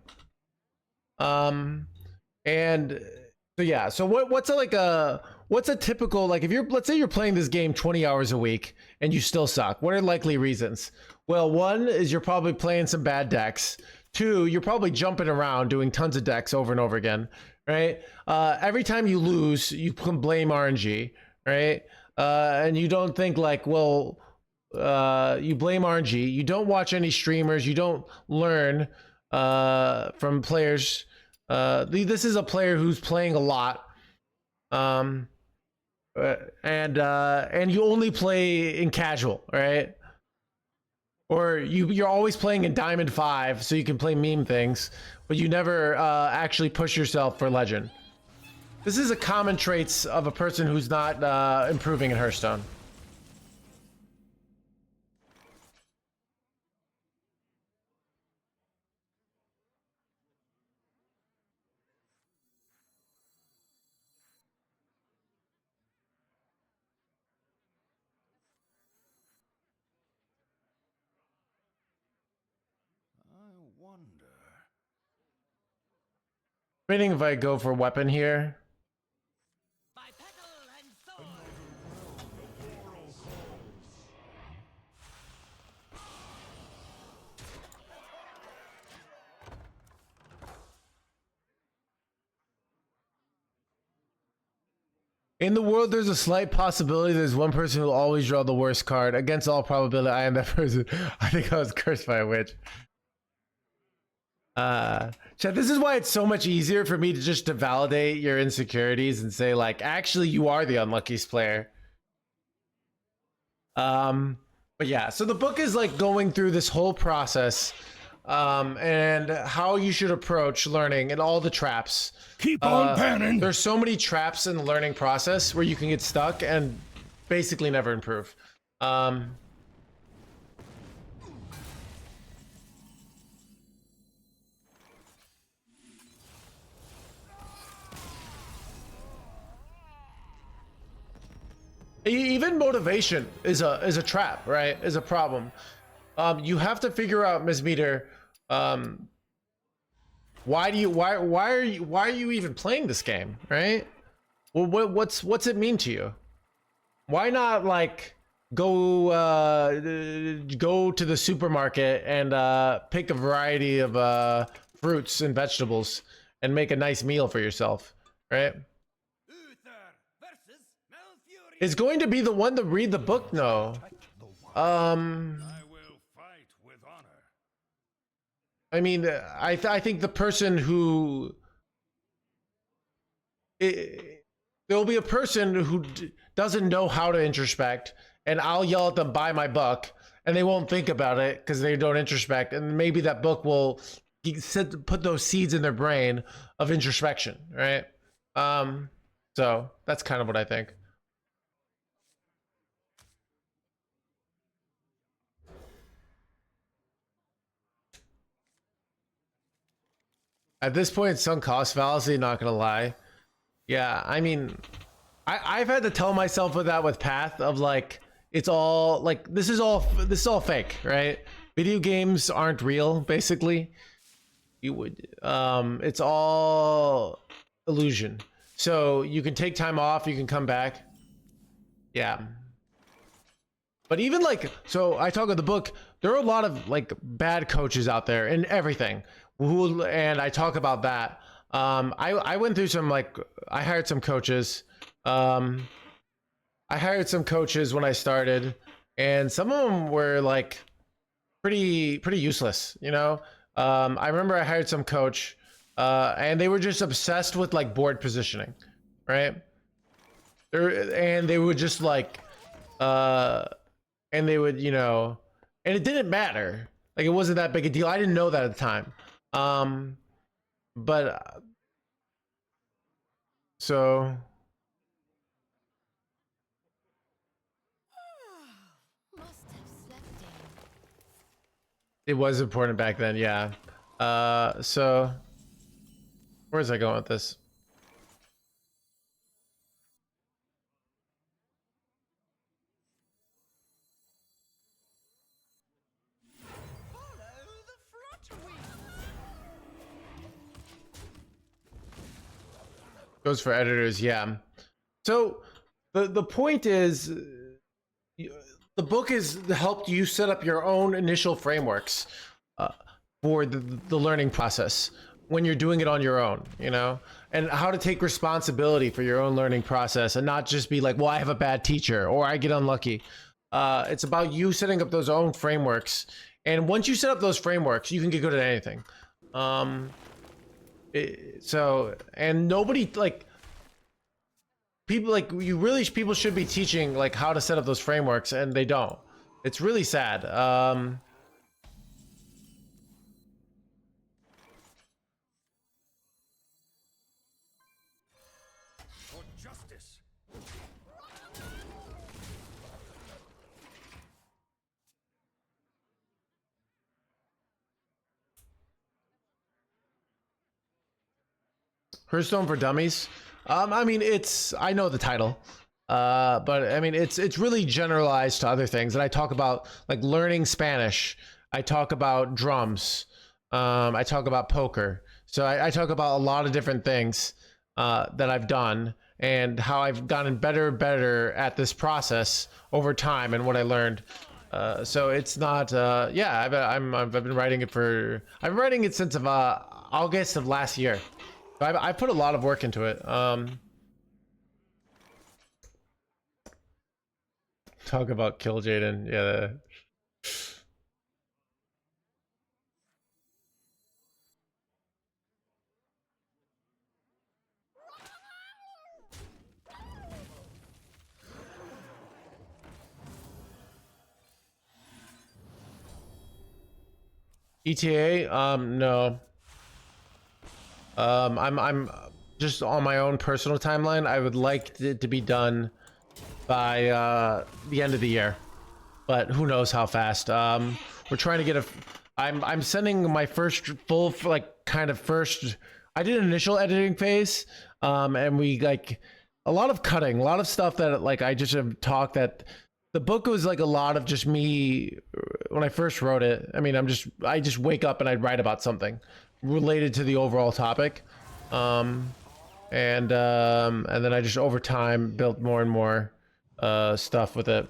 And so yeah. So what's a typical, like, if let's say you're playing this game 20 hours a week and you still suck. What are likely reasons? Well, one is you're probably playing some bad decks. Two, you're probably jumping around doing tons of decks over and over again, right? Every time you lose, you can blame RNG, right? And you don't think like, well, you blame RNG. You don't watch any streamers. You don't learn from players. This is a player who's playing a lot, and you only play in casual, right? Or you're always playing in Diamond 5, so you can play meme things, but you never actually push yourself for Legend. This is a common traits of a person who's not improving in Hearthstone. I wonder. Debating if I go for weapon here. By petal and sword. In the world, there's a slight possibility there's one person who will always draw the worst card. Against all probability, I am that person. I think I was cursed by a witch. Chat, this is why it's so much easier for me to just to validate your insecurities and say, like, actually, you are the unluckiest player. But yeah, so the book is like going through this whole process, and how you should approach learning and all the traps. Keep on panning. There's so many traps in the learning process where you can get stuck and basically never improve. Even motivation is a trap, right? Is a problem. You have to figure out, Ms. Meter, why are you even playing this game, right? Well, what's it mean to you? Why not like go to the supermarket and pick a variety of fruits and vegetables and make a nice meal for yourself, right? Uther versus Malfurion. Is going to be the one to read the book? No. I will fight with honor. I mean, I think the person who there'll be a person who doesn't know how to introspect, and I'll yell at them, buy my book, and they won't think about it because they don't introspect, and maybe that book will put those seeds in their brain of introspection, right? So that's kind of what I think. At this point, sunk cost fallacy, not gonna lie. Yeah, I mean, I've had to tell myself with that with Path of like, it's all like, this is all fake, right? Video games aren't real, basically. You would, it's all illusion. So you can take time off, you can come back. Yeah. But even like, so I talk about the book, there are a lot of like bad coaches out there in everything. And I talk about that. I went through some, like, I hired some coaches. I hired some coaches when I started, and some of them were like pretty useless, you know? I remember I hired some coach, and they were just obsessed with like board positioning, right? And they would just like, and they would, you know, and it didn't matter. Like, it wasn't that big a deal. I didn't know that at the time. But so Must have slept in. it was important back then, yeah. So where's I going with this? Goes for editors, yeah. So the point is, the book has helped you set up your own initial frameworks for the learning process when you're doing it on your own, you know, and how to take responsibility for your own learning process and not just be like, well, I have a bad teacher or I get unlucky. It's about you setting up those own frameworks, and once you set up those frameworks, you can get good at anything. So, and nobody, like, people, like, people should be teaching like how to set up those frameworks, and they don't. It's really sad. For justice. Hearthstone for Dummies. I mean, I know the title, but I mean, it's really generalized to other things. And I talk about like learning Spanish. I talk about drums. I talk about poker. So I talk about a lot of different things that I've done and how I've gotten better and better at this process over time and what I learned. So it's not, yeah, I've been writing it I've been writing it since August of last year. I put a lot of work into it. Talk about kill Jaden. Yeah. ETA? No. I'm just on my own personal timeline. I would like it to be done by the end of the year, but who knows how fast. We're trying to get I'm sending my first full, like, kind of first. I did an initial editing phase, and we like a lot of cutting, a lot of stuff that like I just have talked that. The book was like a lot of just me when I first wrote it. I mean, I just wake up and I'd write about something. related to the overall topic. And then I just over time built more and more stuff with it.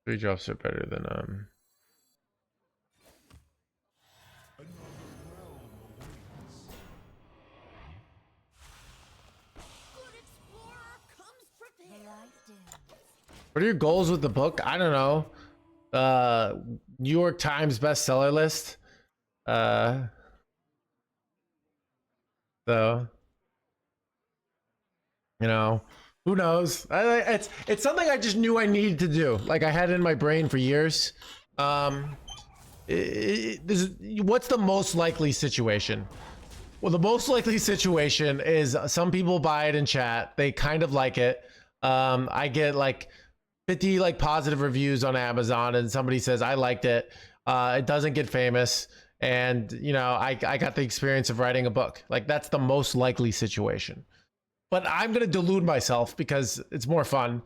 Three drops are better than Good explorer comes prepared. What are your goals with the book? I don't know. New York Times bestseller list. So you know, who knows? It's something I just knew I needed to do. Like I had it in my brain for years. What's the most likely situation? Well, the most likely situation is some people buy it in chat. They kind of like it. I get like 50 like positive reviews on Amazon, and somebody says I liked it. It doesn't get famous, and you know I got the experience of writing a book. Like that's the most likely situation. But I'm gonna delude myself because it's more fun.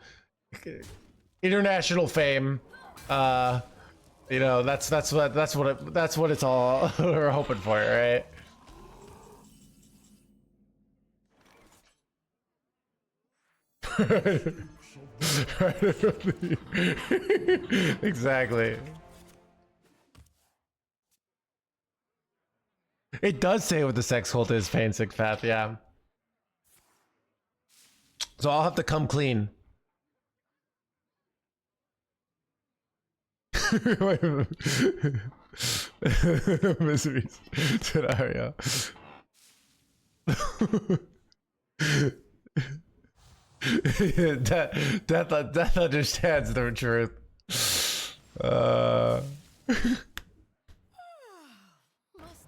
International fame. You know that's what it's all we're hoping for, right? Exactly. It does say what the sex cult is, Pain Sick Path, yeah. So I'll have to come clean. Miseries scenario. Death understands the truth. Must have slept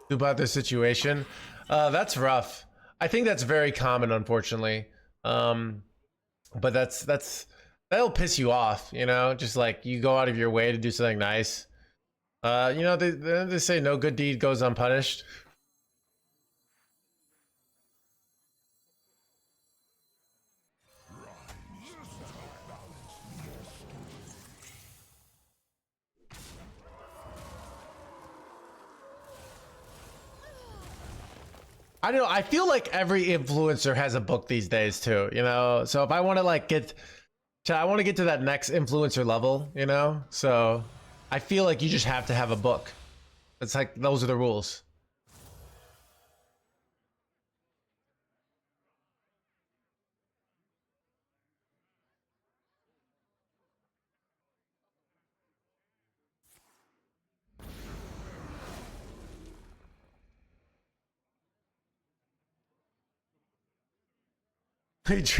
in. About this situation, that's rough. I think that's very common, unfortunately. But that'll piss you off, you know, just like you go out of your way to do something nice. You know, they say no good deed goes unpunished. I don't know. I feel like every influencer has a book these days too, you know? So if I want to like I want to get to that next influencer level, you know? So I feel like you just have to have a book. It's like, those are the rules.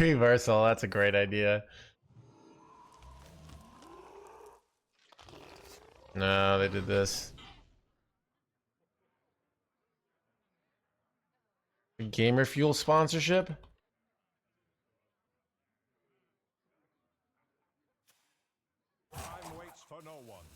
Reversal, that's a great idea. No, they did this. Gamer Fuel sponsorship? Time waits for no one.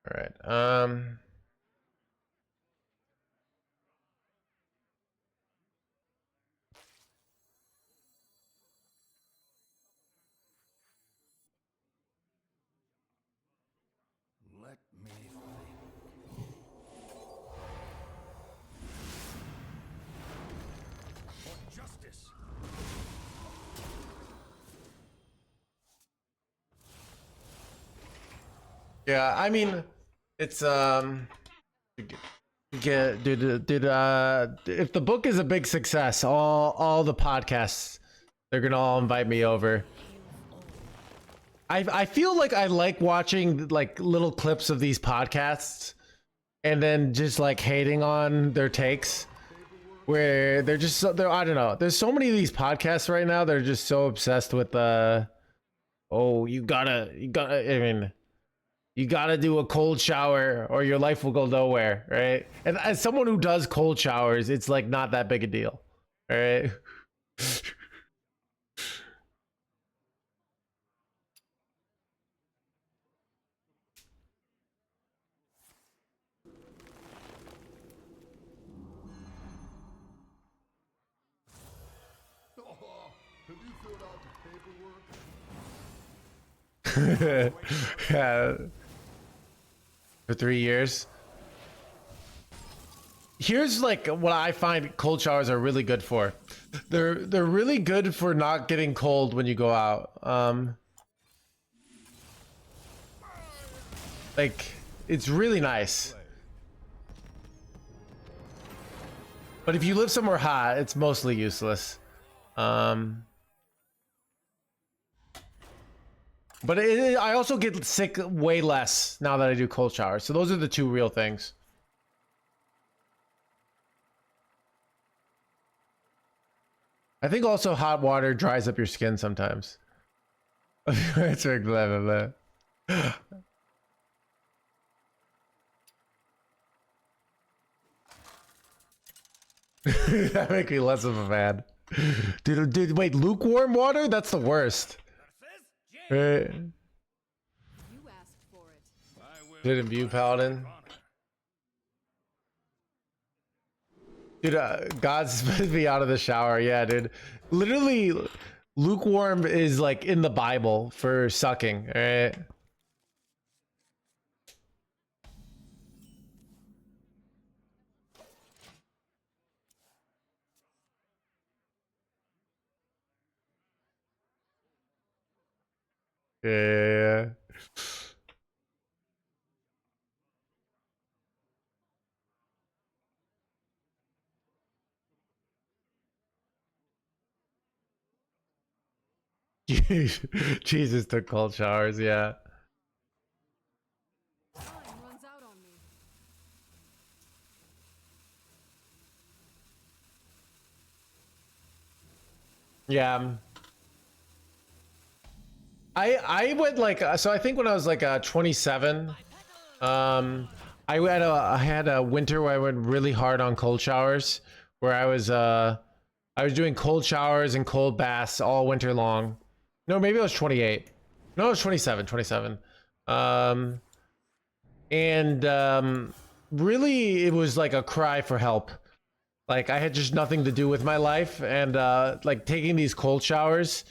All right. Let me think. For justice. Yeah, I mean, it's if the book is a big success, all the podcasts, they're gonna all invite me over. I feel like I like watching like little clips of these podcasts and then just like hating on their takes, where they're just I don't know. There's so many of these podcasts right now. They're just so obsessed with oh, you gotta. I mean, You gotta do a cold shower or your life will go nowhere, right? And as someone who does cold showers, it's like not that big a deal, all right? Oh, have you filled out the paperwork? Yeah. For 3 years. Here's like what I find cold showers are really good for. They're really good for not getting cold when you go out. Like it's really nice. But if you live somewhere hot, it's mostly useless. But I also get sick way less now that I do cold showers. So those are the two real things. I think also hot water dries up your skin sometimes. It's very clever, man. That make me less of a fan. Dude, wait, lukewarm water? That's the worst. Right. You asked for it. I will Did Imbue Paladin? Dude, God's supposed to be out of the shower. Yeah, dude. Literally, lukewarm is like in the Bible for sucking, right? Yeah. Jesus took cold showers, yeah. Time runs out on me. Yeah. I went like so I think when I was like 27, I had a winter where I went really hard on cold showers, where I was doing cold showers and cold baths all winter long. No, maybe I was 28. No, I was 27. Really it was like a cry for help. Like I had just nothing to do with my life, and like taking these cold showers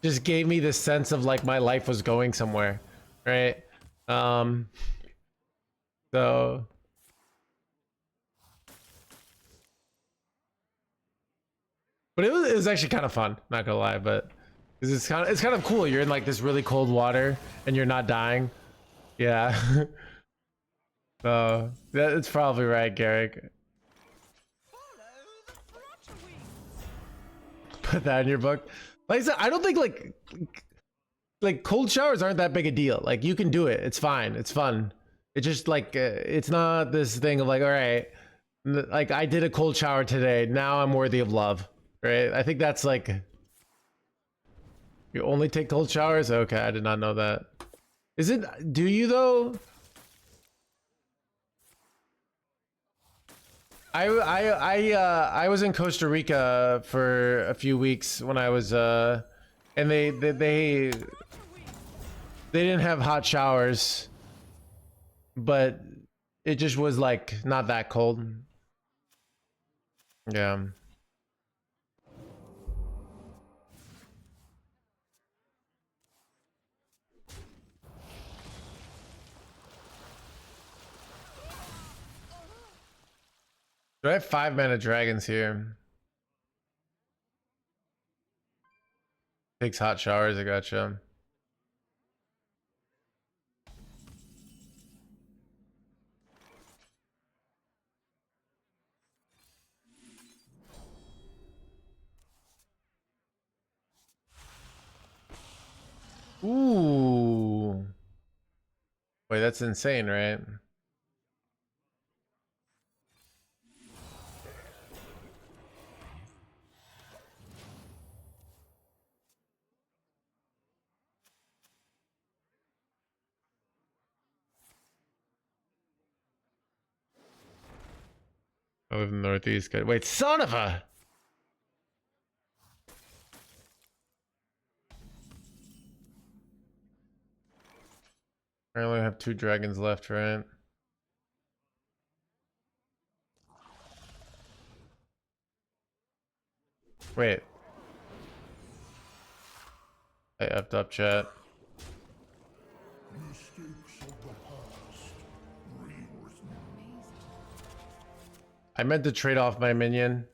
just gave me this sense of like my life was going somewhere, right? So but it was actually kind of fun, not gonna lie, but 'cause it's kind of cool. You're in like this really cold water and you're not dying. Yeah. So that's probably right, Garrick. Put that in your book. Like I said, I don't think like cold showers aren't that big a deal. Like you can do it. It's fine. It's fun. It's just like it's not this thing of like, all right, like I did a cold shower today. Now I'm worthy of love, right? I think that's like you only take cold showers. Okay, I did not know that. Is it? Do you though? I was in Costa Rica for a few weeks when I was and they didn't have hot showers, but it just was like not that cold. Yeah. Do I have 5-mana dragons here? Takes hot showers, I gotcha. Ooh. Wait, that's insane, right? I live in the Northeast. Wait, son of a. I only have 2 dragons left, right? Wait. I effed up, chat. Mistakes of the past rewritten. I meant to trade off my minion.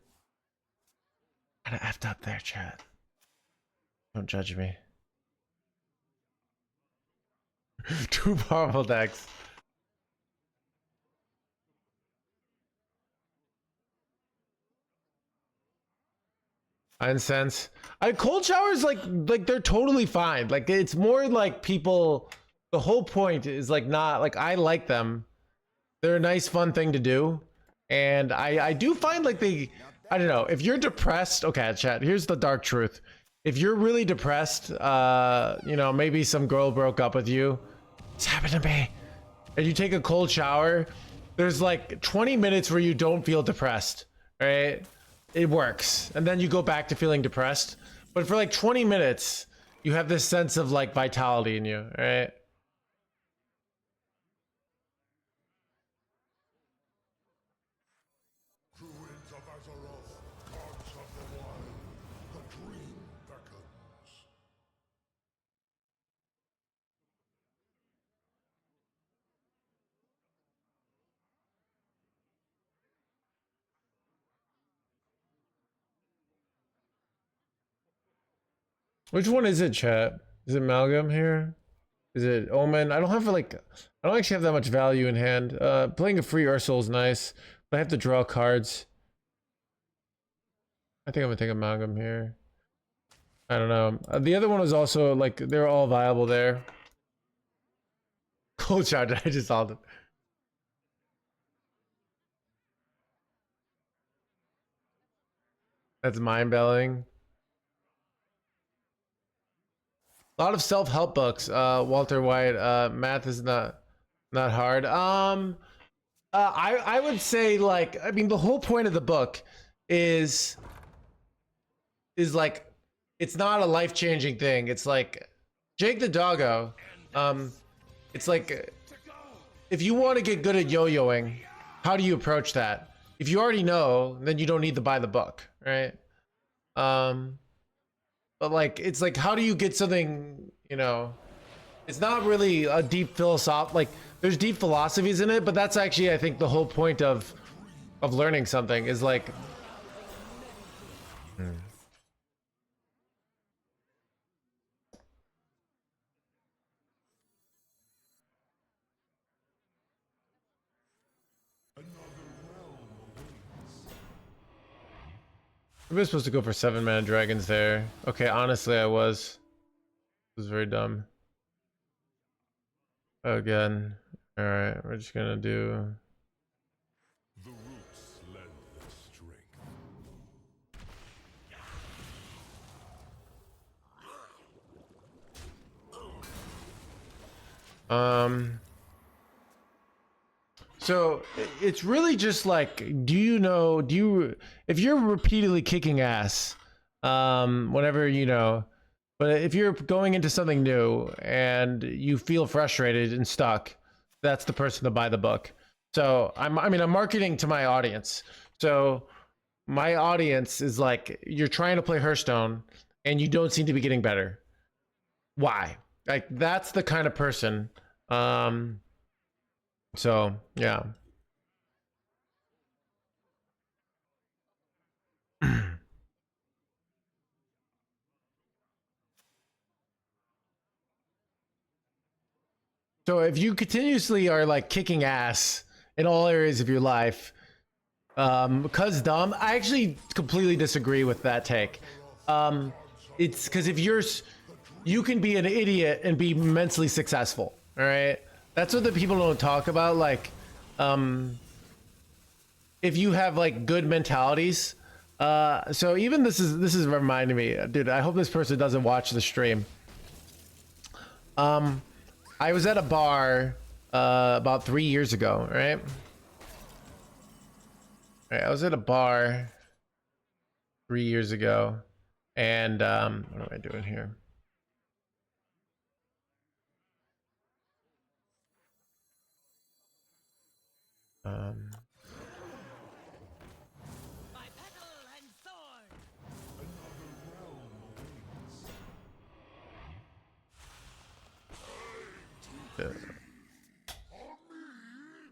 Kinda effed up there, chat. Don't judge me. 2 powerful decks. Incense. Cold showers, like they're totally fine. Like it's more like people. The whole point is like not like I like them. They're a nice, fun thing to do, and I do find like they. I don't know if you're depressed. Okay, chat. Here's the dark truth. If you're really depressed, you know, maybe some girl broke up with you. It's happened to me. And you take a cold shower. There's like 20 minutes where you don't feel depressed, right? It works, and then you go back to feeling depressed. But for like 20 minutes, you have this sense of like vitality in you, right? Druids of Azeroth, gods of the wild, the dream beckons. Which one is it, chat? Is it Amalgam here? Is it Omen? I don't have like, I don't actually have that much value in hand. Playing a free Ursul is nice, but I have to draw cards. I think I'm gonna take Amalgam here. I don't know. The other one was also like, they're all viable there. Cold shower, I just saw them. That's mind-belling. A lot of self-help books. Walter White. Math is not hard. I would say like, I mean, the whole point of the book is like, it's not a life-changing thing. It's like Jake the Doggo. It's like, if you want to get good at yo-yoing, how do you approach that? If you already know, then you don't need to buy the book, right? But like, it's like, how do you get something, you know, it's not really a deep like there's deep philosophies in it, but that's actually, I think, the whole point of learning something is like, we were supposed to go for 7-mana dragons there. Okay, honestly, I was. It was very dumb. Again. Alright, we're just gonna do... The roots lend their strength. So it's really just like, if you're repeatedly kicking ass, whenever, you know, but if you're going into something new and you feel frustrated and stuck, that's the person to buy the book. So I'm marketing to my audience. So my audience is like, you're trying to play Hearthstone and you don't seem to be getting better. Why? Like, that's the kind of person. So yeah. So if you continuously are like kicking ass in all areas of your life, because dumb, I actually completely disagree with that take. It's because if you can be an idiot and be immensely successful. All right. That's what the people don't talk about. Like, if you have like good mentalities. So even this is reminding me, dude, I hope this person doesn't watch the stream. I was at a bar about 3 years ago, right? I was at a bar 3 years ago, and what am I doing here? My petal and sword.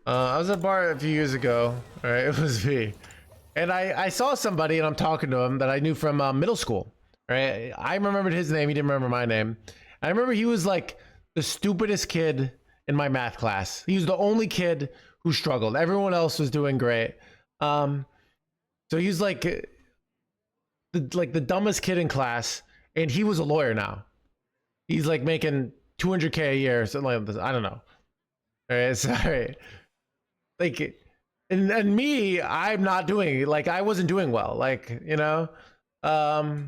I was at a bar a few years ago. All right, it was me, and I saw somebody, and I'm talking to him that I knew from middle school. Right, I remembered his name. He didn't remember my name. I remember he was like the stupidest kid in my math class. He was the only kid who struggled. Everyone else was doing great. So he's like the dumbest kid in class, and he was a lawyer now. He's like making 200K a year or something like this. I don't know. All right, sorry. Like, and me, I'm not doing, like, I wasn't doing well. Like, you know, the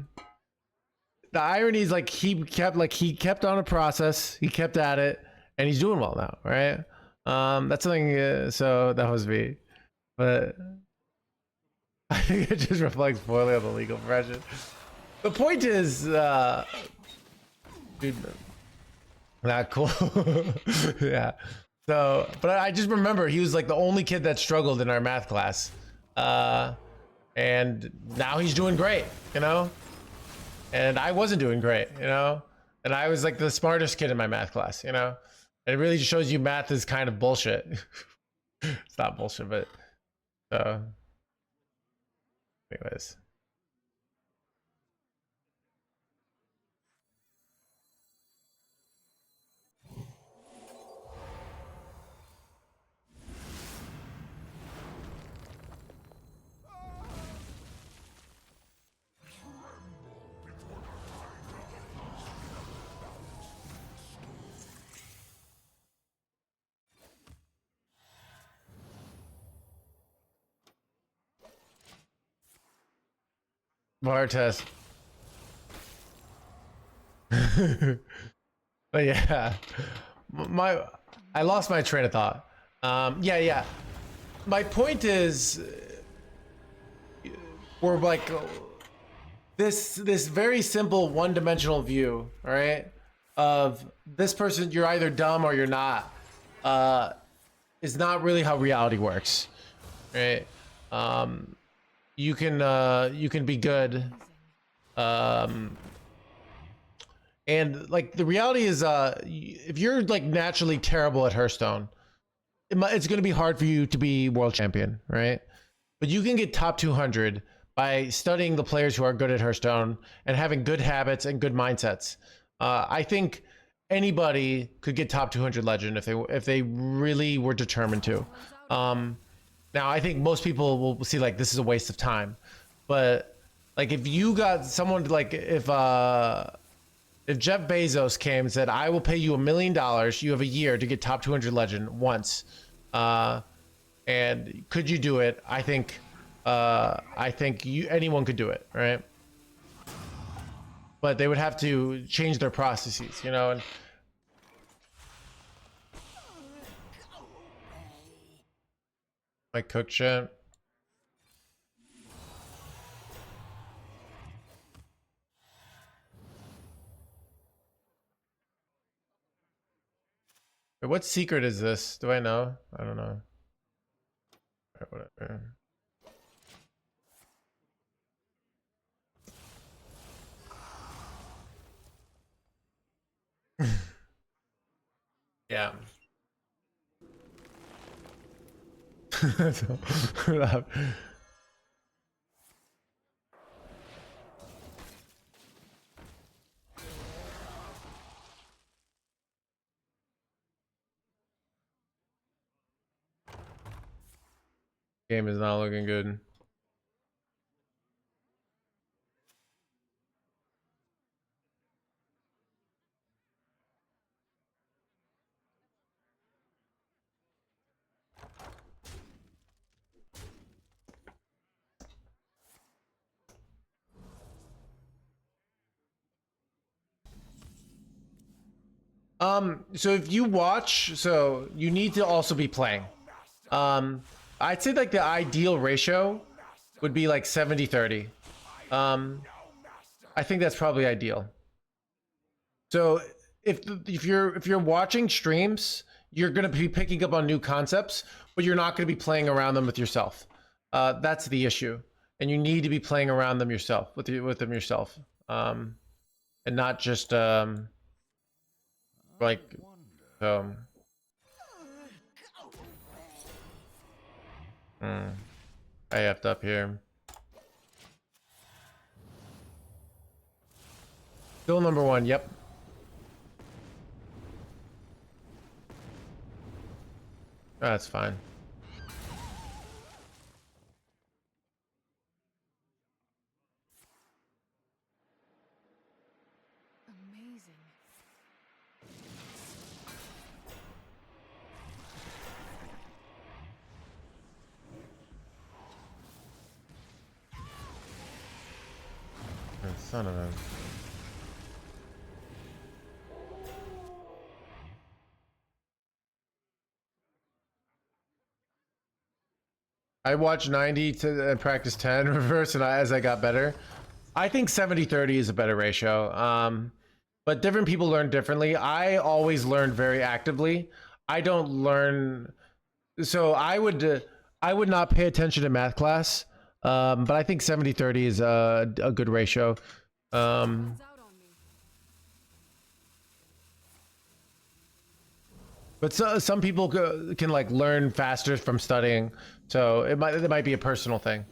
irony is like he kept on a process. He kept at it, and he's doing well now, right? That's something. So that was me, but I think it just reflects poorly on the legal profession. The point is, dude, not cool. Yeah. So, but I just remember he was like the only kid that struggled in our math class, and now he's doing great, you know. And I wasn't doing great, you know. And I was like the smartest kid in my math class, you know. And it really just shows you math is kind of bullshit. It's not bullshit, but anyways. Bar test. But yeah, I lost my train of thought. Yeah. My point is, we're like this very simple one-dimensional view, all right, of this person. You're either dumb or you're not. Is not really how reality works, right? You can be good, and like the reality is, if you're like naturally terrible at Hearthstone, it's going to be hard for you to be world champion, right? But you can get top 200 by studying the players who are good at Hearthstone and having good habits and good mindsets. I think anybody could get top 200 legend if they really were determined to. Now, I think most people will see like this is a waste of time, but like if you got someone like if Jeff Bezos came and said, "I will pay you $1 million, you have a year to get top 200 legend once," and could you do it? I think anyone could do it, right? But they would have to change their processes, you know. And like cook shit. Wait, what secret is this? Do I know? I don't know. Alright, whatever. Yeah. Game is not looking good. So if you watch, so you need to also be playing. I'd say like the ideal ratio would be like 70-30. I think that's probably ideal. So if you're watching streams, you're gonna be picking up on new concepts, but you're not gonna be playing around them with yourself. That's the issue, and you need to be playing around them yourself with them yourself, and not just like I effed up here. Still number 1. Yep. That's fine. Amazing. Son of a. I watched 90 to and practice 10 reverse, and as I got better, I think 70-30 is a better ratio. But different people learn differently. I always learn very actively. I don't learn, so I would not pay attention to math class. But I think 70-30 is a good ratio. It's out on me. But some people can like learn faster from studying, so it might be a personal thing.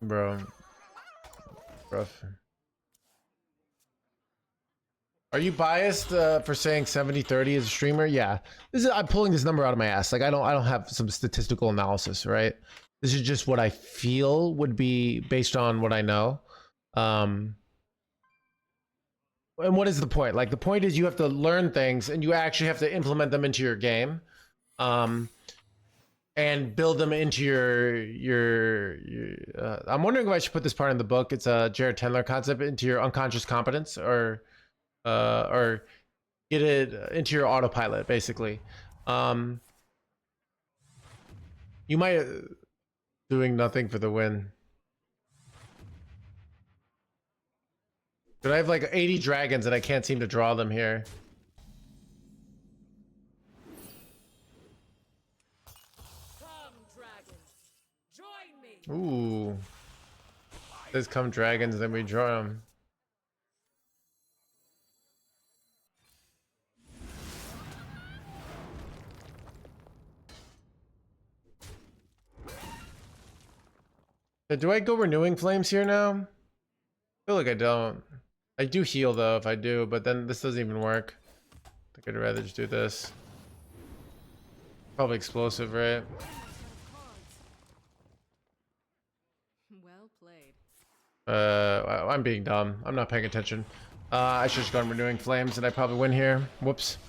Bro, rough. Are you biased for saying 70-30 as a streamer? Yeah, I'm pulling this number out of my ass. Like I don't have some statistical analysis, right? This is just what I feel would be based on what I know. And what is the point? Like the point is you have to learn things and you actually have to implement them into your game, and build them into your I'm wondering if I should put this part in the book. It's a Jared Tendler concept, into your unconscious competence, or get it into your autopilot, basically. You might doing nothing for the win. But I have like 80 dragons and I can't seem to draw them here. Come, dragons. Join me. Ooh. Says come dragons, then we draw them. Do I go renewing flames here now? I feel like I don't. I do heal though if I do, but then this doesn't even work. I think I'd rather just do this. Probably explosive, right? Well played. I'm being dumb. I'm not paying attention. I should have gone renewing flames and I probably win here. Whoops.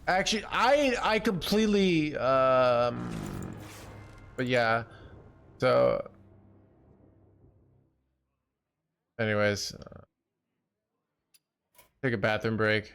Actually, I completely but yeah. So anyways, take a bathroom break.